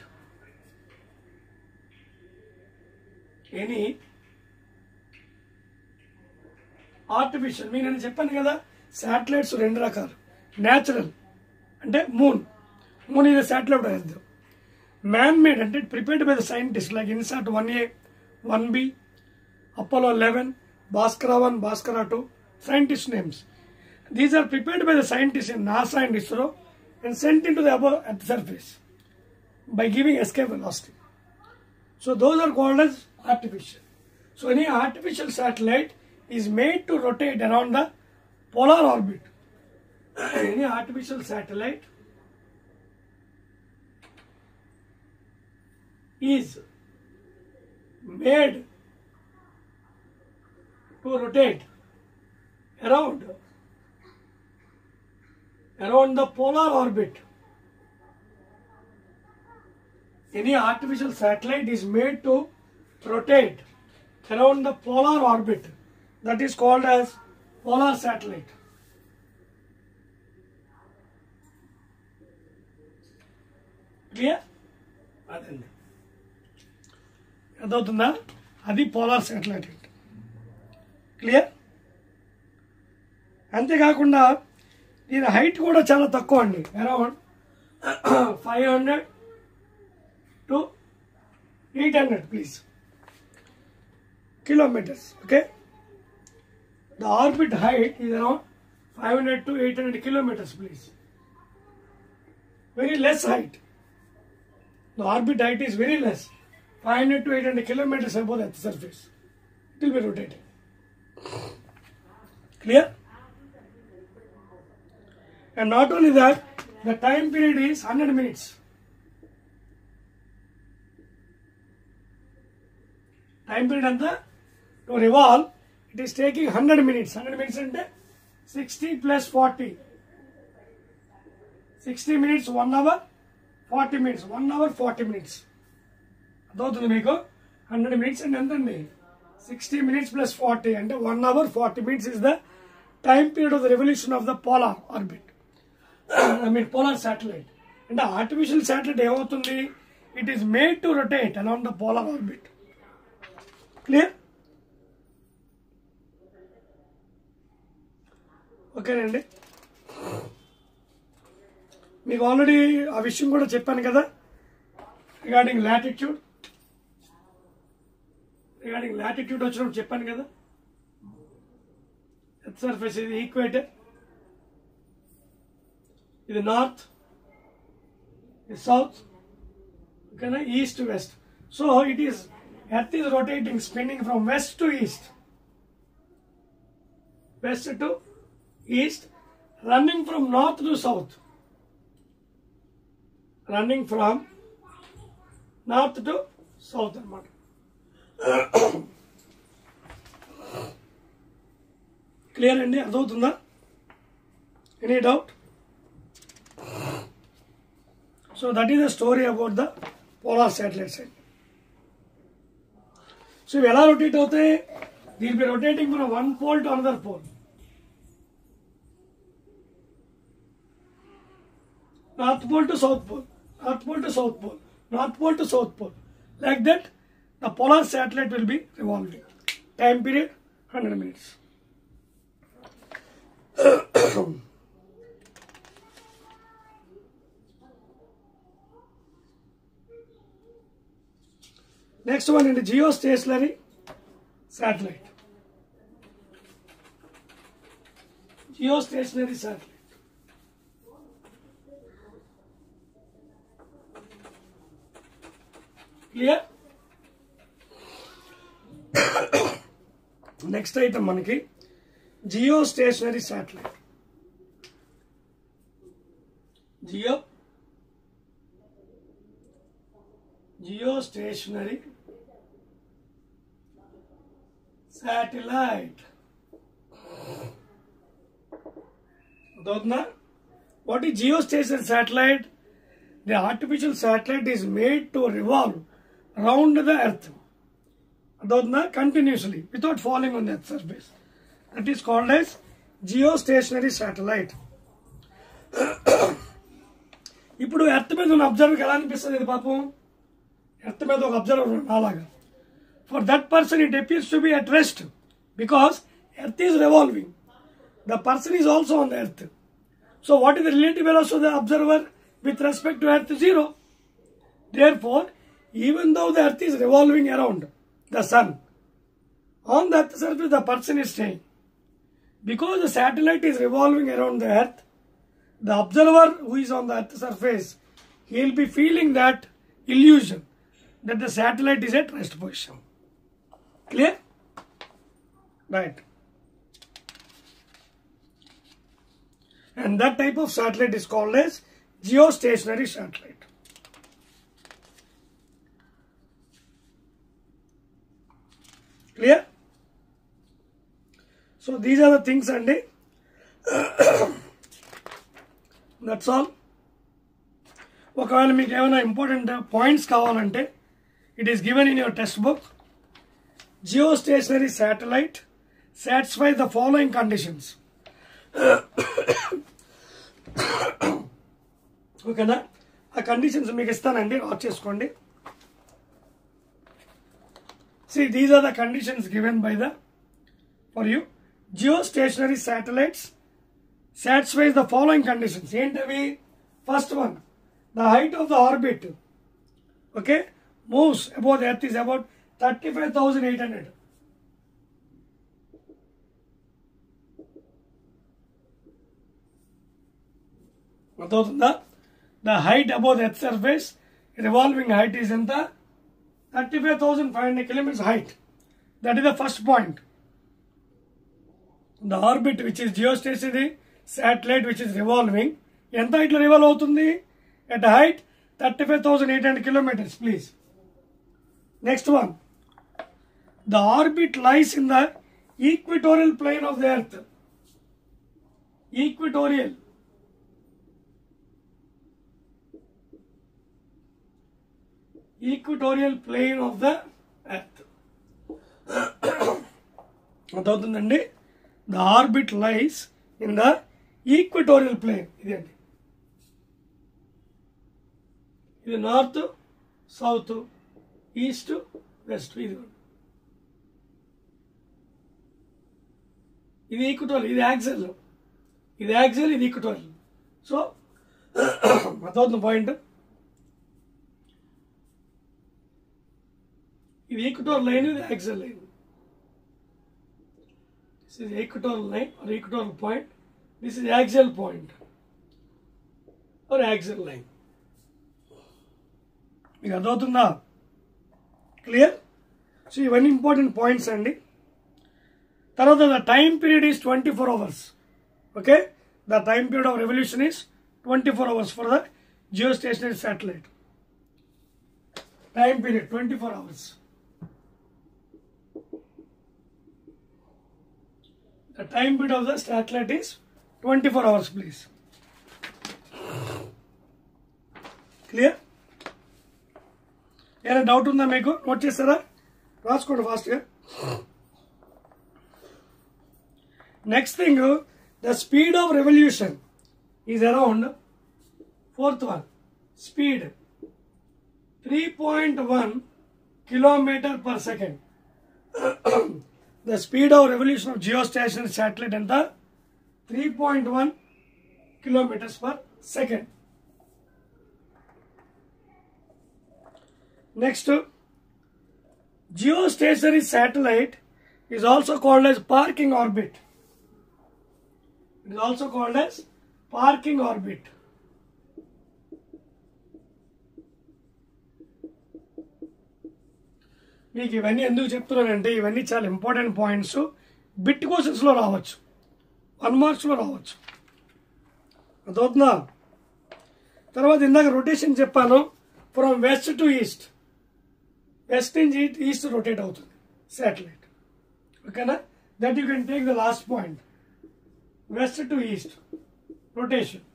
any artificial, మీకు నేను చెప్పాను కదా satellites రెండు రకాలు. Natural అంటే మూన్ ఇది శాటిలైట్ అర్థం. మ్యాన్ మేడ్ అంటే prepared by the scientist like INSAT 1A 1B Apollo 11 Bhaskara 1 Bhaskara 2 scientist names. These are prepared by the scientists in NASA and ISRO and sent into the above Earth surface by giving escape velocity. So those are called as artificial. So any artificial satellite is made to rotate around the polar orbit. Any artificial satellite is made to rotate around the polar orbit. Any artificial satellite is made to rotate around the polar orbit. That is called as polar satellite. Clear? అదండి, అర్థమవుతుందా? అది polar satellite. Clear? అంతేకాకుండా దీని height కూడా చాలా తక్కువ అండి, around 500 to 800 please kilometers. Okay, the orbit height is around 500 to 800 kilometers please. Very less height. The orbit height is very less, 500 to 800 kilometers above the surface. It will be rotating. Clear? And not only that, the time period is 100 minutes. Time period anta to revolve, it is taking 100 minutes. 100 minutes ante 60 plus 40. 60 minutes, 1 hour, 40 minutes. 1 hour, 40 minutes. అదవుతుంది మీకు. 100 minutes అంటే ఎంత అండి? 60 minutes plus 40 అంటే 1 hour, 40 minutes is the time period of the revolution of the polar orbit. Polar satellite. And the artificial satellite ఏమవుతుంది? It is made to rotate around the polar orbit. Clear? ఓకేనండి, మీకు already ఆ విషయం కూడా చెప్పాను కదా regarding latitude. వచ్చినప్పుడు చెప్పాను కదా, ఎర్త్ సర్ఫేస్ ఇది ఈక్వేటర్, ఇది నార్త్, ఇది సౌత్, ఓకేనా, east west. So it is earth is rotating, spinning from west to east, running from north to south, అన్నమాట. క్లియర్ అండి, అర్థమవుతుందా? Any doubt? So that is the story about the polar satellites అండి. సో ఇవి ఎలా rotate అవుతాయి? They'll be rotating from one pole to another pole. North pole to south pole, north pole to south pole, north pole to south pole. Like that, the polar satellite will be revolving. Time period 100 minutes. Next one is the geostationary satellite. Geostationary satellite. Clear? Next item మనకి geostationary satellite. Geostationary satellite. What is geostationary satellite? The artificial satellite is made to revolve around the earth continuously without falling on the earth's surface. That is called as geostationary satellite. ఇప్పుడు earth మీద ఉన్న అబ్జర్వర్కి ఎలా అనిపిస్తుంది? ఇది పాపం earth మీద ఒక observer అలాగా For that person, it appears to be at rest because Earth is revolving. The person is also on the Earth. So what is the relative velocity of the observer with respect to Earth? 0. Therefore, even though the Earth is revolving around the Sun, on the Earth surface the person is staying. Because the satellite is revolving around the Earth, the observer who is on the Earth surface, he will be feeling that illusion that the satellite is at rest position. Clear? Right. And that type of satellite is called as geostationary satellite. Clear? So these are the things, and that's all. ఒకవేళ మీకు ఏమైనా important points కావాలంటే it is given in your textbook. Geostationary satellite satisfies the following conditions. ఓకేనా? ఆ conditions మీకు ఇస్తానండి, note చేసుకోండి. See, these are the conditions given by for you. Geostationary satellites satisfies the following conditions. ఏంటవి? First one, the height of the orbit, okay, moves above the Earth is about 35,800. అర్థమవుతుందా? The height above the Earth surface, revolving height is ఎంత? 35,500 kilometers height. That is the first point. The orbit, which is geostationary satellite, which is revolving, ఎంత height లో revolve అవుతుంది? At a height 35,800 kilometers, please. Next one, the orbit lies in the equatorial plane of the Earth. Equatorial. Equatorial plane of the Earth. అర్థమవుతుందండి? The orbit lies in the equatorial plane. ఇదండి. ఇది north, south, east, west. ఇది equatorial, ఇది axle, ఇది axle, ఇది equatorial. So అర్థమవుతుంది point. ఇది equatorial line, ఇది axle line. This is equatorial line or equatorial point. This is axial point or axial line. మీకు అర్థమవుతుందా? క్లియర్? సో ఇవన్నీ ఇంపార్టెంట్ పాయింట్స్ అండి. తర్వాత the time period is 24 hours. Okay, the time period of revolution is 24 hours for the geostationary satellite. Time period 24 hours. The time period of the satellite is 24 hours, please. Clear? ఏమైనా doubt ఉందా మీకు? Note చేస్తారా? రాసుకోండి ఫాస్ట్గా. Next thing, the speed of revolution is around, fourth one, speed 3.1 kilometer per second. The speed of revolution of geostationary satellite enta 3.1 kilometers per second. Next, geostationary satellite is also called as parking orbit. It is also called as parking orbit. మీకు ఇవన్నీ ఎందుకు చెప్తున్నానంటే ఇవన్నీ చాలా important points. Bit క్వశ్చన్స్లో రావచ్చు, 1 మార్క్స్లో రావచ్చు. అర్థమవుతుందా? తర్వాత ఇందాక రొటేషన్ చెప్పాను, from west to east, west నుంచి ఈస్ట్ రొటేట్ అవుతుంది శాటిలైట్. ఓకేనా? That you can take the last point, west to east rotation.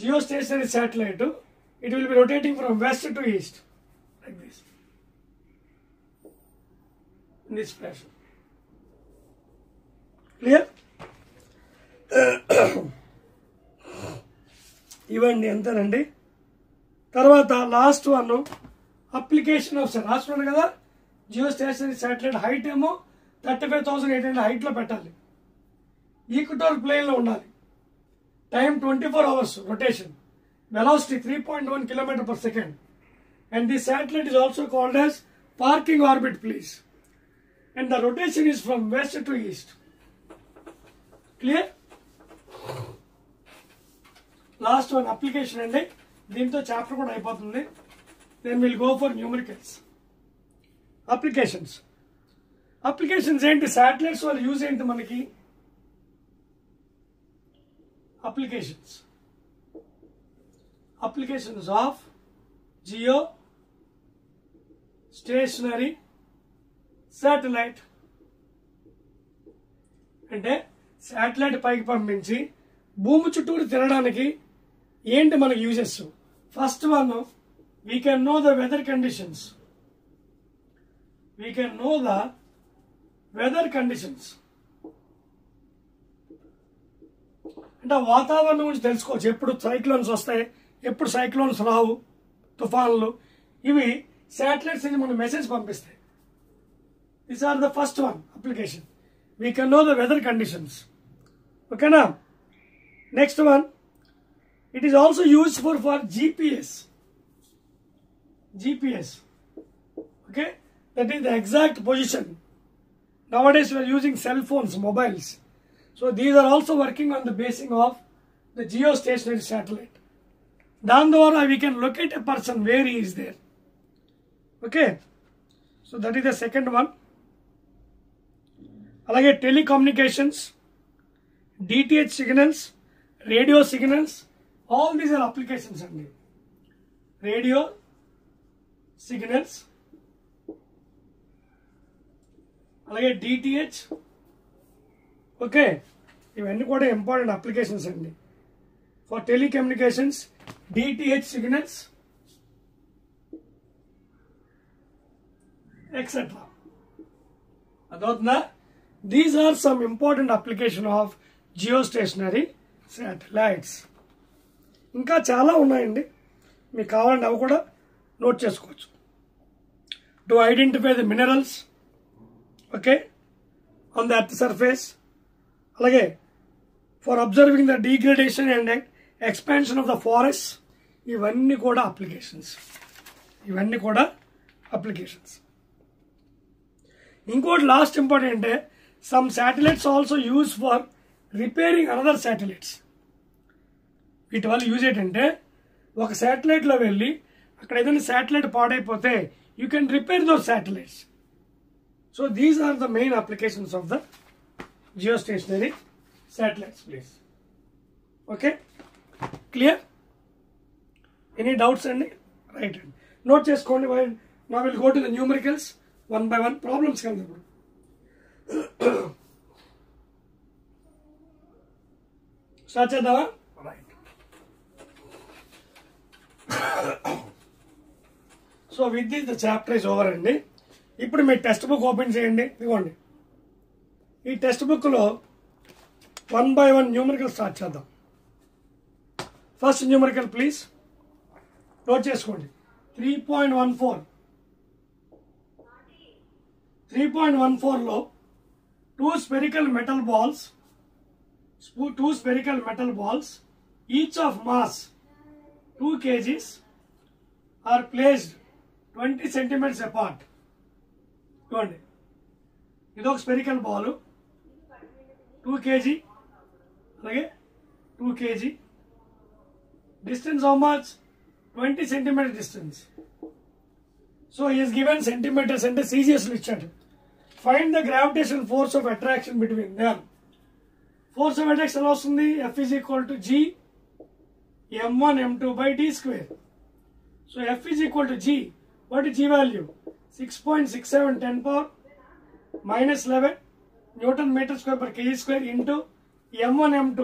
Geostationary satellite, it will be rotating from west to east like this, in this fashion. Clear? ఇవ్వండి ఎంతనండి. తర్వాత last one, application of sir రాస్తున్నాను కదా, Jio stationery satellite height ఏమో 35,800 హైట్లో పెట్టాలి, equatorial ప్లేన్లో ఉండాలి, time 24 hours rotation, velocity 3.1 km/s, and this satellite is also called as parking orbit, please, and the rotation is from west to east. Clear? Last one application andi, దీంతో chapter కూడా అయిపోతుంది. Then we'll go for numericals. Applications ఏంటి, satellites వాళ్ళు use ఏంటి మనకి, applications of geo stationary satellite అంటే satellite పైకి పంపించి భూమి చుట్టూరు తిరగడానికి ఏంటి మనకి uses. First one, we can know the weather conditions. అంటే వాతావరణం గురించి తెలుసుకోవచ్చు, ఎప్పుడు సైక్లోన్స్ వస్తాయి, ఎప్పుడు సైక్లోన్స్ రావు, తుఫాన్లు, ఇవి శాటిలైట్స్ నుంచి మనం మెసేజ్ పంపిస్తాయి. These are the first one application, we can know the weather conditions. ఓకేనా? Next one, it is also useful for GPS. Okay, that is the exact position. Nowadays we are using cell phones, mobiles. So these are also working on the basis of the geostationary satellite. Down the line we can locate a person where he is there. Okay, so that is the second one. Alage telecommunications, DTH signals, radio signals, all these are applications andi. Radio signals, అలాగే DTH. Okay, ఇవన్నీ కూడా important applications అండి for telecommunications. DTH signals etcetera. అదవుతుందా? These are some important application of geostationary satellites. ఇంకా చాలా ఉన్నాయండి, మీకు కావాలంటే అవి కూడా నోట్ చేసుకోవచ్చు. To identify the minerals, okay, on the earth surface. అలాగే for observing the degradation and expansion of the forest. ఇవన్నీ కూడా అప్లికేషన్స్. ఇంకోటి లాస్ట్ ఇంపార్టెంట్ అంటే some satellites also use for repairing another satellites. వీటి వల్ల యూజ్ ఏంటంటే, ఒక శాటిలైట్లో వెళ్ళి అక్కడ ఏదైనా శాటిలైట్ పాడైపోతే you can repair those satellites. So these are the main applications of the geostationary satellites please. Okay, clear? Any doubts అండి? రైట్ అండి, నోట్ చేసుకోండి. నా will go to the numericals one by one. Problems కదా ఇప్పుడు. Start చేద్దామా? Right. So with this the chapter is over అండి. ఇప్పుడు మీ text book open చేయండి. ఇదిగోండి, ఈ టెక్స్ట్ బుక్లో 1 by 1 న్యూమరికల్ స్టార్ట్ చేద్దాం. ఫస్ట్ న్యూమరికల్ ప్లీజ్ నోట్ చేసుకోండి. 3.14. 3.14లో two spherical metal balls each of mass 2 kgs are placed 20 centimeters apart. చూడండి, ఇదొక స్పెరికల్ బాల్ 2 kg, అలాగే 2 kg. Distance how much? 20 centimeter distance. So he is given centimeters and seriously ichadu. Find the gravitational force of attraction between them. Force of attraction vastundi F is equal to G m1 m2 by d square. So F is equal to G. What is G value? 6.67 10 power minus 11 Newton meter square per kg square into m1 m2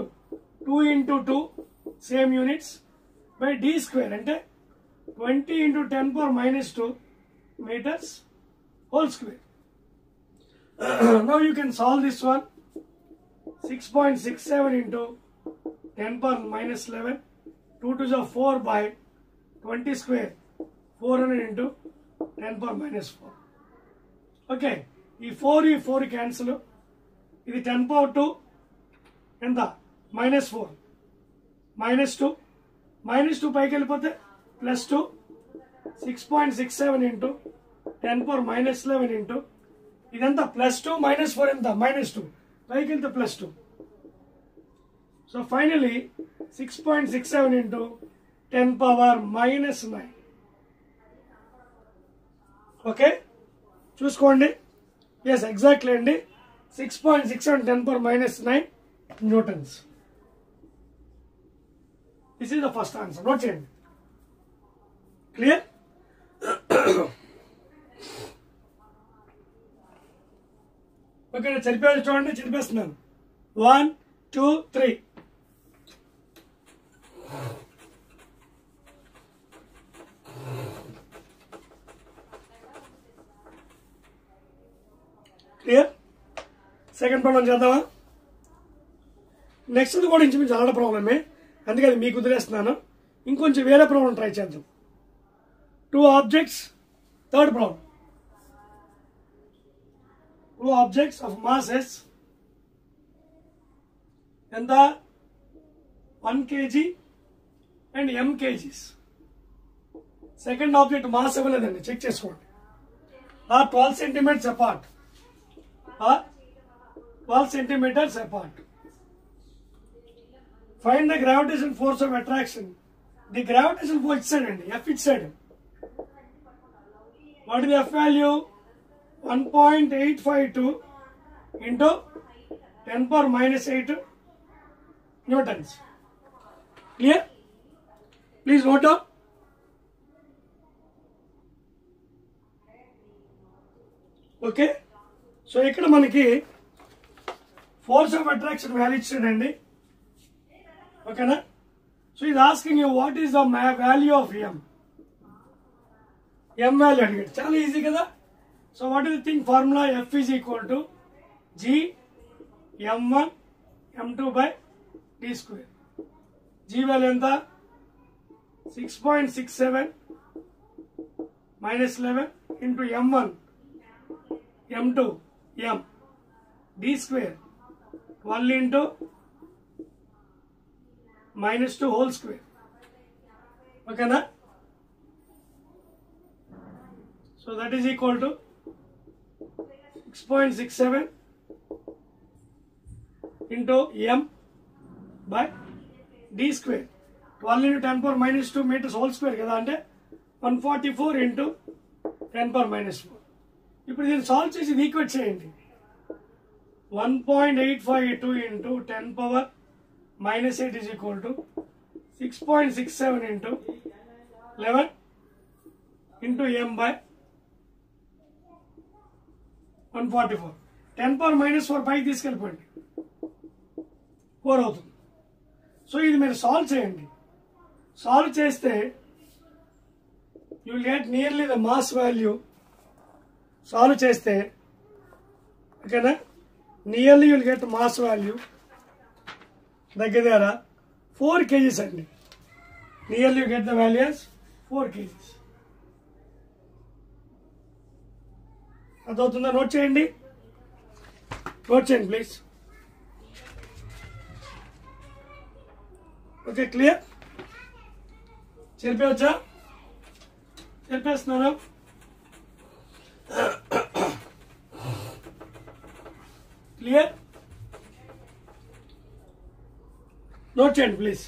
2 into 2 same units by d square ante 20 into 10 power minus 2 meters whole square. Now you can solve this one. 6.67 into 10 power minus 11 2 to the 4 by 20 square 400 into 10 power minus 4. Okay, ఈ 4 cancel. ఇది 10 power 2 ఎంత minus 4 minus 2 పైకి వెళ్ళిపోతే +2 6.67 into 10 power minus 11 into ఇదంతా +2 minus 4 ఎంత -2 పైకి వెళ్తే +2. So finally 6.67 into 10 power minus 9. Okay, చూసుకోండి. ఎస్, ఎగ్జాక్ట్లీ అండి. 6.67 10 power minus 9 newtons. This is the first answer. Note చేయండి. క్లియర్? ఓకే, చదివేది చూడండి. చదివేస్తున్నాను. 1 2 3. క్లియర్? సెకండ్ ప్రాబ్లం చేద్దామా? నెక్స్ట్ కూడా ఇంచుమించు చాలా ప్రాబ్లమే, అందుకని మీకు వదిలేస్తున్నాను. ఇంకొంచెం వేరే ప్రాబ్లం ట్రై చేద్దాం. 2 objects. Third problem. 2 objects of masses ఎంత 1 kg and m kgs. Second object mass ఇవ్వలేదండి, చెక్ చేసుకోండి. 12 centimeters apart. 12 centimeters apart. Find the gravitational force of attraction. The gravitational force ఇచ్చాడండి, F ఇచ్చాడు. What is the F value? 1.852 into 10 power minus 8 newtons. Clear? Please note down. Okay, so ఇక్కడ మనకి force of attraction value ఇచ్చాడండి. ఓకేనా? So ఇది asking you what is the value of M. M value అడిగాడు. చాలా easy కదా. So what is the thing formula? F is equal to G m1 m2 by D square. G value ఎంత? 6.67 minus 11 into m1 m2 m d square 1 into -2 whole square. Okay na? So that is equal to 6.67 into m by d square 12 into 10 power minus 2 meters whole square కదా, అంటే 144 into 10 power minus 4. ఇప్పుడు దీన్ని solve చేసి ఇది equate చేయండి. 1.852 into 10 power minus 8 is equal to 6.67 into 11 into m by 144. 10 power minus 4 పైకి తీసుకెళ్ళిపోండి, 4 అవుతుంది. So ఇది మీరు సాల్వ్ చేయండి. సాల్వ్ చేస్తే you will get nearly the mass value. Solve చేస్తే ఓకేనా, nearly you will get mass value దగ్గర 4 kgs అండి. Nearly you get the values 4 kgs. అదవుతుందా? నోట్ చేయండి, నోట్ చేయండి ప్లీజ్. Okay, clear? చెప్పవచ్చా? చెప్పేస్తున్నాను. క్లియర్? నోట్ చేయండి ప్లీజ్.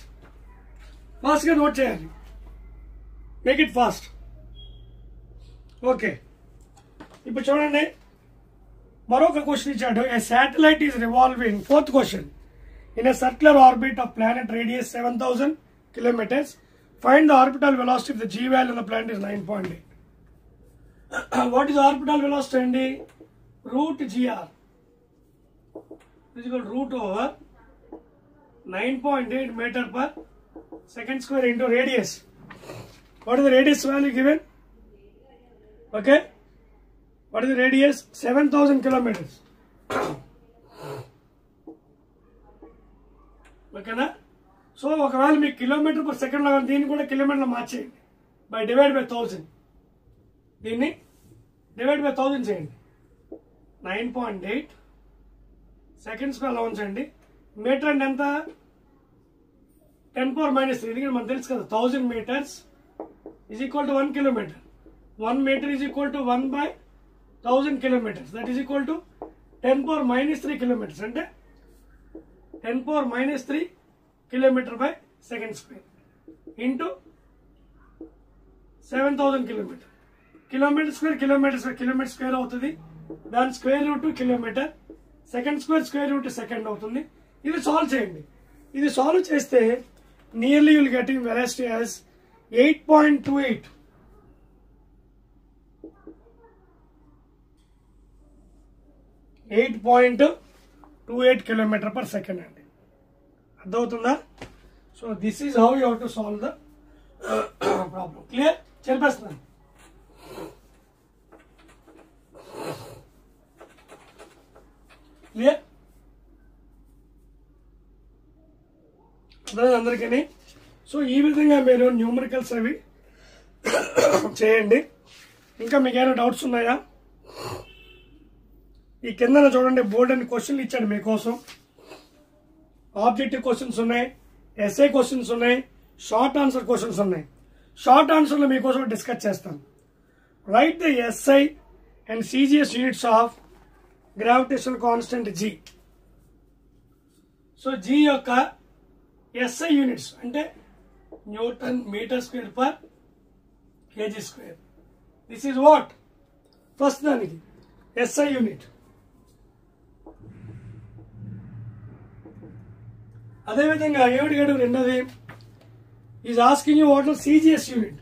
ఫాస్ట్గా నోట్ చేయాలి. Make it fast. ఓకే, ఇప్పుడు చూడండి, మరొక క్వశ్చన్ ఇచ్చాడు. A satellite is revolving. Fourth question. In a circular orbit of planet radius 7000 kilometers, find the orbital velocity if the g value of the planet is 9.8. What is orbital velocity అండి? Root gr is equal to root over 9.8 meter per second square into radius. What is the radius value given? Okay, what is the radius? 7000 kilometers. ఓకేనా? So ఒకవేళ మీకు kilometre per second లాగా దీన్ని కూడా కిలోమీటర్లో మార్చేయండి. By divide by 1000 దీన్ని divide by 1000 చేయండి. 9.8 second square అలా ఉంచండి. మీటర్ అంటే ఎంత? 10⁻³ ఎందుకంటే మనకు తెలుసు కదా 1000 meters is equal to 1 kilometer. 1 meter is equal to 1/1000 kilometers. That is equal to 10⁻³ kilometers. అంటే 10⁻³ kilometer by second square into 7000 kilometer. Kilometer square అవుతుంది. దాని square root kilometre. Second square root second అవుతుంది. ఇది సాల్వ్ చేయండి. ఇది solve చేస్తే nearly you'll getting velocity as 8.28. 8.28 kilometer per second అండి. అర్థమవుతుందా? So this is how you have to solve the problem. Clear? చెప్పేస్తున్నాను. క్లియర్ అందరికీ? సో ఈ విధంగా మీరు న్యూమరికల్స్ అవి చేయండి. ఇంకా మీకు ఏమైనా డౌట్స్ ఉన్నాయా? ఈ కింద చూడండి, బోర్డ్ అండ్ క్వశ్చన్లు ఇచ్చాడు మీకోసం. ఆబ్జెక్టివ్ క్వశ్చన్స్ ఉన్నాయి, ఎస్ఏ క్వశ్చన్స్ ఉన్నాయి, షార్ట్ ఆన్సర్ క్వశ్చన్స్ ఉన్నాయి. షార్ట్ ఆన్సర్లో మీకోసం డిస్కస్ చేస్తాను. Write the SI and CGS units of gravitational constant G. So G యొక్క ఎస్ఐ యూనిట్స్ అంటే newton metre square per KG square. This is what? First దానికి ఎస్ఐ యూనిట్. అదేవిధంగా ఏమిటి రెండోది is asking you what CGS unit.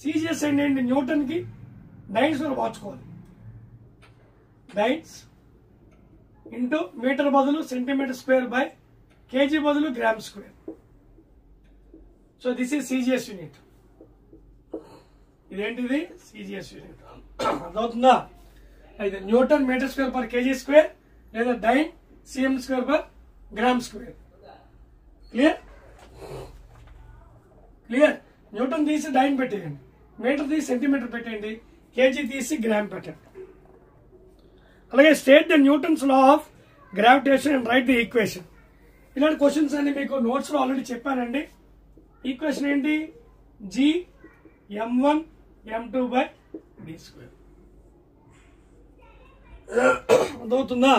CGS అంటే ఏంటి? Newton కి dynes మార్చుకోవాలి. డైన్స్ ఇంటూ మీటర్ బదులు సెంటీమీటర్ స్క్వేర్ బై కేజీ బదులు gram square. So this is CGS unit. ఇదేంటిది? CGS unit. అర్థమవుతుందా? అయితే newton metre square per KG square లేదా dyne CM square per gram square. Clear? Clear? Newton తీసి dyne పెట్టేయండి, metre తీసి centimetre పెట్టేయండి, KG తీసి గ్రామ్ పెట్టండి. అలాగే state the Newton's law of gravitation and write the equation. ఇలాంటి క్వశ్చన్స్ అన్ని మీకు నోట్స్ లో ఆల్రెడీ చెప్పానండి. ఈక్వేషన్ ఏంటి? G m1 m2 by d square. అర్థమవుతుందా?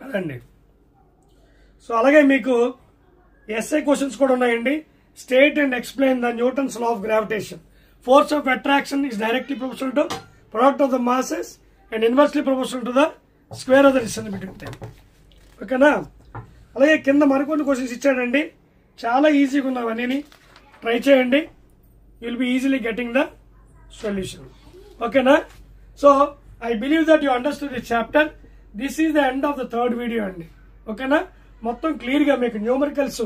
అదండి. సో అలాగే మీకు ఎస్ఐ క్వశ్చన్స్ కూడా ఉన్నాయండి. State and explain the Newton's law of gravitation. Force of attraction is directly proportional to product of the masses and inversely proportional to the square of the distance between them. ఓకేనా? అలాగే కింద మరికొన్ని questions ఇచ్చాడండి. చాలా ఈజీగా ఉన్నవన్నీ try చేయండి. You will be easily getting the solution. ఓకేనా? So I believe that you understood this chapter. This is the end of the third video అండి. ఓకేనా? మొత్తం క్లియర్గా మీకు న్యూమరికల్స్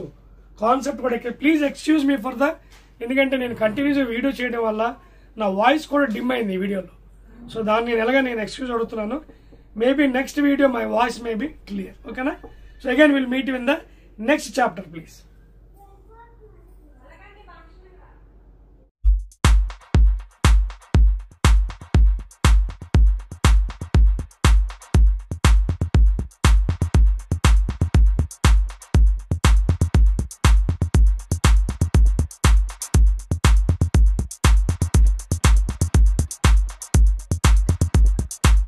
కాన్సెప్ట్ కూడా. Please excuse me for the, ఎందుకంటే నేను కంటిన్యూస్గా వీడియో చేయడం వల్ల నా వాయిస్ కూడా డిమ్ అయింది ఈ వీడియోలో. సో దాన్ని నేను ఎక్స్క్యూజ్ అడుగుతున్నాను. Maybe next video my voice may be clear. ఓకేనా? So again will meet you in the next chapter please.